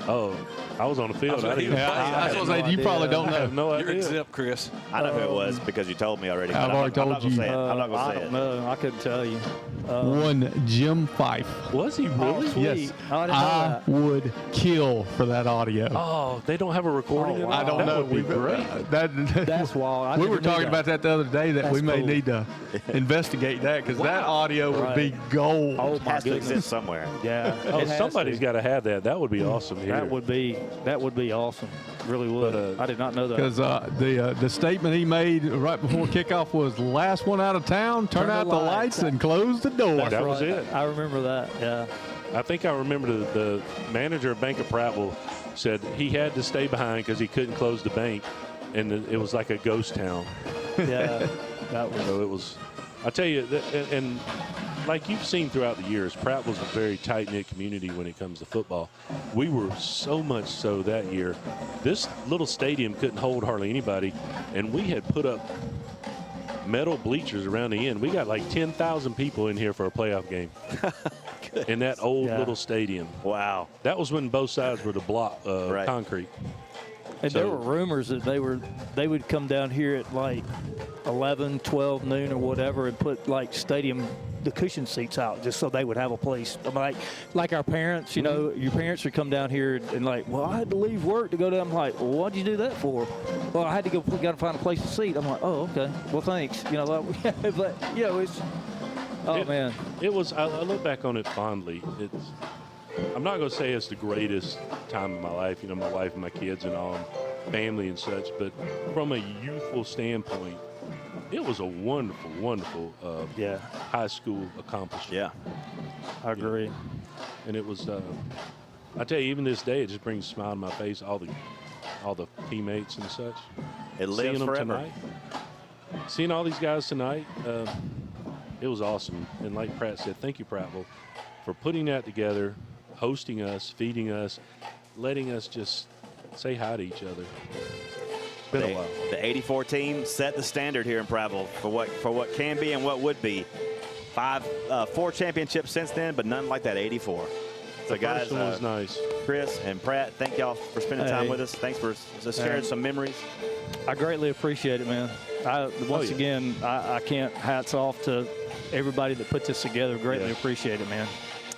Oh, I was on the field. I was going to say, you probably don't know. I have no idea. You're exempt, Chris. I know who it was because you told me already. I've already told you. I'm not going to say it. I don't know. I couldn't tell you. One Jim Fife. Was he really? Yes. I would kill for that audio. Oh, they don't have a recording? I don't know. That would be great. That's wild. We were talking about that the other day, that we may need to investigate that because that audio would be gold. Oh, It has to exist somewhere. Yeah. Somebody's got to have that. That would be awesome to hear. That would be That would be awesome. Really would. I did not know that. Because the statement he made right before kickoff was last one out of town, turn out the lights and close the door. That was it. I remember that, yeah. I think I remember the manager of Bank of Prattville said he had to stay behind because he couldn't close the bank, and it was like a ghost town. Yeah, that was. So it was. I tell you, and like you've seen throughout the years, Prattville's a very tight-knit community when it comes to football. We were so much so that year. This little stadium couldn't hold hardly anybody, and we had put up metal bleachers around the end. We got like 10,000 people in here for a playoff game in that old little stadium. Wow. That was when both sides were the block concrete. And there were rumors that they would come down here at like 11, 12 noon or whatever and put like the cushion seats out just so they would have a place. I mean, like our parents, you know, your parents would come down here and like, well, I had to leave work to go down. I'm like, well, what'd you do that for? Well, I had to got to find a place to seat. I'm like, oh, okay. Well, thanks. You know, but you know, man. It was. I look back on it fondly. I'm not going to say it's the greatest time of my life, you know, my wife and my kids and all, and family and such, but from a youthful standpoint, it was a wonderful, wonderful high school accomplishment. Yeah, I agree. And it was, I tell you, even this day, it just brings a smile to my face, all the teammates and such. It lives them forever. tonight. Seeing all these guys tonight, it was awesome. And like Pratt said, thank you, Prattville, for putting that together, hosting us, feeding us, letting us just say hi to each other. It's been a while. The 84 team set the standard here in Prattville for what can be and what would be. 4 championships since then, but none like that 84. So The guys, first one was nice. Chris and Pratt, thank y'all for spending time with us. Thanks for sharing some memories. I greatly appreciate it, man. Once again, I can't hats off to everybody that put this together. Greatly appreciate it, man.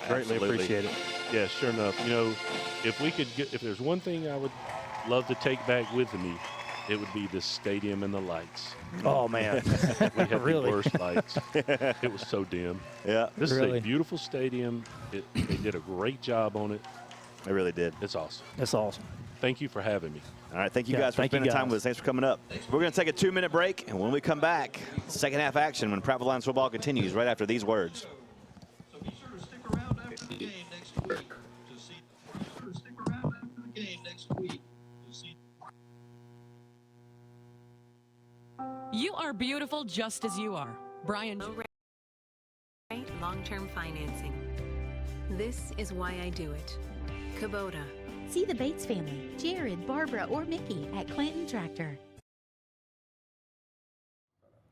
Greatly appreciate it. Yeah, sure enough. You know, if there's one thing I would love to take back with me, it would be this stadium and the lights. Oh, man. We had Really? the worst lights. It was so dim. Yeah. This is Really? a beautiful stadium. They did a great job on it. They really did. It's awesome. It's awesome. Thank you for having me. All right, thank you guys for spending time with us. Thanks for coming up. We're going to take a 2-minute break, and when we come back, second half action when Prattville Lions football continues right after these words. You are beautiful just as you are. Brian. Long-term financing. This is why I do it. Kubota. See the Bates family, Jared, Barbara, or Mickey at Clinton Tractor.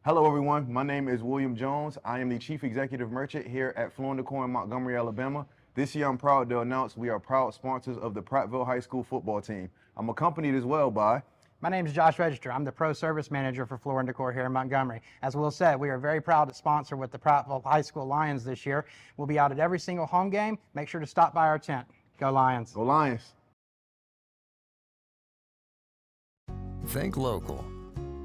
Hello, everyone. My name is William Jones. I am the Chief Executive Merchant here at Floor & Decor in Montgomery, Alabama. This year, I'm proud to announce we are proud sponsors of the Prattville High School football team. I'm accompanied as well by... My name is Josh Register. I'm the Pro Service Manager for Floor & Decor here in Montgomery. As Will said, we are very proud to sponsor with the Prattville High School Lions this year. We'll be out at every single home game. Make sure to stop by our tent. Go Lions. Go Lions. Think local.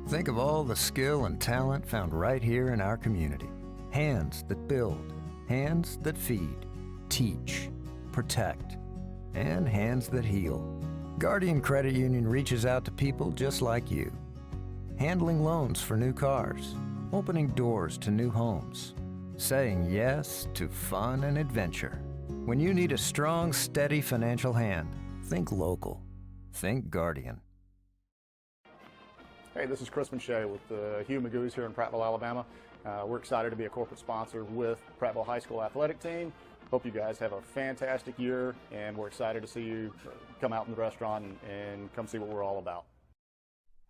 Think of all the skill and talent found right here in our community. Hands that build, hands that feed, teach, protect, and hands that heal. Guardian Credit Union reaches out to people just like you. Handling loans for new cars, opening doors to new homes, saying yes to fun and adventure. When you need a strong, steady financial hand, think local. Think Guardian. Hey, this is Chris Mache with the Hugh Magoo's here in Prattville, Alabama. We're excited to be a corporate sponsor with Prattville High School Athletic Team. Hope you guys have a fantastic year, and we're excited to see you come out in the restaurant and come see what we're all about.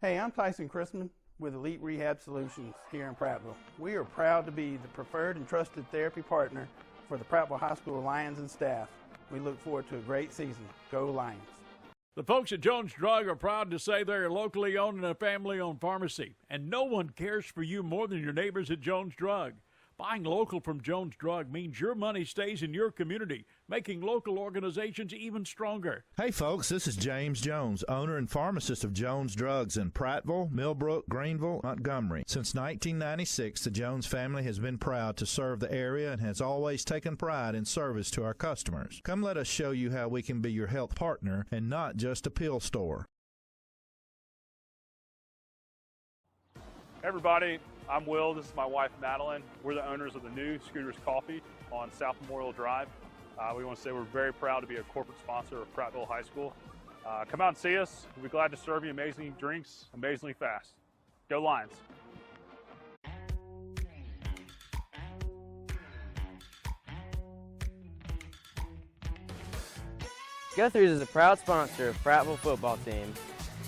Hey, I'm Tyson Chrisman with Elite Rehab Solutions here in Prattville. We are proud to be the preferred and trusted therapy partner for the Prattville High School Lions and staff. We look forward to a great season. Go Lions. The folks at Jones Drug are proud to say they're a locally owned and a family-owned pharmacy, and no one cares for you more than your neighbors at Jones Drug. Buying local from Jones Drug means your money stays in your community, making local organizations even stronger. Hey folks, this is James Jones, owner and pharmacist of Jones Drugs in Prattville, Millbrook, Greenville, Montgomery. Since 1996, the Jones family has been proud to serve the area and has always taken pride in service to our customers. Come let us show you how we can be your health partner and not just a pill store. Hey everybody, I'm Will. This is my wife Madeline. We're the owners of the new Scooters Coffee on South Memorial Drive. We want to say we're very proud to be a corporate sponsor of Prattville High School. Come out and see us. We'll be glad to serve you amazing drinks, amazingly fast. Go Lions. Guthrie's is a proud sponsor of Prattville football team.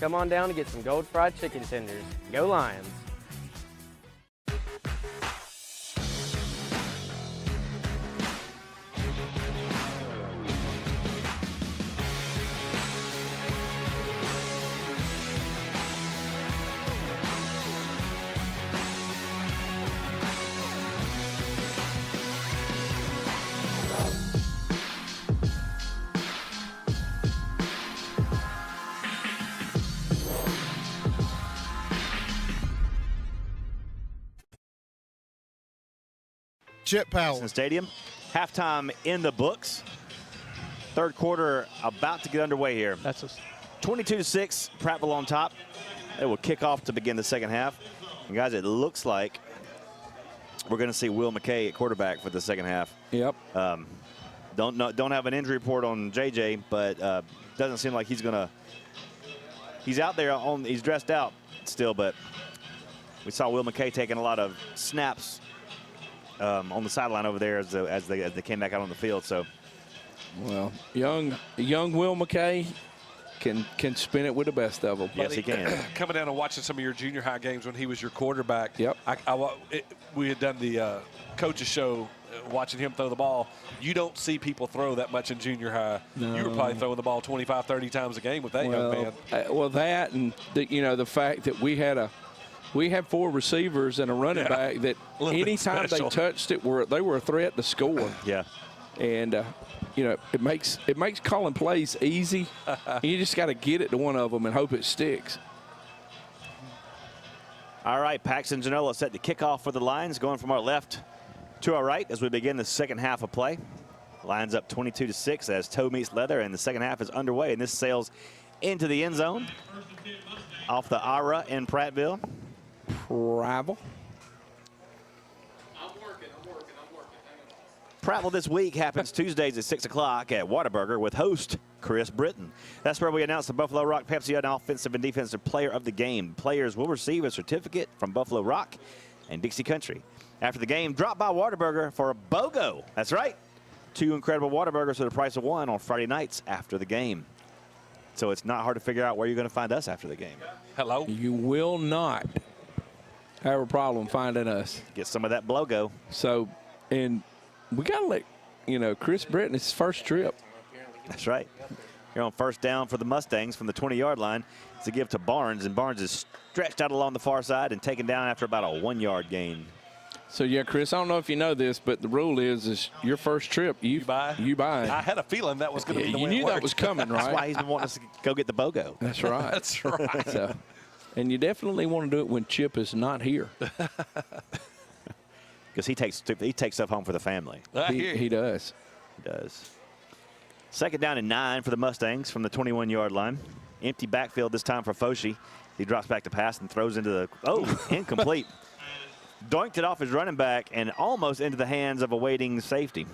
Come on down to get some gold fried chicken tenders. Go Lions. Chip Powell. Stadium. Halftime in the books. Third quarter about to get underway here. That's 22-6, Prattville on top. It will kick off to begin the second half. And guys, it looks like we're going to see Will McKay at quarterback for the second half. Yep. Don't have an injury report on JJ, but doesn't seem like he's going to. He's out there he's dressed out still, but we saw Will McKay taking a lot of snaps on the sideline over there as they came back out on the field. So, well, young Will McKay can spin it with the best of them. Yes, he can. Coming down and watching some of your junior high games when he was your quarterback. Yep. We had done the coaches show watching him throw the ball. You don't see people throw that much in junior high. No. You were probably throwing the ball 25, 30 times a game with that young man. Well, that and the fact that we had 4 receivers and a running back that anytime they touched it, they were a threat to score. Yeah. And, it makes calling plays easy. You just got to get it to one of them and hope it sticks. All right, Paxton Genola set to kick off for the Lions, going from our left to our right as we begin the second half of play. Lions up 22-6 as toe meets leather, and the second half is underway, and this sails into the end zone off the Ira in Prattville. Prattville this week happens Tuesdays at 6 o'clock at Whataburger with host Chris Britton. That's where we announce the Buffalo Rock Pepsi Offensive and Defensive Player of the Game. Players will receive a certificate from Buffalo Rock and Dixie Country. After the game, drop by Whataburger for a BOGO. That's right. 2 incredible Whataburgers for the price of 1 on Friday nights after the game. So it's not hard to figure out where you're going to find us after the game. Hello? You will not have a problem finding us. Get some of that BOGO. So, and we got to let, Chris Britton, it's his first trip. That's right. Here on first down for the Mustangs from the 20-yard line. It's a give to Barnes, and Barnes is stretched out along the far side and taken down after about a 1-yard gain. So, yeah, Chris, I don't know if you know this, but the rule is your first trip, you buy. I had a feeling that was going to be the way You knew it worked. that was coming, right? That's why he's been wanting us to go get the BOGO. That's right. That's right. So, and you definitely want to do it when Chip is not here. Because he takes stuff home for the family. He does. He does. Second down and 9 for the Mustangs from the 21-yard line. Empty backfield this time for Foshi. He drops back to pass and throws into the incomplete. Doinked it off his running back and almost into the hands of a waiting safety.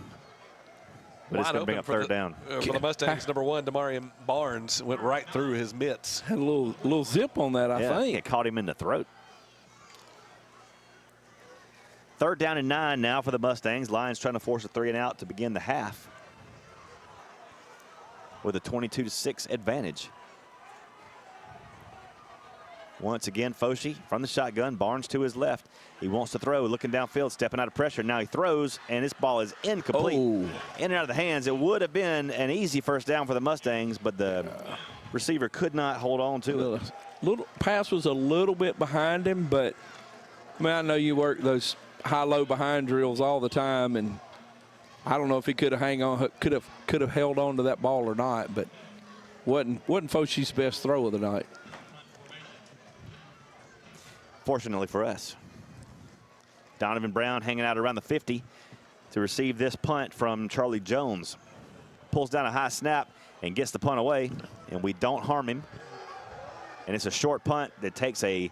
But it's going to bring up third down. For the Mustangs, number 1, Damarian Barnes went right through his mitts. Had a little zip on that, I think. It caught him in the throat. Third down and 9 now for the Mustangs. Lions trying to force a 3-and-out to begin the half with a 22-6 advantage. Once again, Foshi from the shotgun. Barnes to his left. He wants to throw, looking downfield, stepping out of pressure. Now he throws, and this ball is incomplete. In and out of the hands. It would have been an easy first down for the Mustangs, but the receiver could not hold on to it. Little pass was a little bit behind him, but I know you work those high-low behind drills all the time, and I don't know if he could have held on to that ball or not, but wasn't Foshi's best throw of the night. Fortunately for us. Donovan Brown hanging out around the 50 to receive this punt from Charlie Jones. Pulls down a high snap and gets the punt away, and we don't harm him. And it's a short punt that takes a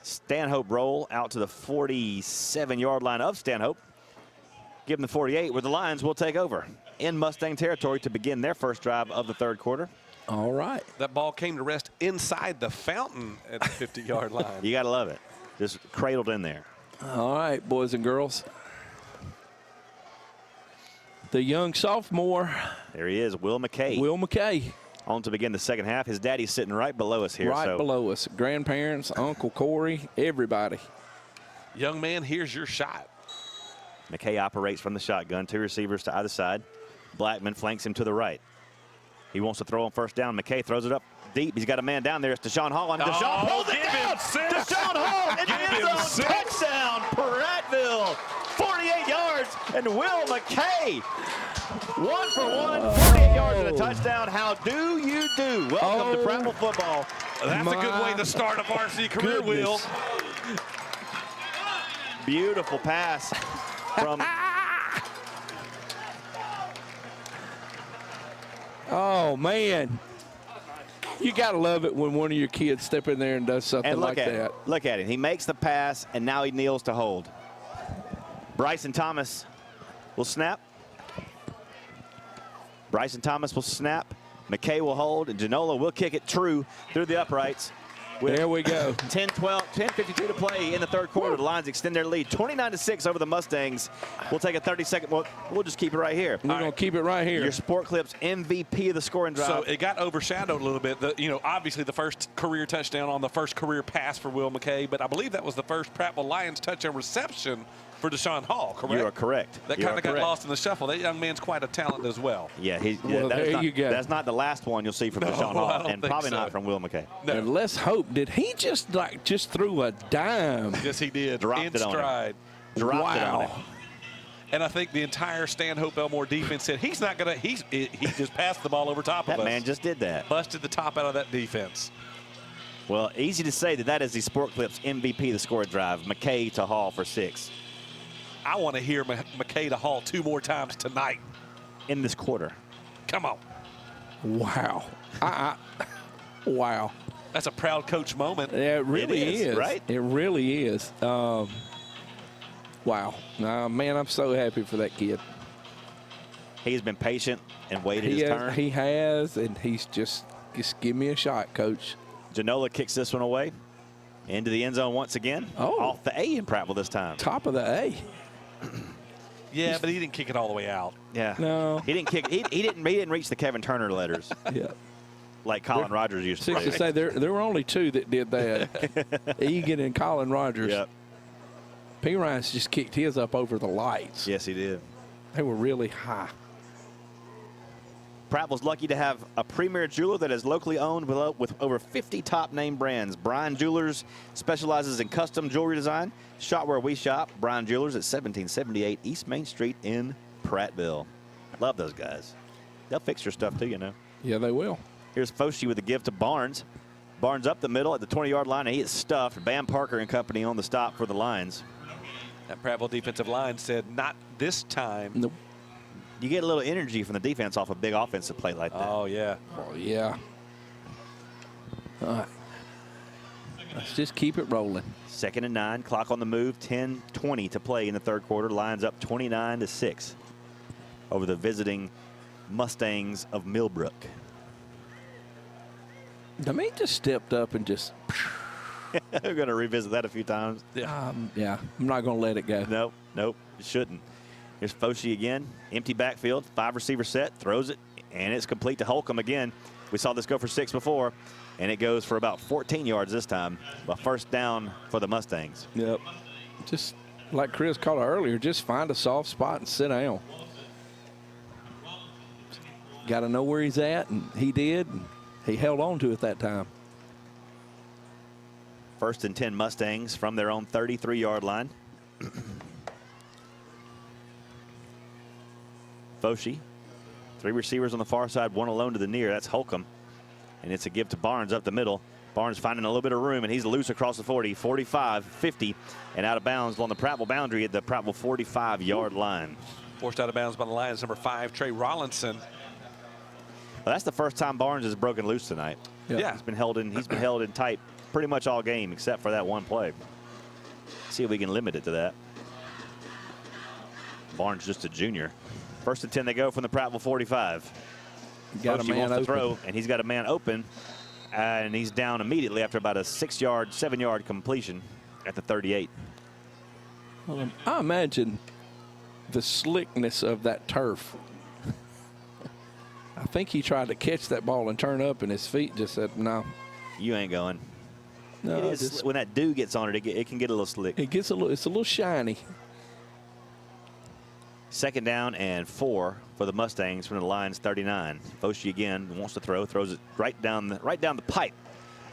Stanhope roll out to the 47-yard line of Stanhope. Give them the 48, where the Lions will take over in Mustang territory to begin their first drive of the third quarter. All right. That ball came to rest inside the fountain at the 50-yard line. You got to love it. Just cradled in there. All right, boys and girls. The young sophomore. There he is, Will McKay. Will McKay. On to begin the second half. His daddy's sitting right below us here. Right below us. Grandparents, Uncle Corey, everybody. Young man, here's your shot. McKay operates from the shotgun. 2 receivers to either side. Blackman flanks him to the right. He wants to throw on first down. McKay throws it up deep. He's got a man down there. It's Deshaun Hall. And Deshaun pulls it down. Deshaun Hall in the end zone. Touchdown, Prattville. 48 yards. And Will McKay, 1 for 1, 48 yards and a touchdown. How do you do? Welcome to Prattville football. That's a good way to start a varsity career, Will. Beautiful pass from... Oh, man. You got to love it when one of your kids step in there and does something like that. Look at him. He makes the pass, and now he kneels to hold. Bryson Thomas will snap. Bryson Thomas will snap. McKay will hold, and Janola will kick it true through the uprights. There we go. 10:52 to play in the third quarter. The Lions extend their lead 29-6 over the Mustangs. We'll take a 30-second. We'll just keep it right here. We're going to keep it right here. Your Sport Clips MVP of the scoring drive. So it got overshadowed a little bit. Obviously the first career touchdown on the first career pass for Will McKay, but I believe that was the first Prattville Lions touchdown reception for Deshaun Hall, correct? You are correct. That kind of got lost in the shuffle. That young man's quite a talent as well. Yeah, there you go. That's not the last one you'll see from Deshaun Hall, and probably not from Will McKay. No. And let's hope. Did he just threw a dime? Yes, he did. Dropped in it on stride. Dropped it on him. And I think the entire Stanhope Elmore defense said he's not gonna. He just passed the ball over top of us. That man just did that. Busted the top out of that defense. Well, easy to say that is the Sport Clips MVP of the scoring drive. McKay to Hall for 6. I want to hear McKay to Hall 2 more times tonight. In this quarter. Come on. Wow. Wow. That's a proud coach moment. Yeah, it really is. Right? It really is. Wow. Man, I'm so happy for that kid. He's been patient and waited his turn. He has, and he's just give me a shot, Coach. Janola kicks this one away. Into the end zone once again. Oh. Off the A in Prattville this time. Top of the A. Yeah, but he didn't kick it all the way out. Yeah. No. He didn't kick. He didn't reach the Kevin Turner letters. Yeah. Like Colin Rogers used to say there were only 2 that did that. Egan and Colin Rogers. Yep. P. Ryan's just kicked his up over the lights. Yes, he did. They were really high. Prattville's lucky to have a premier jeweler that is locally owned with over 50 top name brands. Bryan Jewelers specializes in custom jewelry design. Shop where we shop. Bryan Jewelers at 1778 East Main Street in Prattville. Love those guys. They'll fix your stuff too, you know. Yeah, they will. Here's Foshi with a give to Barnes. Barnes up the middle at the 20-yard line, and he is stuffed. Bam Parker and company on the stop for the Lions. That Prattville defensive line said, not this time. Nope. You get a little energy from the defense off a big offensive play like that. Oh, yeah. Oh, yeah. All right. Let's just keep it rolling. 2nd and 9, clock on the move, 10:20 to play in the third quarter. Lions up 29-6 over the visiting Mustangs of Millbrook. The man just stepped up and just. We're going to revisit that a few times. Yeah, I'm not going to let it go. Nope, it shouldn't. Here's Foshi again, empty backfield, 5 receiver set, throws it, and it's complete to Holcomb again. We saw this go for 6 before, and it goes for about 14 yards this time. A first down for the Mustangs. Yep. Just like Chris called it earlier, just find a soft spot and sit down. Got to know where he's at, and he did, and he held on to it that time. 1st and 10 Mustangs from their own 33-yard line. Foshee. 3 receivers on the far side, 1 alone to the near. That's Holcomb. And it's a give to Barnes up the middle. Barnes finding a little bit of room, and he's loose across the 40, 45, 50, and out of bounds on the Prattville boundary at the Prattville 45-yard line. Forced out of bounds by the Lions, number 5, Trey Rollinson. Well, that's the first time Barnes has broken loose tonight. Yeah. He's been held in tight pretty much all game except for that one play. See if we can limit it to that. Barnes just a junior. 1st and 10 they go from the Prattville 45. Got a man wants to open. throw, and he's got a man open, and he's down immediately after about a 7-yard completion at the 38. Well, I imagine the slickness of that turf. I think he tried to catch that ball and turn up, and his feet just said, no. You ain't going. No, it is, when that dew gets on it, it can get a little slick. It's a little shiny. 2nd down and 4 for the Mustangs from the Lions 39. Foshee again wants to throw, throws it right down the pipe,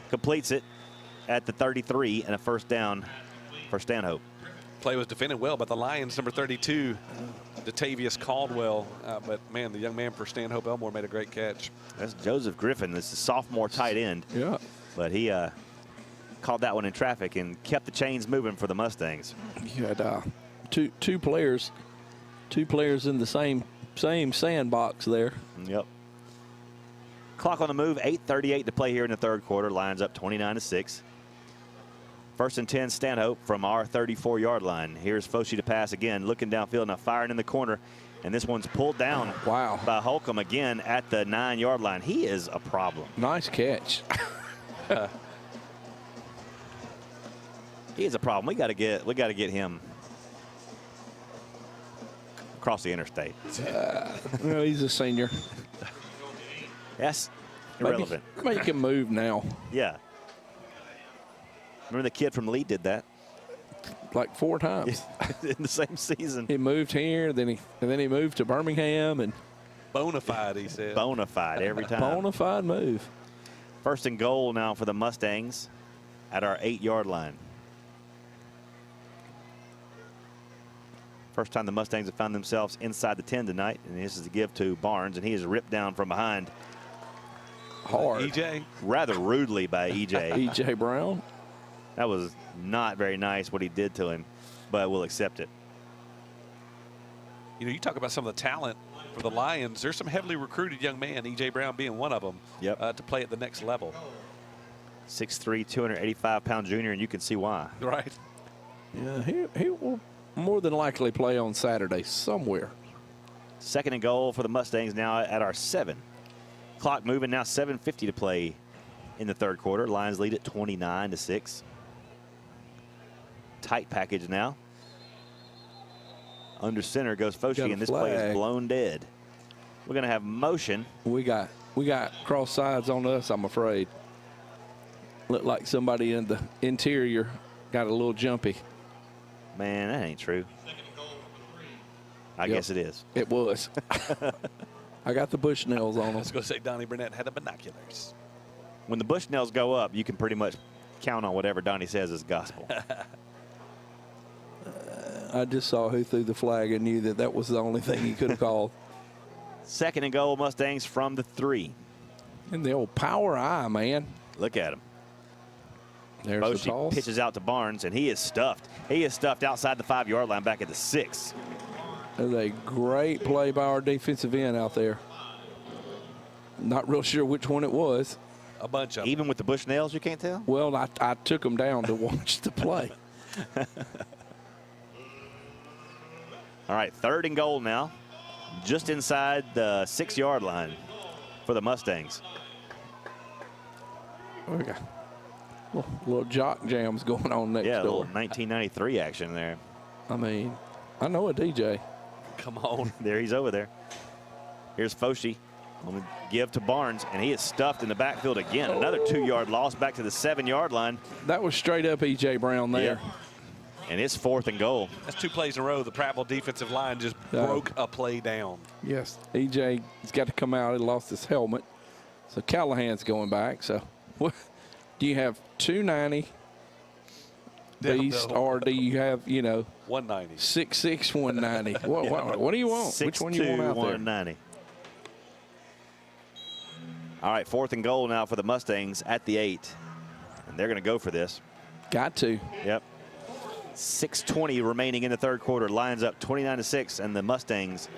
completes it at the 33, and a 1st down for Stanhope. Play was defended well by the Lions, number 32, Datavius Caldwell. But, man, the young man for Stanhope Elmore made a great catch. That's Joseph Griffin. This is sophomore tight end. Yeah. But he caught that one in traffic and kept the chains moving for the Mustangs. You had two players in the same sandbox there. Yep. Clock on the move, 8:38 to play here in the 3rd quarter. Lions up 29-6. 1st and 10, Stanhope from our 34-yard line. Here's Foshee to pass again, looking downfield, now firing in the corner. And this one's pulled down by Holcomb again at the 9-yard line. He is a problem. Nice catch. He is a problem. We got to get him across the interstate. Well, he's a senior. That's irrelevant. Make him move now. Yeah. Remember the kid from Lee did that? Like 4 times. In the same season. He moved here, then he moved to Birmingham. And bona fide, he said. Bona fide every time. Bona fide move. 1st and goal now for the Mustangs at our 8-yard line. First time the Mustangs have found themselves inside the 10 tonight, and this is a give to Barnes, and he is ripped down from behind. Hard. EJ? Rather rudely by EJ. EJ Brown. That was not very nice what he did to him, but we'll accept it. You know, you talk about some of the talent for the Lions. There's some heavily recruited young man, EJ Brown being one of them, to play at the next level. 6'3", 285-pound junior, and you can see why. Right. Yeah, he will more than likely play on Saturday somewhere. 2nd and goal for the Mustangs now at our 7. Clock moving now, 7:50 to play in the 3rd quarter. Lions lead at 29-6. Tight package now. Under center goes Foshee, and this play is blown dead. We're going to have motion. We got cross sides on us, I'm afraid. Looked like somebody in the interior got a little jumpy. Man, that ain't true. I guess it is. It was. I got the Bushnells on them. I was going to say Donnie Burnett had the binoculars. When the Bushnells go up, you can pretty much count on whatever Donnie says is gospel. I just saw who threw the flag and knew that was the only thing he could have called. 2nd and goal, Mustangs from the 3. And the old power eye, man. Look at him. There's the toss. Pitches out to Barnes, and he is stuffed. He is stuffed outside the 5-yard line back at the 6. That's a great play by our defensive end out there. Not real sure which one it was. A bunch of them. Even with the Bushnells, you can't tell? Well, I took them down to watch the play. All right, 3rd and goal now. Just inside the 6-yard line for the Mustangs. Okay. Little jock jams going on next door. Yeah, a little 1993 action there. I mean, I know a DJ. Come on. There he's over there. Here's Foshee. On the give to Barnes, and he is stuffed in the backfield again. Another 2-yard loss back to the 7-yard line. That was straight up E.J. Brown there. Yeah. And it's 4th and goal. That's 2 plays in a row. The Prattville defensive line just broke a play down. Yes. E.J. has got to come out. He lost his helmet. So Callahan's going back. So do you have 290 beast, or do you have, 190? 6'6", 190. What do you want? Which one you want out there? 190. All right, 4th and goal now for the Mustangs at the 8. And they're going to go for this. Got to. Yep. 6:20 remaining in the third quarter. Lions up 29-6, and the Mustangs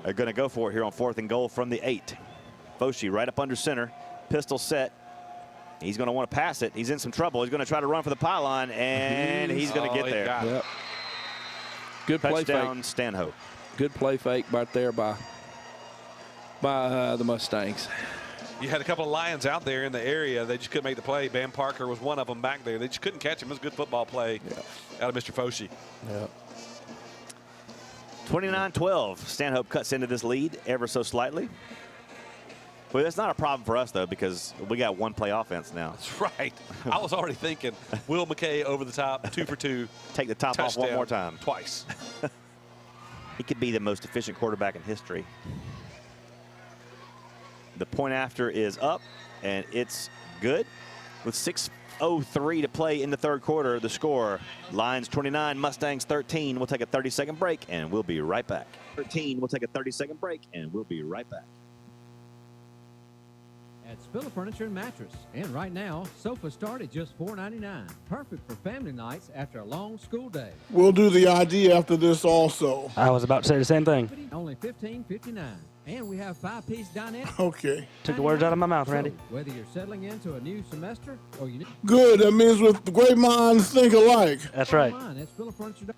are going to go for it here on 4th and goal from the 8. Foshi right up under center. Pistol set. He's going to want to pass it. He's in some trouble. He's going to try to run for the pylon, and he's going to get there. Yep. Good play Touchdown, fake. Stanhope. Good play fake right there by the Mustangs. You had a couple of Lions out there in the area. They just couldn't make the play. Bam Parker was one of them back there. They just couldn't catch him. It was a good football play out of Mr. Foshi. Yeah. 29-12. Stanhope cuts into this lead ever so slightly. Well, that's not a problem for us, though, because we got one play offense now. That's right. I was already thinking Will McKay over the top, 2 for 2. Take the top off one more time. Twice. He could be the most efficient quarterback in history. The point after is up, and it's good. With 6:03 to play in the third quarter, the score, Lions 29, Mustangs 13. We'll take a 30-second break, and we'll be right back. 13, we'll take a 30-second break, and we'll be right back. At Spiller Furniture and Mattress. And right now, sofas start at just $4.99. Perfect for family nights after a long school day. We'll do the ID after this also. I was about to say the same thing. Only $15.59. And we have 5-piece dinette. Okay. Took the words out of my mouth, Randy. So, whether you're settling into a new semester or you need... Good. That means with the great minds think alike. That's right.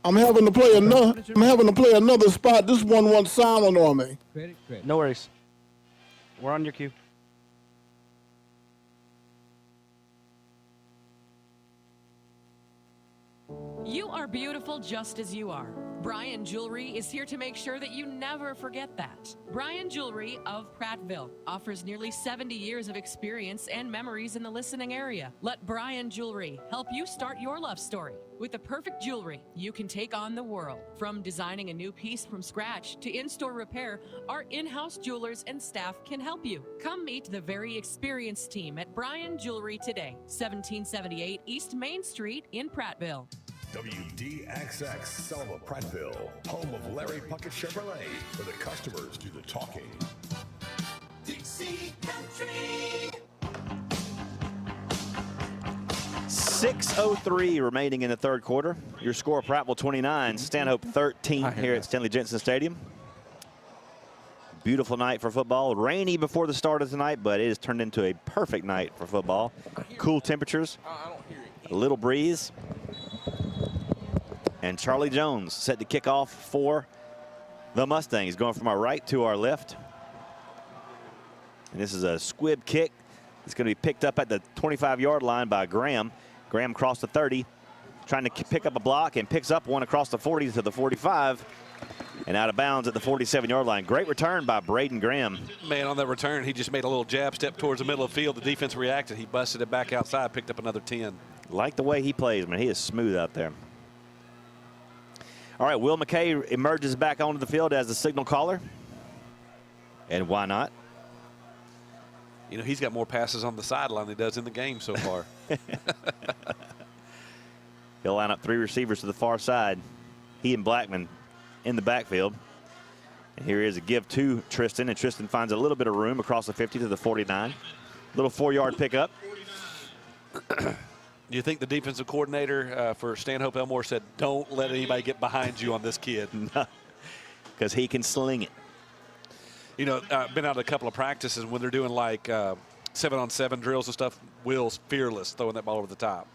I'm having to play another spot. This one went silent on me. No worries. We're on your cue. You are beautiful just as you are. Bryan Jewelry is here to make sure that you never forget that. Bryan Jewelry of Prattville offers nearly 70 years of experience and memories in the listening area. Let Bryan Jewelry help you start your love story. With the perfect jewelry, you can take on the world. From designing a new piece from scratch to in-store repair, our in-house jewelers and staff can help you. Come meet the very experienced team at Bryan Jewelry today, 1778 East Main Street in Prattville. WDXX Selma Prattville, home of Larry Puckett Chevrolet, where the customers do the talking. Dixie Country. 6:03 remaining in the third quarter. Your score, Prattville 29, Stanhope 13 here at Stanley Jensen Stadium. Beautiful night for football. Rainy before the start of tonight, but it has turned into a perfect night for football. Cool temperatures, a little breeze. And Charlie Jones set to kick off for the Mustangs, going from our right to our left. And this is a squib kick. It's going to be picked up at the 25-yard line by Graham. Graham crossed the 30, trying to pick up a block, and picks up one across the 40 to the 45. And out of bounds at the 47-yard line. Great return by Braden Graham. Man, on that return, he just made a little jab step towards the middle of the field. The defense reacted. He busted it back outside, picked up another 10. Like the way he plays, man. He is smooth out there. All right, Will McKay emerges back onto the field as the signal caller. And why not? You know, he's got more passes on the sideline than he does in the game so far. He'll line up 3 receivers to the far side. He and Blackman in the backfield. And here is a give to Tristan, and Tristan finds a little bit of room across the 50 to the 49. Little 4-yard pickup. Do you think the defensive coordinator for Stanhope Elmore said, don't let anybody get behind you on this kid? Because he can sling it. You know, I've been out at a couple of practices when they're doing like 7-on-7 drills and stuff. Will's fearless throwing that ball over the top.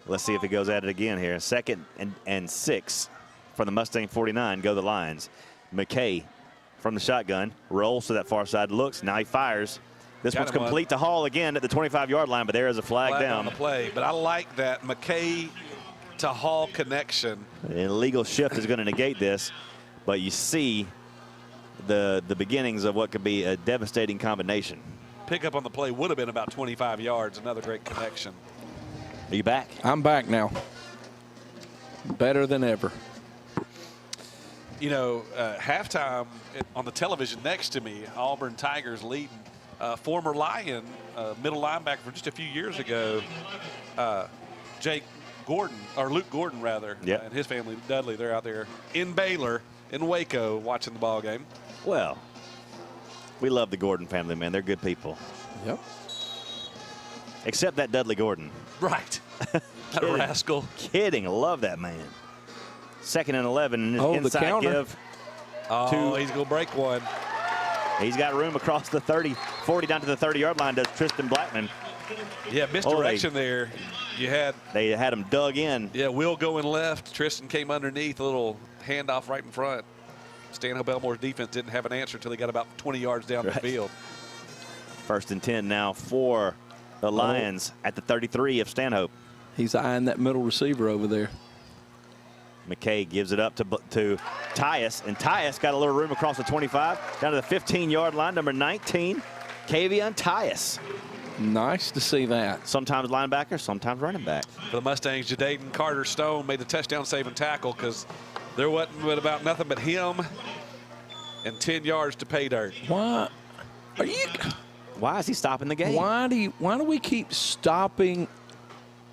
Let's see if he goes at it again here. 2nd and 6 from the Mustang 49. Go the Lions. McKay from the shotgun. Rolls to that far side. Looks. Now he fires. This one's complete to Hall again at the 25-yard line, but there is a flag down. On the play, but I like that McKay to Hall connection. An illegal shift is going to negate this, but you see the beginnings of what could be a devastating combination. Pickup on the play would have been about 25 yards. Another great connection. Are you back? I'm back now. Better than ever. You know, halftime on the television next to me, Auburn Tigers leading. Former Lion, middle linebacker for just a few years ago, Jake Gordon, or Luke Gordon rather, Yep. and his family, Dudley, they're out there in Baylor, in Waco, watching the ball game. Well, we love the Gordon family, man. They're good people. Yep. Except that Dudley Gordon. Right. That rascal. Kidding. Love that man. 2nd and 11. Oh, the inside counter. give. Oh, he's going to break one. He's got room across the 40 down to the 30-yard line, does Tristan Blackman. Yeah, misdirection there. They had him dug in. Yeah, Will going left. Tristan came underneath, a little handoff right in front. Stanhope Elmore's defense didn't have an answer until they got about 20 yards down the field. 1st and 10 now for the Lions at the 33 of Stanhope. He's eyeing that middle receiver over there. McKay gives it up to Tyus, and Tyus got a little room across the 25, down to the 15-yard line, number 19, Kavion Tyus. Nice to see that. Sometimes linebacker, sometimes running back. For the Mustangs, Jaden Carter Stone made the touchdown-saving tackle because there wasn't about nothing but him and 10 yards to pay dirt. Why is he stopping the game? Why do we keep stopping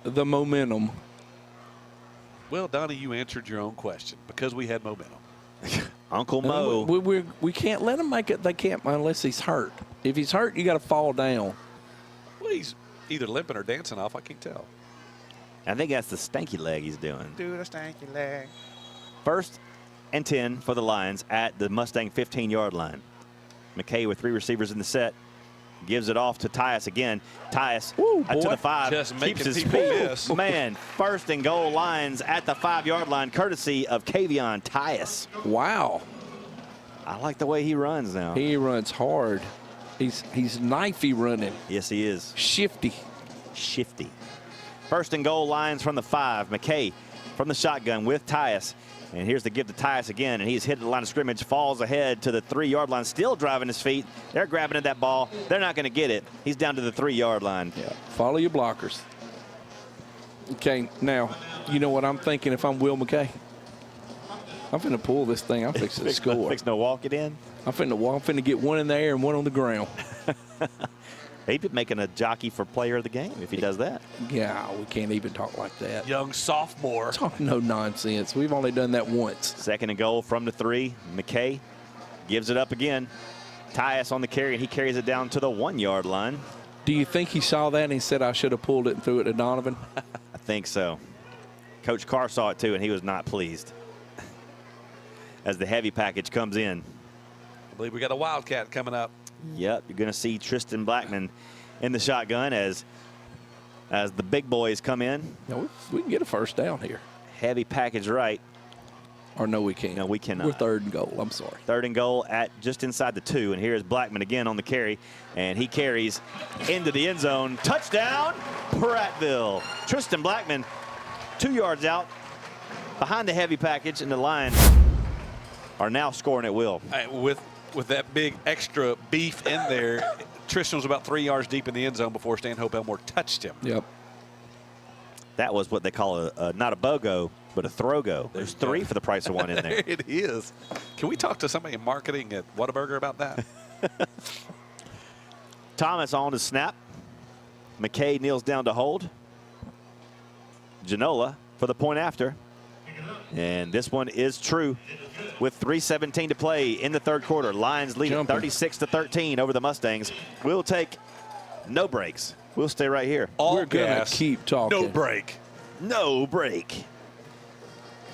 the momentum? Well, Donnie, you answered your own question because we had momentum. Uncle Mo. We can't let him make it. They can't unless he's hurt. If he's hurt, you got to fall down. Well, he's either limping or dancing off. I can't tell. I think that's the stanky leg he's doing. Do the stanky leg. 1st and 10 for the Lions at the Mustang 15-yard line. McKay with 3 receivers in the set. Gives it off to Tyus again. Tyus to the 5. Just keeps his making people feet. miss. Man, 1st and goal Lions at the 5-yard line, courtesy of Kavion Tyus. Wow. I like the way he runs now. He runs hard. He's knifey running. Yes, he is. Shifty. 1st and goal Lions from the 5. McKay from the shotgun with Tyus. And here's the give to Tyus again, and he's hit the line of scrimmage, falls ahead to the 3-yard line, still driving his feet. They're grabbing at that ball. They're not going to get it. He's down to the 3-yard line. Yeah. Follow your blockers. Okay, now, you know what I'm thinking if I'm Will McKay? I'm finna pull this thing. I'm fixing to score. Fixing to walk it in? I'm finna get one in the air and one on the ground. He'd be making a jockey for player of the game if he does that. Yeah, we can't even talk like that. Young sophomore. Talk no nonsense. We've only done that once. 2nd and goal from the 3. McKay gives it up again. Tyus on the carry, and he carries it down to the 1-yard line. Do you think he saw that and he said, I should have pulled it and threw it to Donovan? I think so. Coach Carr saw it too, and he was not pleased. As the heavy package comes in. I believe we got a Wildcat coming up. Yep, you're going to see Tristan Blackman in the shotgun as the big boys come in. No, we can get a 1st down here. Heavy package right. Or no, we can't. No, we cannot. We're 3rd and goal. I'm sorry. 3rd and goal at just inside the 2. And here's Blackman again on the carry. And he carries into the end zone. Touchdown, Prattville. Tristan Blackman 2 yards out behind the heavy package, and the Lions are now scoring at will. With that big extra beef in there, Tristan was about 3 yards deep in the end zone before Stanhope Elmore touched him. Yep. That was what they call not a BOGO, but a throw-go. There's 3 for the price of 1 in there. There it is. Can we talk to somebody in marketing at Whataburger about that? Thomas on to snap. McKay kneels down to hold. Janola for the point after. And this one is true with 3:17 to play in the 3rd quarter. Lions leading 36-13 over the Mustangs. We'll take no breaks. We'll stay right here. We're going to keep talking. No break. No break.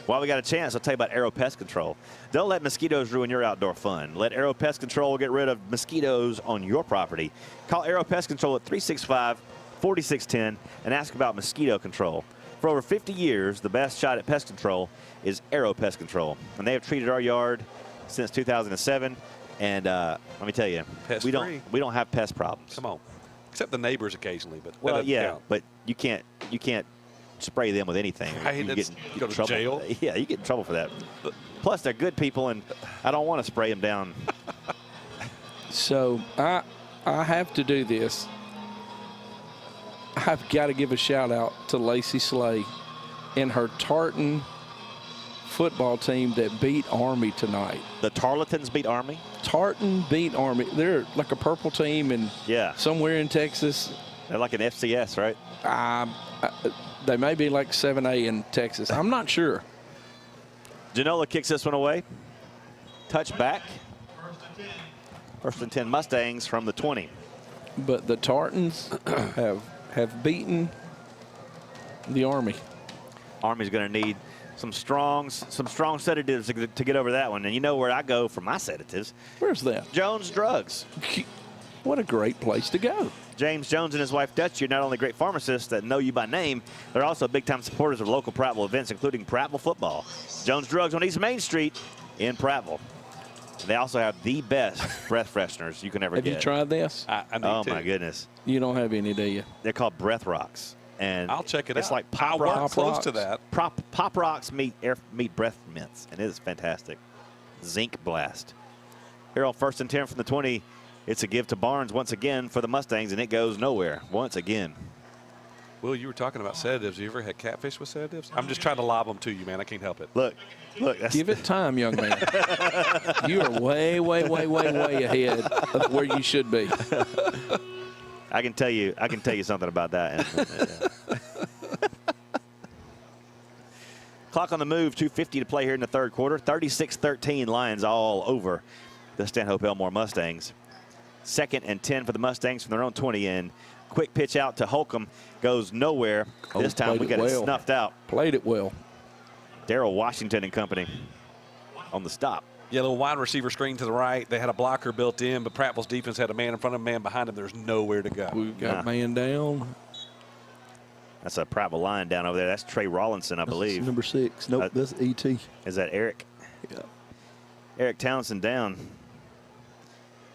While we got a chance, I'll tell you about Aero Pest Control. Don't let mosquitoes ruin your outdoor fun. Let Aero Pest Control get rid of mosquitoes on your property. Call Aero Pest Control at 365-4610 and ask about mosquito control. For over 50 years, the best shot at pest control is Aero Pest Control. And they have treated our yard since 2007. And let me tell you, we don't have pest problems. Come on. Except the neighbors occasionally, but well, that yeah, count. but you can't spray them with anything. Right, you go to jail. Yeah, you get in trouble for that. Plus, they're good people, and I don't want to spray them down. So I have to do this. I've got to give a shout out to Lacey Slay and her Tartan football team that beat Army tonight. The Tarletons beat Army? Tartan beat Army. They're like a purple team and somewhere in Texas. They're like an FCS, right? They may be like 7A in Texas. I'm not sure. Genola kicks this one away. Touchback. First and 10 Mustangs from the 20. But the Tartans have beaten the Army. Army's going to need some strong sedatives to get over that one. And you know where I go for my sedatives. Where's that? Jones Drugs. What a great place to go. James Jones and his wife Dutch are not only great pharmacists that know you by name, they're also big-time supporters of local Prattville events, including Prattville football. Jones Drugs on East Main Street in Prattville. They also have the best breath fresheners you can ever get. Have you tried this? I need oh, to. my goodness. You don't have any, do you? They're called Breath Rocks. And I'll check it out. It's like Pop I'll work Rocks. close to that. Pop Rocks meet breath mints, and it is fantastic. Zinc Blast. Here on 1st and 10 from the 20, it's a give to Barnes once again for the Mustangs, and it goes nowhere once again. Will, you were talking about sedatives. You ever had catfish with sedatives? I'm just trying to lob them to you, man. I can't help it. Look. Give it time, young man. You are way ahead of where you should be. I can tell you something about that. Clock on the move, 2:50 to play here in the third quarter. 36-13, Lions all over the Stanhope Elmore Mustangs. 2nd and 10 for the Mustangs from their own 20 in. Quick pitch out to Holcomb goes nowhere. This time we got it snuffed out. Played it well. Darrell Washington and company on the stop. Yeah, little wide receiver screen to the right. They had a blocker built in, but Prattville's defense had a man in front of him, man behind him. There's nowhere to go. We've got man down. That's a Prattville line down over there. That's Trey Rawlinson, I believe. Number 6. Nope, that's E.T. Is that Eric? Yeah. Eric Townsend down.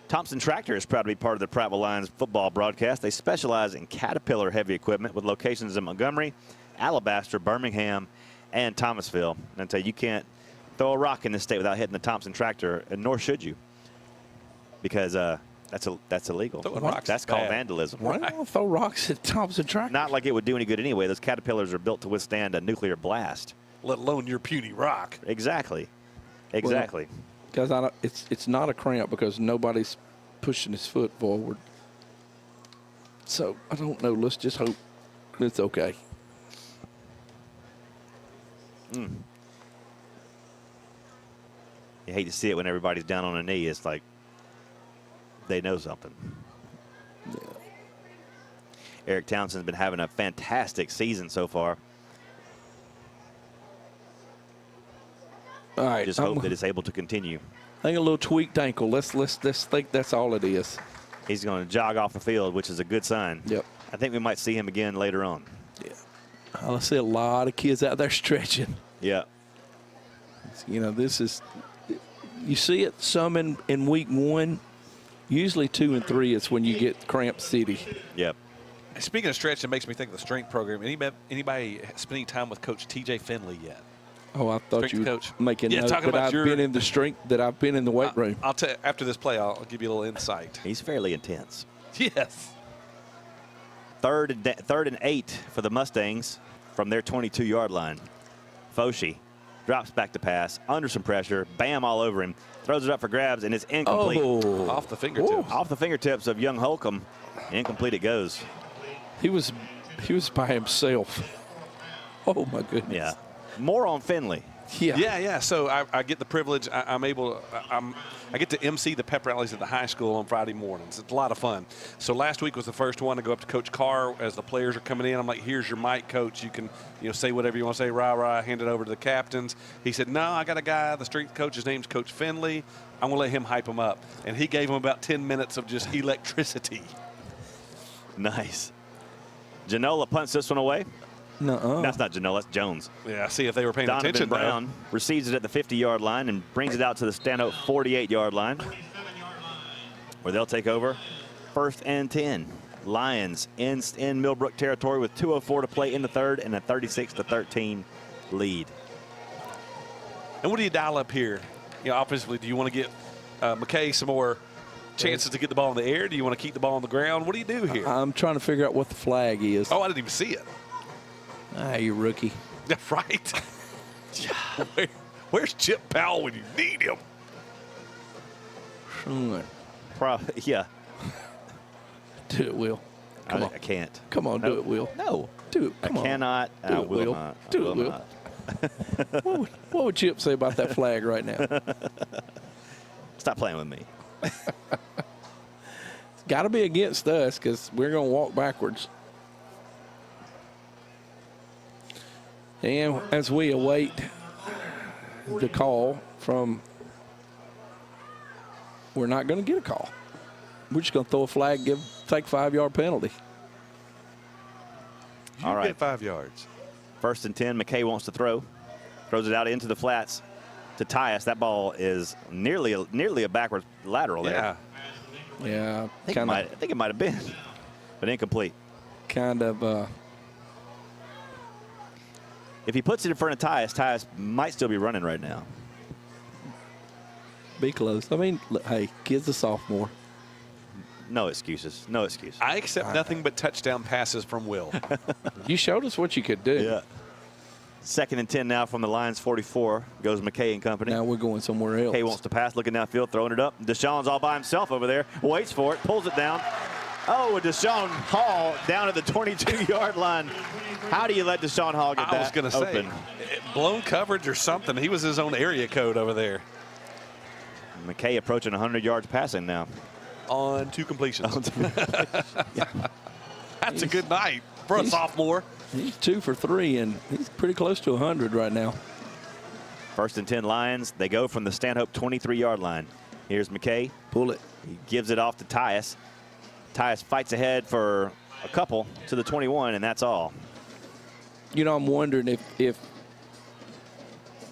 Thompson Tractor is proud to be part of the Prattville Lions football broadcast. They specialize in Caterpillar heavy equipment with locations in Montgomery, Alabaster, Birmingham, and Thomasville. And I tell you, you can't throw a rock in this state without hitting the Thompson Tractor, and nor should you, because that's illegal. That's called vandalism. Why don't I throw rocks at Thompson Tractor? Not like it would do any good anyway. Those Caterpillars are built to withstand a nuclear blast. Let alone your puny rock. Exactly. Because it's not a cramp because nobody's pushing his foot forward. So I don't know. Let's just hope it's okay. You hate to see it when everybody's down on a knee. It's like they know something. Yeah. Eric Townsend's been having a fantastic season so far. All right. Just hope that it's able to continue. I think a little tweaked ankle. Let's think that's all it is. He's going to jog off the field, which is a good sign. Yep. I think we might see him again later on. Yeah. I see a lot of kids out there stretching. Yeah. You know, this is – you see it some in week 1. Usually 2 and 3 is when you get cramp city. Yep. Speaking of stretch, it makes me think of the strength program. Anybody spending time with Coach T.J. Finley yet? Oh, I thought you were making note talking that about I've been in the strength, that I've been in the weight room. I'll tell you, after this play, I'll give you a little insight. He's fairly intense. Yes. Third and 8 for the Mustangs from their 22-yard line. Foshi drops back to pass, under some pressure, bam, all over him, throws it up for grabs, and it's incomplete. Oh. Off the fingertips. Ooh. Off the fingertips of young Holcomb. Incomplete it goes. He was by himself. Oh, my goodness. Yeah. More on Finley. Yeah. So I get the privilege. I get to MC the pep rallies at the high school on Friday mornings. It's a lot of fun. So last week was the first one to go up to Coach Carr as the players are coming in. I'm like, here's your mic, Coach. You can say whatever you want to say, rah, hand it over to the captains. He said, no, I got a guy, the strength coach. His name's Coach Finley. I'm going to let him hype him up. And he gave him about 10 minutes of just electricity. Nice. Genola punts this one away. No, that's not Genola. That's Jones. Yeah, see if they were paying Donovan attention. Brown receives it at the 50-yard line and brings it out to the Stanhope 48-yard line, where they'll take over. 1st and 10. Lions in Millbrook territory with 2:04 to play in the third and a 36-13 lead. And what do you dial up here? Offensively, do you want to get McKay some more chances to get the ball in the air? Do you want to keep the ball on the ground? What do you do here? I'm trying to figure out what the flag is. Oh, I didn't even see it. You rookie. Right. Where's Chip Powell when you need him? Sure. Yeah. Do it, Will. Come on. I can't. Come on, do it, Will. No. Do it. Come I on. cannot. Do I it, will Will. not. I Do will it, Will. not. What would Chip say about that flag right now? Stop playing with me. It's got to be against us because we're going to walk backwards. And as we await the call from, we're not going to get a call. We're just going to throw a flag, take 5-yard penalty. All right. Get 5 yards. 1st and 10. McKay wants to throw. Throws it out into the flats to Tyus. That ball is nearly a backwards lateral there. Yeah. I think it might have been, but incomplete. Kind of. If he puts it in front of Tyus might still be running right now. Be close. I mean, look, hey, kid's a sophomore. No excuses. No excuses. I accept nothing but touchdown passes from Will. You showed us what you could do. Yeah. 2nd and 10 now from the Lions 44. Goes McKay and company. Now we're going somewhere else. McKay wants to pass, looking downfield, throwing it up. Deshaun's all by himself over there. Waits for it, pulls it down. Oh, Deshaun Hall down at the 22-yard line. How do you let Deshaun Hall get that I was going to say, blown coverage or something. He was his own area code over there. McKay approaching 100 yards passing now. On 2 completions. That's a good night for a sophomore. He's 2 for 3, and he's pretty close to 100 right now. 1st and 10 Lions. They go from the Stanhope 23-yard line. Here's McKay. Pull it. He gives it off to Tyus. Tyus fights ahead for a couple to the 21, and that's all. You know, I'm wondering if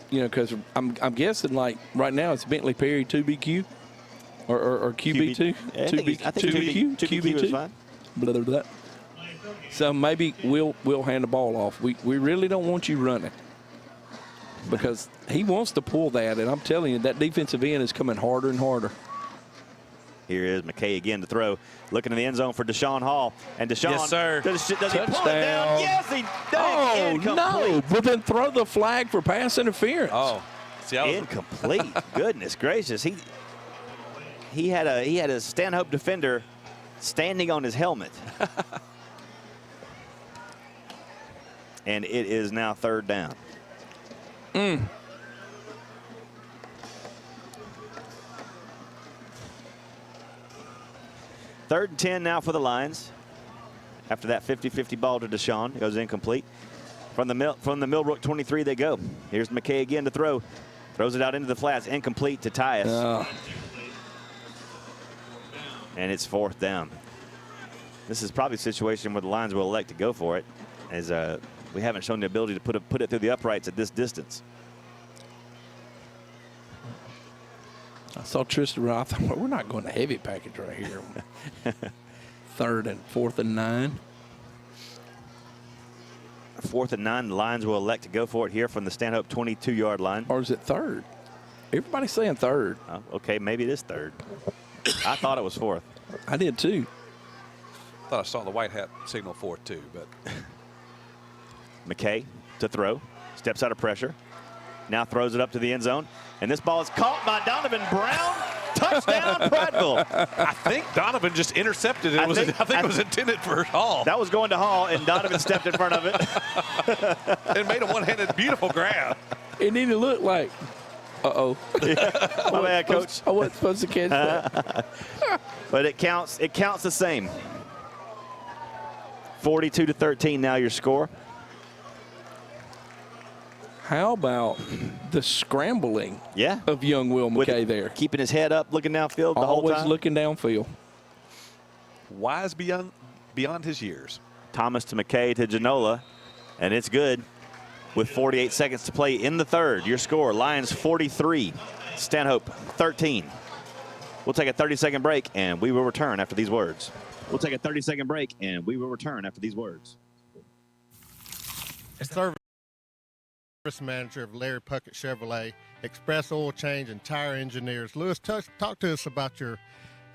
you know, because I'm guessing like right now it's Bentley Perry 2BQ or QB2. I think 2BQ. 2BQ is fine. Blah, blah, blah. So maybe we'll hand the ball off. We really don't want you running because he wants to pull that, and I'm telling you that defensive end is coming harder and harder. Here is McKay again to throw. Looking in the end zone for Deshaun Hall. And Deshaun, yes, sir. Does he pull it down? Yes, he does. Oh, no. Well, then throw the flag for pass interference. Oh, see, incomplete. Goodness gracious. He had a Stanhope defender standing on his helmet. And it is now 3rd down. 3rd and 10 now for the Lions. After that 50-50 ball to Deshaun, it goes incomplete. From the Millbrook 23 they go. Here's McKay again to throw. Throws it out into the flats, incomplete to Tyus. And it's 4th down. This is probably a situation where the Lions will elect to go for it, as we haven't shown the ability to put it through the uprights at this distance. I saw Tristan. I thought, well, we're not going to heavy package right here. 3rd and 4th and 9. 4th and 9. The Lions will elect to go for it here from the Stanhope 22-yard line. Or is it 3rd? Everybody's saying 3rd. Oh, okay, maybe it is 3rd. I thought it was 4th. I did too. I thought I saw the white hat signal 4th too, but. McKay to throw. Steps out of pressure. Now throws it up to the end zone. And this ball is caught by Donovan Brown. Touchdown, Prattville. I think Donovan just intercepted it. I think it was intended for Hall. That was going to Hall, and Donovan stepped in front of it. And made a one-handed beautiful grab. It needed to look like, uh-oh. My bad, Coach. I wasn't supposed to catch that. But it counts the same. 42-13 now your score. How about the scrambling of young Will McKay there? Keeping his head up, looking downfield the whole time. Always looking downfield. Wise beyond his years. Thomas to McKay to Genola, and it's good with 48 seconds to play in the 3rd. Your score, Lions 43, Stanhope 13. We'll take a 30-second break, and we will return after these words. We'll take a 30-second break, and we will return after these words. Service manager of Larry Puckett Chevrolet, Express Oil Change, and Tire Engineers. Lewis, talk to us about your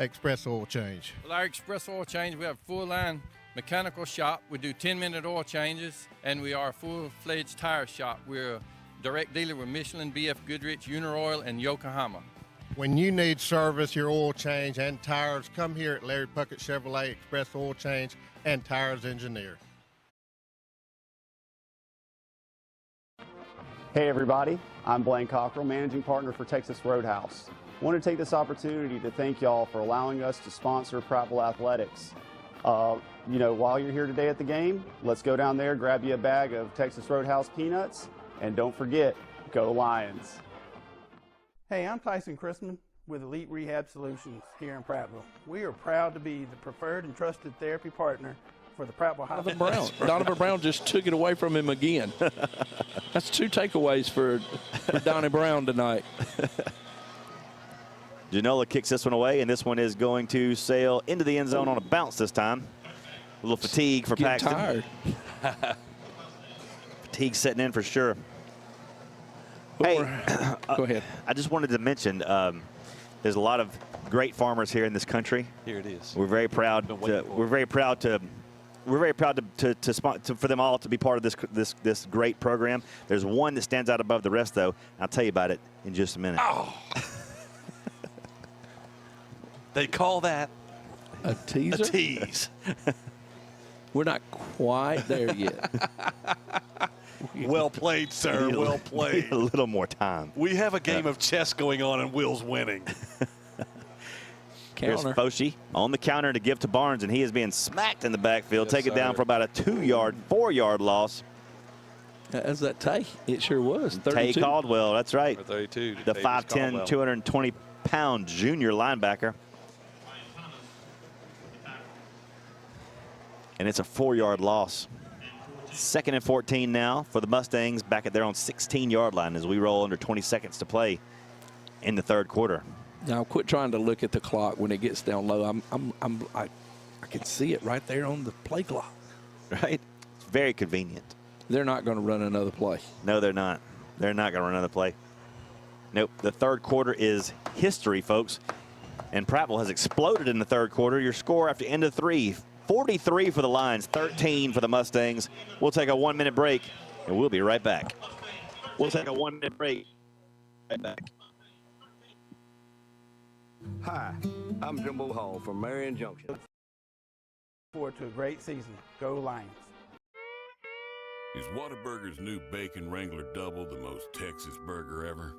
Express Oil Change. Well, our Express Oil Change, we have a full-line mechanical shop. We do 10-minute oil changes, and we are a full-fledged tire shop. We're a direct dealer with Michelin, BF Goodrich, Uniroyal, and Yokohama. When you need service, your oil change, and tires, come here at Larry Puckett Chevrolet Express Oil Change and Tires Engineer. Hey everybody, I'm Blaine Cockrell, Managing Partner for Texas Roadhouse. I want to take this opportunity to thank y'all for allowing us to sponsor Prattville Athletics. While you're here today at the game, let's go down there, grab you a bag of Texas Roadhouse peanuts, and don't forget, go Lions. Hey, I'm Tyson Christman with Elite Rehab Solutions here in Prattville. We are proud to be the preferred and trusted therapy partner for the Prattville High School. Donovan Brown just took it away from him again. That's 2 takeaways for Donnie Brown tonight. Janola kicks this one away, and this one is going to sail into the end zone on a bounce this time. A little fatigue for Paxton. Tired. Fatigue setting in for sure. Hey, go ahead. I just wanted to mention there's a lot of great farmers here in this country. Here it is. We're very proud. We're very proud for them all to be part of this great program. There's one that stands out above the rest, though. I'll tell you about it in just a minute. Oh. They call that a teaser. A tease. We're not quite there yet. Well played, sir. Well played. A little more time. We have a game of chess going on, and Will's winning. Here's Foshi on the counter to give to Barnes, and he is being smacked in the backfield. Take it down for about a 4-yard loss. As that Tay, it sure was. 32. Tay Caldwell, that's right. 32. The 5'10", 220-pound junior linebacker. And it's a 4-yard loss. 2nd and 14 now for the Mustangs back at their own 16-yard line as we roll under 20 seconds to play in the third quarter. Now quit trying to look at the clock when it gets down low. I can see it right there on the play clock. Right? It's very convenient. They're not going to run another play. No, they're not. They're not going to run another play. Nope. The third quarter is history, folks. And Prattville has exploded in the third quarter. Your score after end of 3. 43 for the Lions, 13 for the Mustangs. We'll take a 1-minute break, and we'll be right back. We'll take a 1-minute break. Right back. Hi, I'm Jimbo Hall from Marion Junction. Look forward to a great season. Go Lions. Is Whataburger's new Bacon Wrangler Double the most Texas burger ever?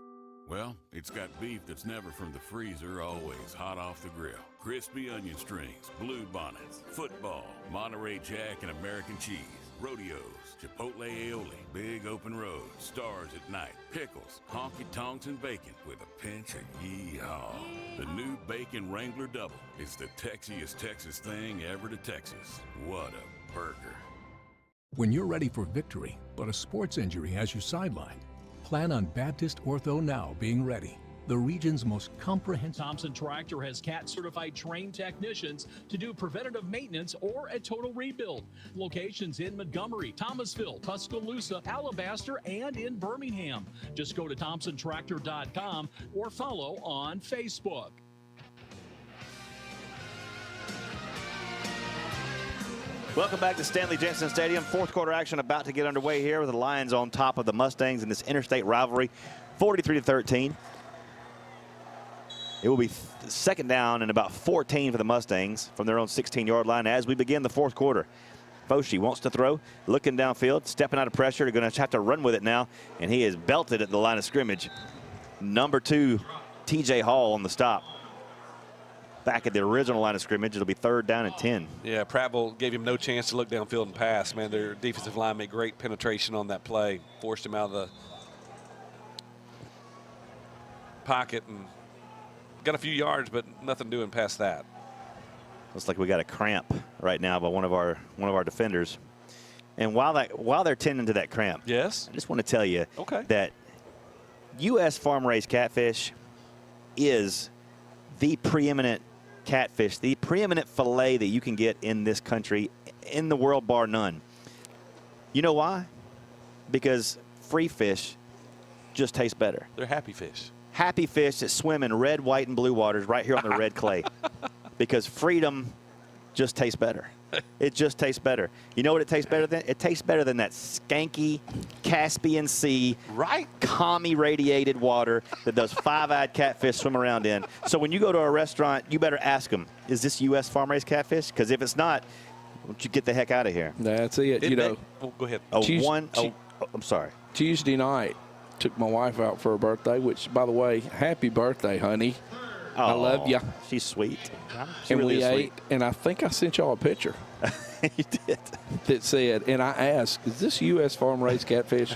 Well, it's got beef that's never from the freezer, always hot off the grill. Crispy onion strings, blue bonnets, football, Monterey Jack and American cheese, rodeos, Chipotle aioli, big open road, stars at night, pickles, honky-tonks and bacon with a pinch of yee-haw. The new Bacon Wrangler Double is the Texiest Texas thing ever to Texas. What a burger. When you're ready for victory, but a sports injury has you sidelined, plan on Baptist Ortho Now being ready. The region's most comprehensive. Thompson Tractor has CAT-certified trained technicians to do preventative maintenance or a total rebuild. Locations in Montgomery, Thomasville, Tuscaloosa, Alabaster, and in Birmingham. Just go to thompsontractor.com or follow on Facebook. Welcome back to Stanley Jensen Stadium. Fourth quarter action about to get underway here with the Lions on top of the Mustangs in this interstate rivalry, 43-13. It will be second down and about 14 for the Mustangs from their own 16-yard line as we begin the fourth quarter. Foshi wants to throw, looking downfield, stepping out of pressure. They're going to have to run with it now, and he is belted at the line of scrimmage. Number 2, TJ Hall on the stop. Back at the original line of scrimmage, it'll be 3rd down and 10. Yeah, Prattville gave him no chance to look downfield and pass. Man, their defensive line made great penetration on that play, forced him out of the pocket and got a few yards, but nothing doing past that. Looks like we got a cramp right now by one of our defenders. And while they're tending to that cramp, yes, I just want to tell you that U.S. farm-raised catfish is the preeminent catfish, the preeminent fillet that you can get in this country, in the world, bar none. You know why? Because free fish just tastes better. They're happy fish. Happy fish that swim in red, white, and blue waters right here on the red clay. Because freedom just tastes better. It just tastes better. You know what it tastes better than? It tastes better than that skanky Caspian Sea, commie-radiated water that those five-eyed catfish swim around in. So when you go to a restaurant, you better ask them, is this U.S. farm-raised catfish? Because if it's not, why don't you get the heck out of here? That's it. Go ahead. I'm sorry. Tuesday night, took my wife out for her birthday, which, by the way, happy birthday, honey. I love you. She's sweet. She And really we is ate, sweet. and I think I sent y'all a picture. You did. That said, and I asked, is this U.S. farm-raised catfish?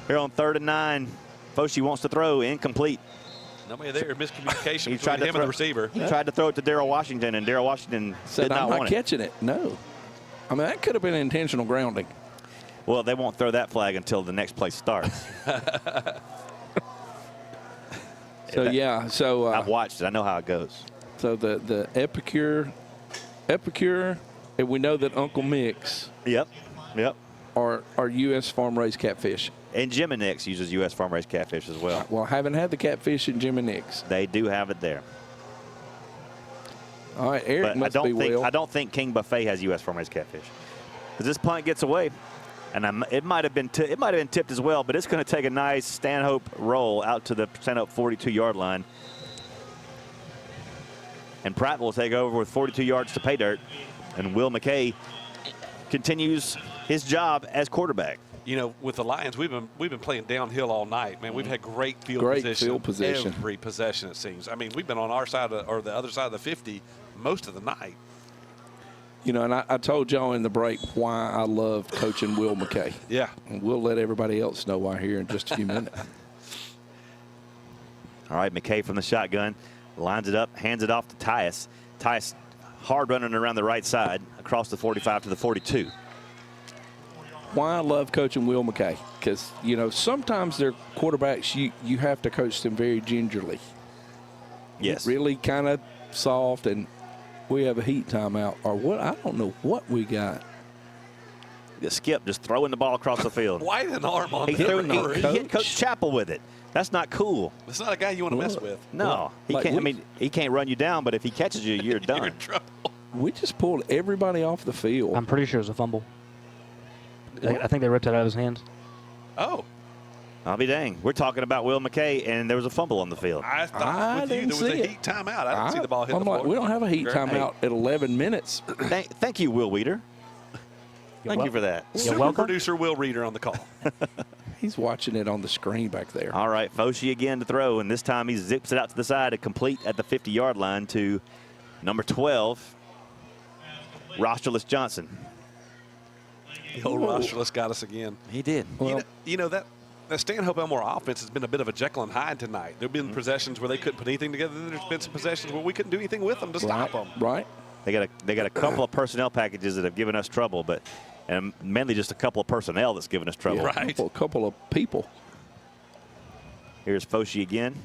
Here on 3rd and 9, Foshi wants to throw, incomplete. Nobody there. Miscommunication He tried between to him throw, and the receiver. He tried to throw it to Darrell Washington, and Darrell Washington Said, did not I'm want not it. catching it. No. I mean, that could have been intentional grounding. Well, they won't throw that flag until the next play starts. I've watched it. I know how it goes. So the Epicure, and we know that Uncle Mick's. Yep. Are U.S. farm-raised catfish. And Jim and Nick's uses U.S. farm-raised catfish as well. Well, I haven't had the catfish in Jim and Nick's. They do have it there. All right, Eric But must I don't think King Buffet has U.S. farm-raised catfish. Because this punt gets away, and it might have been tipped as well, but it's going to take a nice Stanhope roll out to the Stanhope 42-yard line. And Prattville will take over with 42 yards to pay dirt, and Will McKay continues his job as quarterback. You know, with the Lions, we've been playing downhill all night, man. We've had great field position. Every possession, it seems. I mean, we've been on our side or the other side of the 50 most of the night. You know, and I told y'all in the break why I love coaching Will McKay. Yeah. And we'll let everybody else know why here in just a few minutes. All right, McKay from the shotgun. Lines it up, hands it off to Tyus. Tyus hard running around the right side, across the 45 to the 42. Why I love coaching Will McKay, because, you know, sometimes their quarterbacks, you have to coach them very gingerly. Yes. Really kind of soft, and we have a heat timeout. Or what? I don't know what we got. Skip just throwing the ball across the field. Wide an arm on he hit Coach Chappell with it. That's not cool. That's not a guy you want to mess with. No, he can't run you down, but if he catches you, you're done. You're in trouble. We just pulled everybody off the field. I'm pretty sure it was a fumble. I think they ripped it out of his hands. Oh. I'll be dang. We're talking about Will McKay, and there was a fumble on the field. I thought with you there was a heat timeout. I didn't see the ball hit the floor. We don't have a heat timeout at 11 minutes. Thank you, Will Weeder. Thank you for that. Super producer Will Reeder on the call. He's watching it on the screen back there. All right, Foshi again to throw, and this time he zips it out to the side to complete at the 50-yard line to number 12, Rosterless Johnson. The old Rosterless got us again. He did. Well, you know that Stanhope Elmore offense has been a bit of a Jekyll and Hyde tonight. There have been possessions where they couldn't put anything together. Then there's been some possessions where we couldn't do anything with them to stop them. Right. They got a couple of personnel packages that have given us trouble, and mainly just a couple of personnel that's given us trouble. Yeah, right. A couple of people. Here's Foshi again.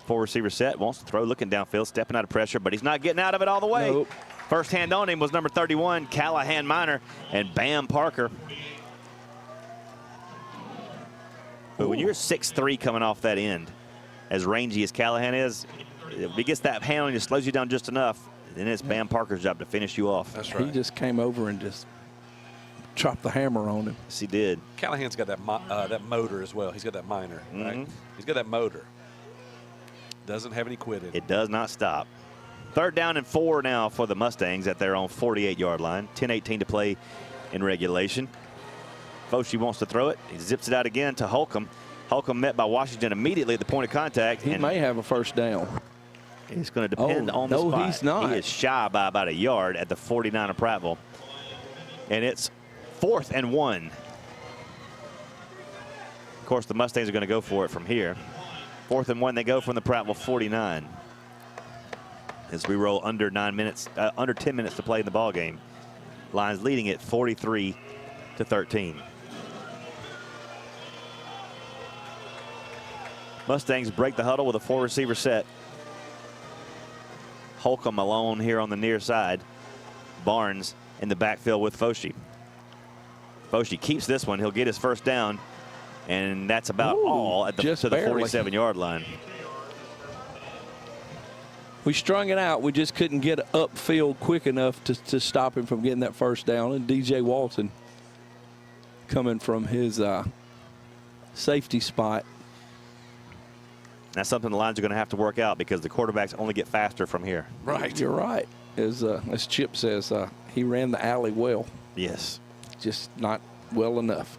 4 receiver set, wants to throw, looking downfield, stepping out of pressure, but he's not getting out of it all the way. Nope. First hand on him was number 31, Callahan Minor, and Bam Parker. But when you're 6'3" coming off that end, as rangy as Callahan is, if he gets that hand on you, slows you down just enough, then it's Bam Parker's job to finish you off. That's right. He just came over and just chopped the hammer on him. Yes, he did. Callahan's got that motor as well. He's got that minor, right? He's got that motor. Doesn't have any quitting. It does not stop. 3rd down and 4 now for the Mustangs at their own 48-yard line. 10:18 to play in regulation. Foshi wants to throw it. He zips it out again to Holcomb. Holcomb met by Washington immediately at the point of contact. He may have a first down. It's going to depend on the spot. No, he's not. He is shy by about a yard at the 49 of Prattville. And it's 4th and 1. Of course, the Mustangs are going to go for it from here. 4th and 1, they go from the Prattville 49. As we roll under 10 minutes to play in the ball game. Lions leading it 43-13. Mustangs break the huddle with a 4 receiver set. Holcomb alone here on the near side. Barnes in the backfield with Foshi. Foshi keeps this one. He'll get his first down. And that's about all at to the 47-yard line. We strung it out. We just couldn't get upfield quick enough to stop him from getting that first down. And DJ Walton coming from his safety spot. That's something the Lions are going to have to work out because the quarterbacks only get faster from here. Right. You're right. As Chip says, he ran the alley well. Yes. Just not well enough.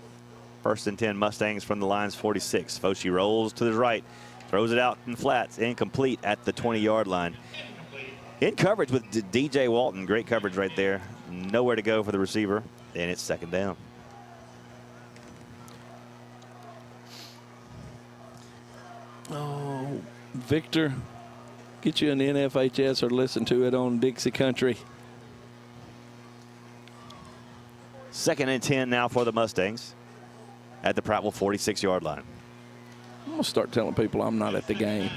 1st and 10 Mustangs from the Lions 46. Foshi rolls to the right. Throws it out in flats, incomplete at the 20-yard line. In coverage with DJ Walton. Great coverage right there. Nowhere to go for the receiver, and it's 2nd down. Oh, Victor, get you an NFHS or listen to it on Dixie Country. 2nd and 10 now for the Mustangs at the Prattville 46-yard line. I'm going to start telling people I'm not at the game.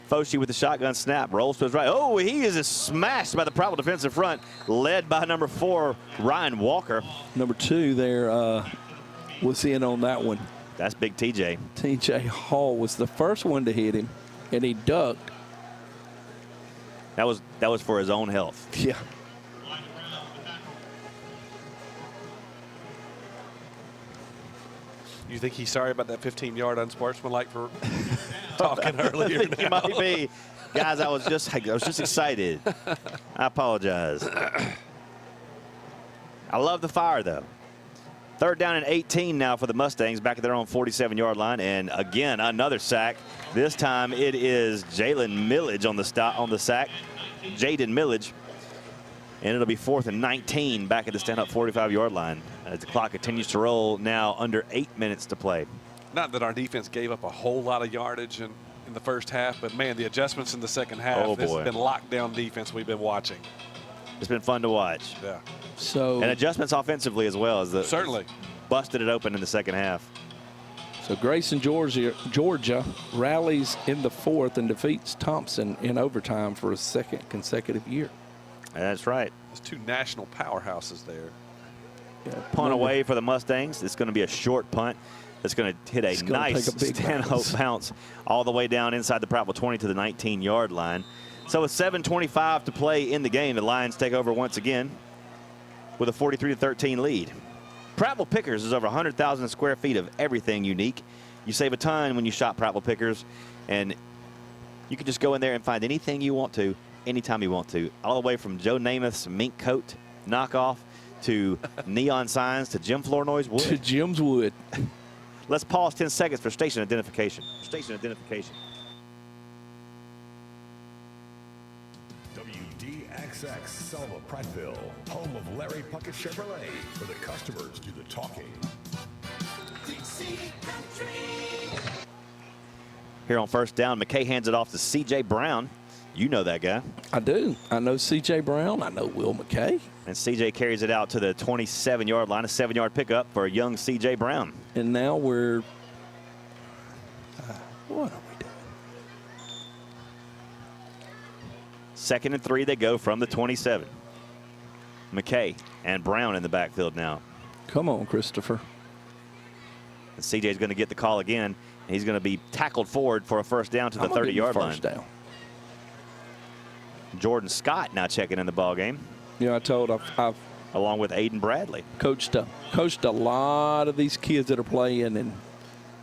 Foshi with the shotgun snap, rolls to his right. Oh, he is smashed by the Prattville defensive front, led by number 4, Ryan Walker. Number 2 there was in on that one. That's big TJ. TJ Hall was the first one to hit him, and he ducked. That was for his own health. Yeah. You think he's sorry about that 15-yard unsportsmanlike for talking earlier? I think he might be. Guys, I was just excited. I apologize. I love the fire, though. 3rd down and 18 now for the Mustangs back at their own 47-yard line. And again, another sack. This time it is Jalen Millage on the sack. Jaden Millage. And it'll be 4th and 19 back at the Stanhope 45-yard line as the clock continues to roll now under 8 minutes to play. Not that our defense gave up a whole lot of yardage in the first half, but, man, the adjustments in the second half, this has been lockdown defense we've been watching. It's been fun to watch. Yeah. So and adjustments offensively as well. Certainly. Busted it open in the second half. So Grayson, Georgia rallies in the 4th and defeats Thompson in overtime for a 2nd consecutive year. That's right. There's 2 national powerhouses there. Yeah, punt away for the Mustangs. It's going to be a short punt. It's going to hit a nice Stanhope bounce all the way down inside the Prattville 20 to the 19-yard line. So with 7:25 to play in the game, the Lions take over once again with a 43-13 lead. Prattville Pickers is over 100,000 square feet of everything unique. You save a ton when you shop Prattville Pickers, and you can just go in there and find anything you want to, anytime you want to. All the way from Joe Namath's mink coat knockoff to neon signs to gym floor noise wood. To Jim's wood. Let's pause 10 seconds for station identification. Station identification. WDXX Selma Prattville, home of Larry Puckett Chevrolet, where the customers do the talking. Here on 1st down, McKay hands it off to C.J. Brown. You know that guy. I do. I know C.J. Brown. I know Will McKay. And C.J. carries it out to the 27-yard line, a 7-yard pickup for young C.J. Brown. And now we're what are we doing? 2nd and 3, they go from the 27. McKay and Brown in the backfield now. Come on, Christopher. And C.J. is going to get the call again. He's going to be tackled forward for a 1st down to the 30-yard line. First down. Jordan Scott now checking in the ball game. Yeah, I told I've along with Aiden Bradley. Coached a lot of these kids that are playing,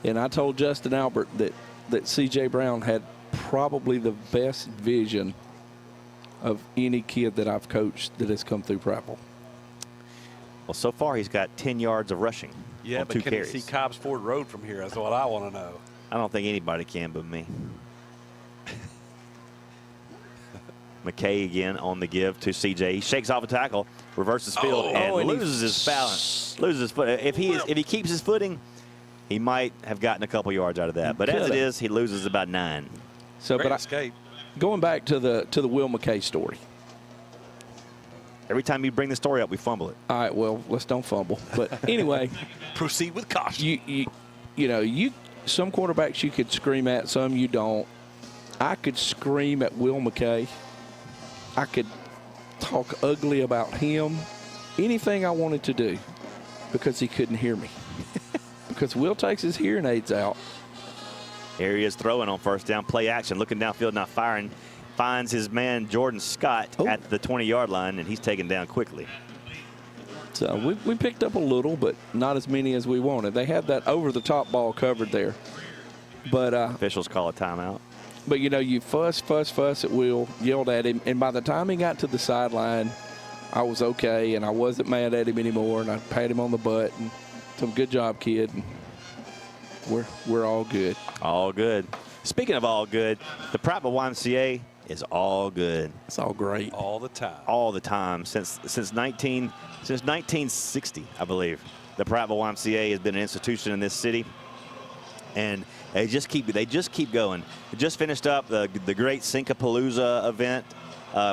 and I told Justin Albert that C.J. Brown had probably the best vision of any kid that I've coached that has come through Prattville. Well, so far he's got 10 yards of rushing. Yeah, but can he see Cobbs Ford Road from here? That's what I want to know. I don't think anybody can but me. McKay again on the give to C.J. He shakes off a tackle, reverses field, and loses his balance, loses his foot. If he keeps his footing, he might have gotten a couple yards out of that. But as it is, he loses about 9. So, Great escape. Going back to the Will McKay story. Every time you bring the story up, we fumble it. All right, well, let's don't fumble. But anyway, proceed with caution. You know, some quarterbacks you could scream at, some you don't. I could scream at Will McKay. I could talk ugly about him, anything I wanted to do, because he couldn't hear me. Because Will takes his hearing aids out, Here he is throwing on first down, play action, looking downfield, not firing. Finds his man Jordan Scott at the 20-yard line, and he's taken down quickly. So we picked up a little, but not as many as we wanted. They had that over-the-top ball covered there. But officials call a timeout. But, you know, you fuss at Will, yelled at him, and by the time he got to the sideline, I was okay, and I wasn't mad at him anymore, and I pat him on the butt and told him, good job, kid. And we're all good. All good. Speaking of all good, the Prattville YMCA is all good. It's all great. All the time. All the time. Since 1960, I believe, the Prattville YMCA has been an institution in this city, and they just keep going. We just finished up the great Sinkapalooza event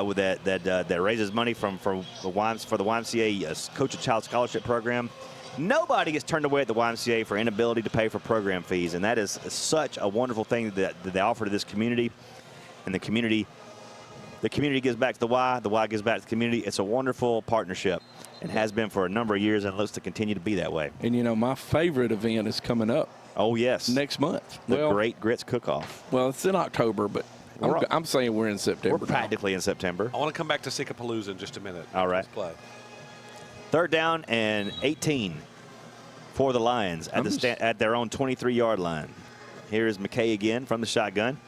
with that raises money for the YMCA Coach a Child Scholarship Program. Nobody gets turned away at the YMCA for inability to pay for program fees, and that is such a wonderful thing that they offer to this community. And the community gives back to the Y gives back to the community. It's a wonderful partnership and has been for a number of years, and it looks to continue to be that way. And, you know, my favorite event is coming up. Oh, yes. Next month. The Great Grits Cook-Off. Well, it's in October, but I'm saying we're in September. We're practically in September. I want to come back to Sinkapalooza in just a minute. All right. Let's play. Third down and 18 for the Lions at their own 23-yard line. Here is McKay again from the shotgun.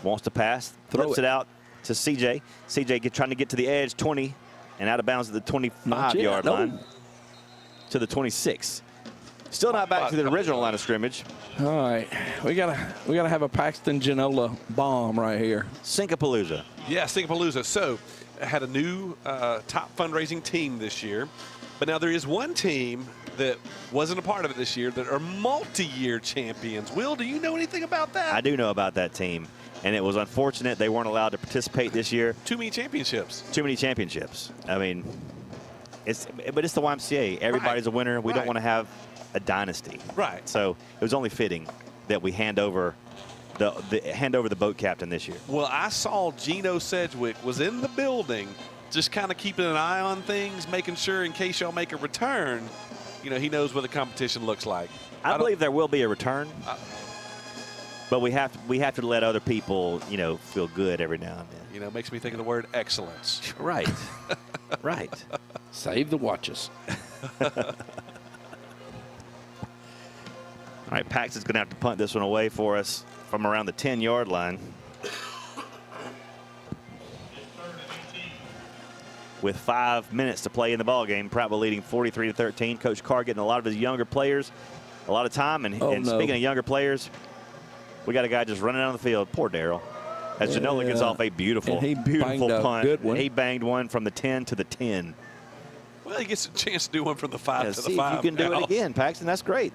Wants to pass. Flips it out to CJ. CJ trying to get to the edge, 20, and out of bounds at the 25-yard line to the 26. Still not back to the original line of scrimmage. All right, we gotta have a Paxton Genola bomb right here. Sinkapalooza. Yeah, Sinkapalooza. So, had a new top fundraising team this year, but now there is one team that wasn't a part of it this year that are multi-year champions. Will, do you know anything about that? I do know about that team, and it was unfortunate they weren't allowed to participate this year. Too many championships. Too many championships. I mean, it's the YMCA. Everybody's a winner. We don't want to have a dynasty. Right. So it was only fitting that we hand over the boat captain this year. Well, I saw Gino Sedgwick was in the building, just kind of keeping an eye on things, making sure in case y'all make a return, you know, he knows what the competition looks like. I believe there will be a return, but we have to let other people, you know, feel good every now and then. You know, makes me think of the word excellence. Right. Right. Save the watches. All right, Paxton's going to have to punt this one away for us from around the 10-yard line. With 5 minutes to play in the ballgame, Prattville leading 43-13. Coach Carr getting a lot of his younger players a lot of time. And speaking of younger players, we got a guy just running down the field. Poor Darryl. As Genola gets off a beautiful punt. Good one. He banged one from the 10 to the 10. Well, he gets a chance to do one from the 5 to the 5. See if you can do it again, Paxton. That's great.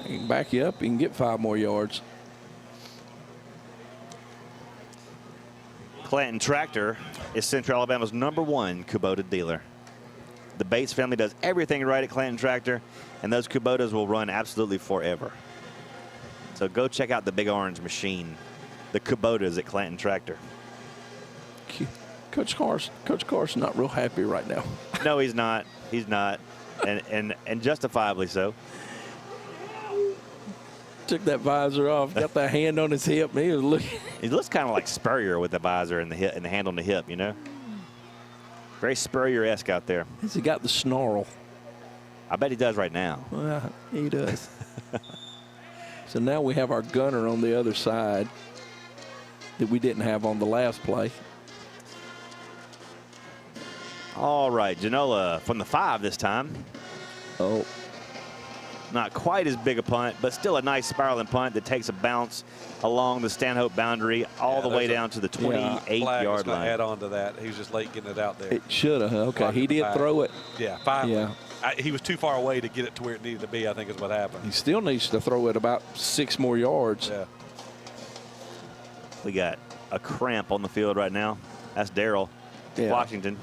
He can back you up. You can get 5 more yards. Clanton Tractor is Central Alabama's #1 Kubota dealer. The Bates family does everything right at Clanton Tractor, and those Kubotas will run absolutely forever. So go check out the big orange machine, the Kubotas at Clanton Tractor. Coach Carr's not real happy right now. No, he's not. He's not, and justifiably so. Took that visor off, got that hand on his hip. He was looking. He looks kind of like Spurrier with the visor and the hip and the hand on the hip, you know. Very Spurrier-esque out there. Has he got the snarl? I bet he does right now. Well, he does. So now we have our gunner on the other side that we didn't have on the last play. All right, Genola from the 5 this time. Oh. Not quite as big a punt, but still a nice spiraling punt that takes a bounce along the Stanhope boundary all the way down to the 28-yard line. Add on to that. He was just late getting it out there. It should have. Okay, he did throw it. Yeah, finally. Yeah. He was too far away to get it to where it needed to be, I think is what happened. He still needs to throw it about 6 more yards. Yeah. We got a cramp on the field right now. That's Darryl Washington.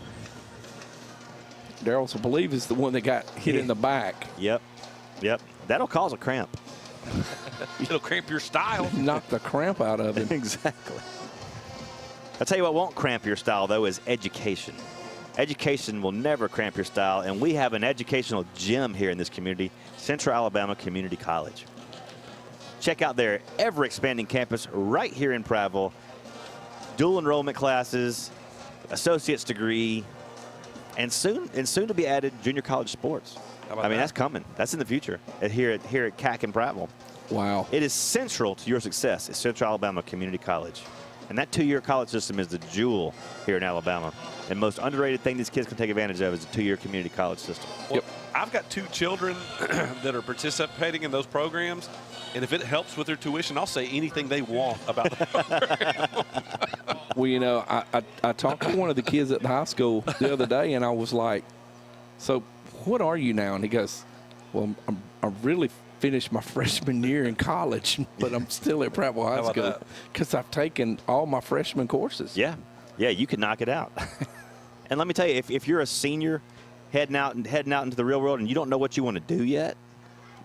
Darryl, I believe, is the one that got hit in the back. Yep. Yep. That'll cause a cramp. It'll cramp your style. Knock the cramp out of him. Exactly. I'll tell you what won't cramp your style, though, is education. Education will never cramp your style, and we have an educational gem here in this community, Central Alabama Community College. Check out their ever-expanding campus right here in Prattville. Dual enrollment classes, associate's degree, and soon to be added junior college sports. I mean, that's coming. That's in the future here at CAC in Prattville. Wow. It is central to your success at Central Alabama Community College. And that two-year college system is the jewel here in Alabama. And most underrated thing these kids can take advantage of is the two-year community college system. Well, I've got 2 children that are participating in those programs, and if it helps with their tuition, I'll say anything they want about the program. Well, you know, I talked to one of the kids at the high school the other day, and I was like, so what are you now? And he goes, well, I'm really finished my freshman year in college, but I'm still at Prattville High School because I've taken all my freshman courses. Yeah, you can knock it out. And let me tell you, if you're a senior heading out into the real world and you don't know what you want to do yet,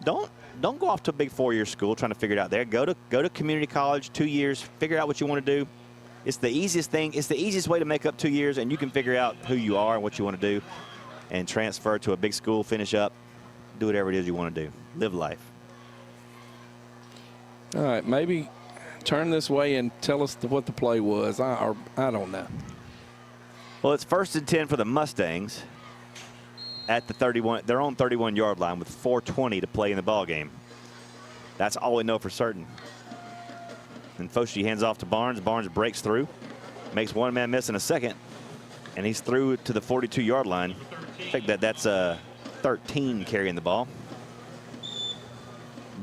don't go off to a big 4-year school trying to figure it out there. Go to community college, 2 years, figure out what you want to do. It's the easiest thing. It's the easiest way to make up 2 years, and you can figure out who you are and what you want to do and transfer to a big school, finish up, do whatever it is you want to do. Live life. All right, maybe turn this way and tell us what the play was. I don't know. Well, it's 1st and 10 for the Mustangs at the 31, their own 31-yard line with 4:20 to play in the ball game. That's all we know for certain. And Foshi hands off to Barnes. Barnes breaks through, makes one man miss in a second, and he's through to the 42-yard line. I think that's 13 carrying the ball.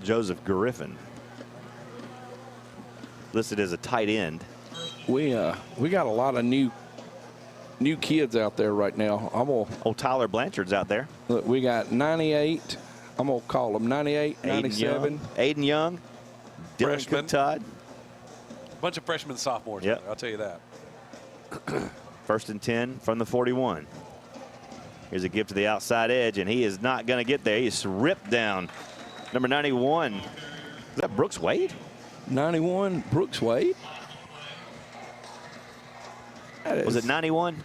Joseph Griffin, listed as a tight end. We got a lot of new kids out there right now. Tyler Blanchard's out there. Look, we got 98. I'm gonna call them 98, 97. Aiden Young, Dylan Cook-Todd. A bunch of freshmen and sophomores. Yep. There, I'll tell you that. 1st and 10 from the 41. Here's a give to the outside edge, and he is not going to get there. He's ripped down. Number 91. Is that Brooks Wade? 91, Brooks Wade. Was it 91?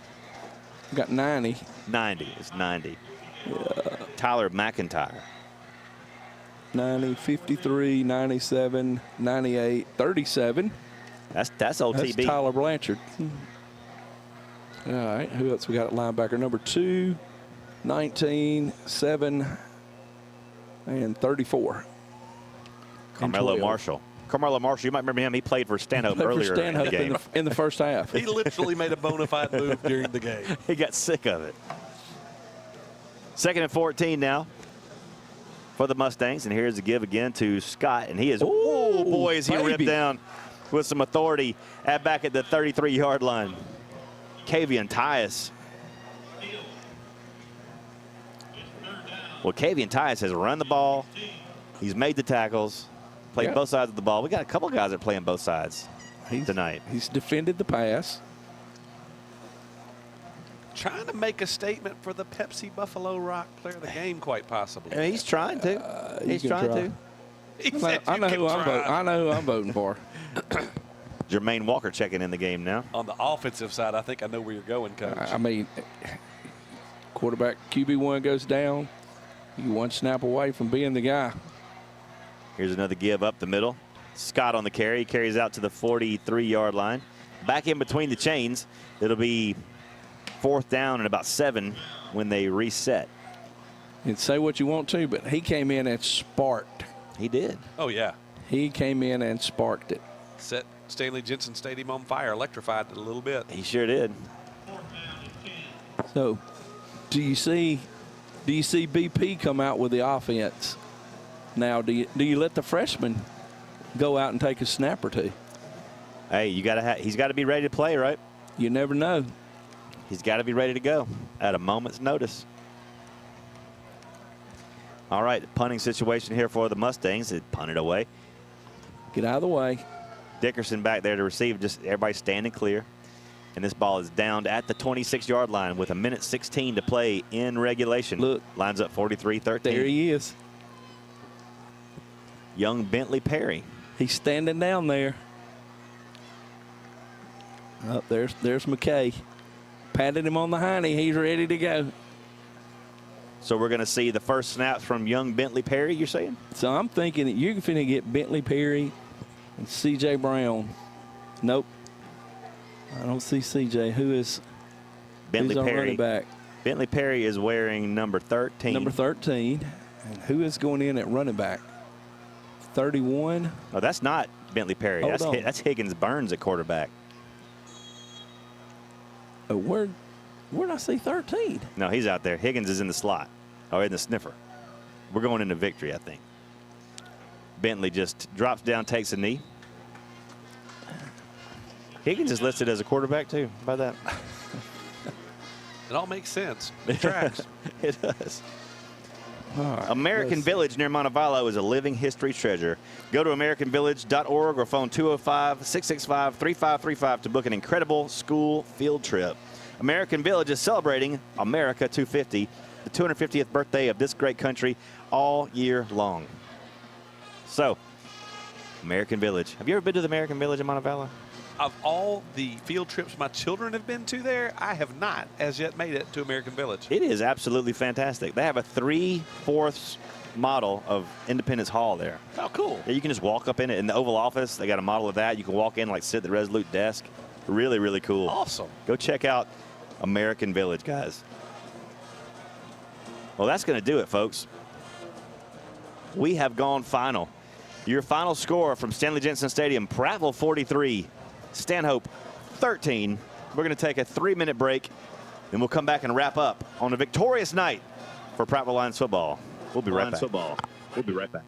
We got 90. 90. It's 90. Yeah. Tyler McIntyre. 90, 53, 97, 98, 37. That's OTB. That's Tyler Blanchard. All right, who else we got at linebacker? Number 2, 19, 7, and 34. Carmelo Marshall. Carmelo Marshall, you might remember him. He played for Stanhope earlier in the game. In the first half. He literally made a bona fide move during the game. He got sick of it. 2nd and 14 now for the Mustangs. And here's the give again to Scott. And he is, oh boy, is he ripped down with some authority back at the 33-yard line. Kavian Tyus. Well, Kavian Tyus has run the ball. He's made the tackles, played both sides of the ball. We got a couple guys that are playing both sides tonight. He's defended the pass. Trying to make a statement for the Pepsi Buffalo Rock player of the game, quite possibly. Yeah, he's trying to. He's trying to. I know who I'm voting for. Jermaine Walker checking in the game now. On the offensive side, I think I know where you're going, Coach. I mean, quarterback QB1 goes down. You one snap away from being the guy. Here's another give up the middle. Scott on the carry. He carries out to the 43-yard line. Back in between the chains. It'll be 4th down and about 7 when they reset. And say what you want to, but he came in and sparked. He did. Oh, yeah. He came in and sparked it. Set Stanley Jensen Stadium on fire, electrified it a little bit. He sure did. So, do you see BP come out with the offense? Now, do you let the freshman go out and take a snap or two? Hey, he's got to be ready to play, right? You never know. He's got to be ready to go at a moment's notice. All right, punting situation here for the Mustangs. It punted away. Get out of the way. Dickerson back there to receive, just everybody standing clear. And this ball is downed at the 26-yard line with 1:16 to play in regulation. Look. Lines up 43-13. There he is. Young Bentley Perry. He's standing down there. Oh, there's McKay. Patted him on the hiney. He's ready to go. So we're going to see the first snaps from young Bentley Perry, you're saying? So I'm thinking that you're finna get Bentley Perry and C.J. Brown. Nope. I don't see C.J. Who's Bentley on Perry. running back? Bentley Perry is wearing number 13. Number 13. And who is going in at running back? 31. Oh, that's not Bentley Perry. That's Higgins Burns at quarterback. Oh, where'd I see 13? No, he's out there. Higgins is in the slot or in the sniffer. We're going into victory, I think. Bentley just drops down, takes a knee. Higgins is listed as a quarterback, too. How about that? It all makes sense. It tracks. It does. Right, American Village near Montevallo is a living history treasure. Go to AmericanVillage.org or phone 205-665-3535 to book an incredible school field trip. American Village is celebrating America 250, the 250th birthday of this great country, all year long. So, American Village. Have you ever been to the American Village in Montevallo? Of all the field trips my children have been to there, I have not as yet made it to American Village. It is absolutely fantastic. They have a 3/4 model of Independence Hall there. Oh, cool. Yeah, you can just walk up in it. In the Oval Office, they got a model of that. You can walk in, like, sit at the Resolute desk. Really, really cool. Awesome. Go check out American Village, guys. Well, that's going to do it, folks. We have gone final. Your final score from Stanley Jensen Stadium, Prattville 43, Stanhope 13. We're going to take a 3-minute break, and we'll come back and wrap up on a victorious night for Prattville Lions football. We'll be right back. We'll be right back.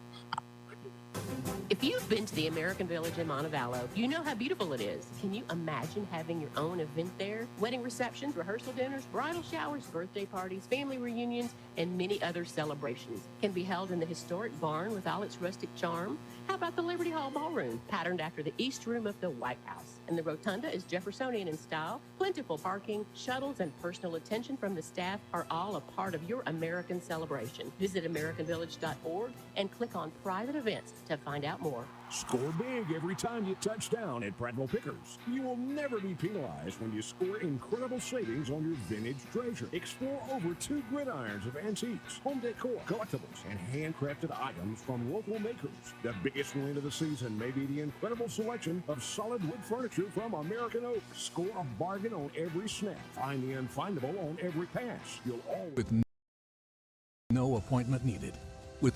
If you've been to the American Village in Montevallo, you know how beautiful it is. Can you imagine having your own event there? Wedding receptions, rehearsal dinners, bridal showers, birthday parties, family reunions, and many other celebrations can be held in the historic barn with all its rustic charm. How about the Liberty Hall Ballroom, patterned after the East Room of the White House? And the rotunda is Jeffersonian in style. Plentiful parking, shuttles, and personal attention from the staff are all a part of your American celebration. Visit AmericanVillage.org and click on private events to find out more. Score big every time you touch down at Prattville Pickers. You will never be penalized when you score incredible savings on your vintage treasure. Explore over 2 gridirons of antiques, home decor, collectibles, and handcrafted items from local makers. The biggest win of the season may be the incredible selection of solid wood furniture from American Oak. Score a bargain on every snap. Find the unfindable on every pass. You'll always... With no appointment needed.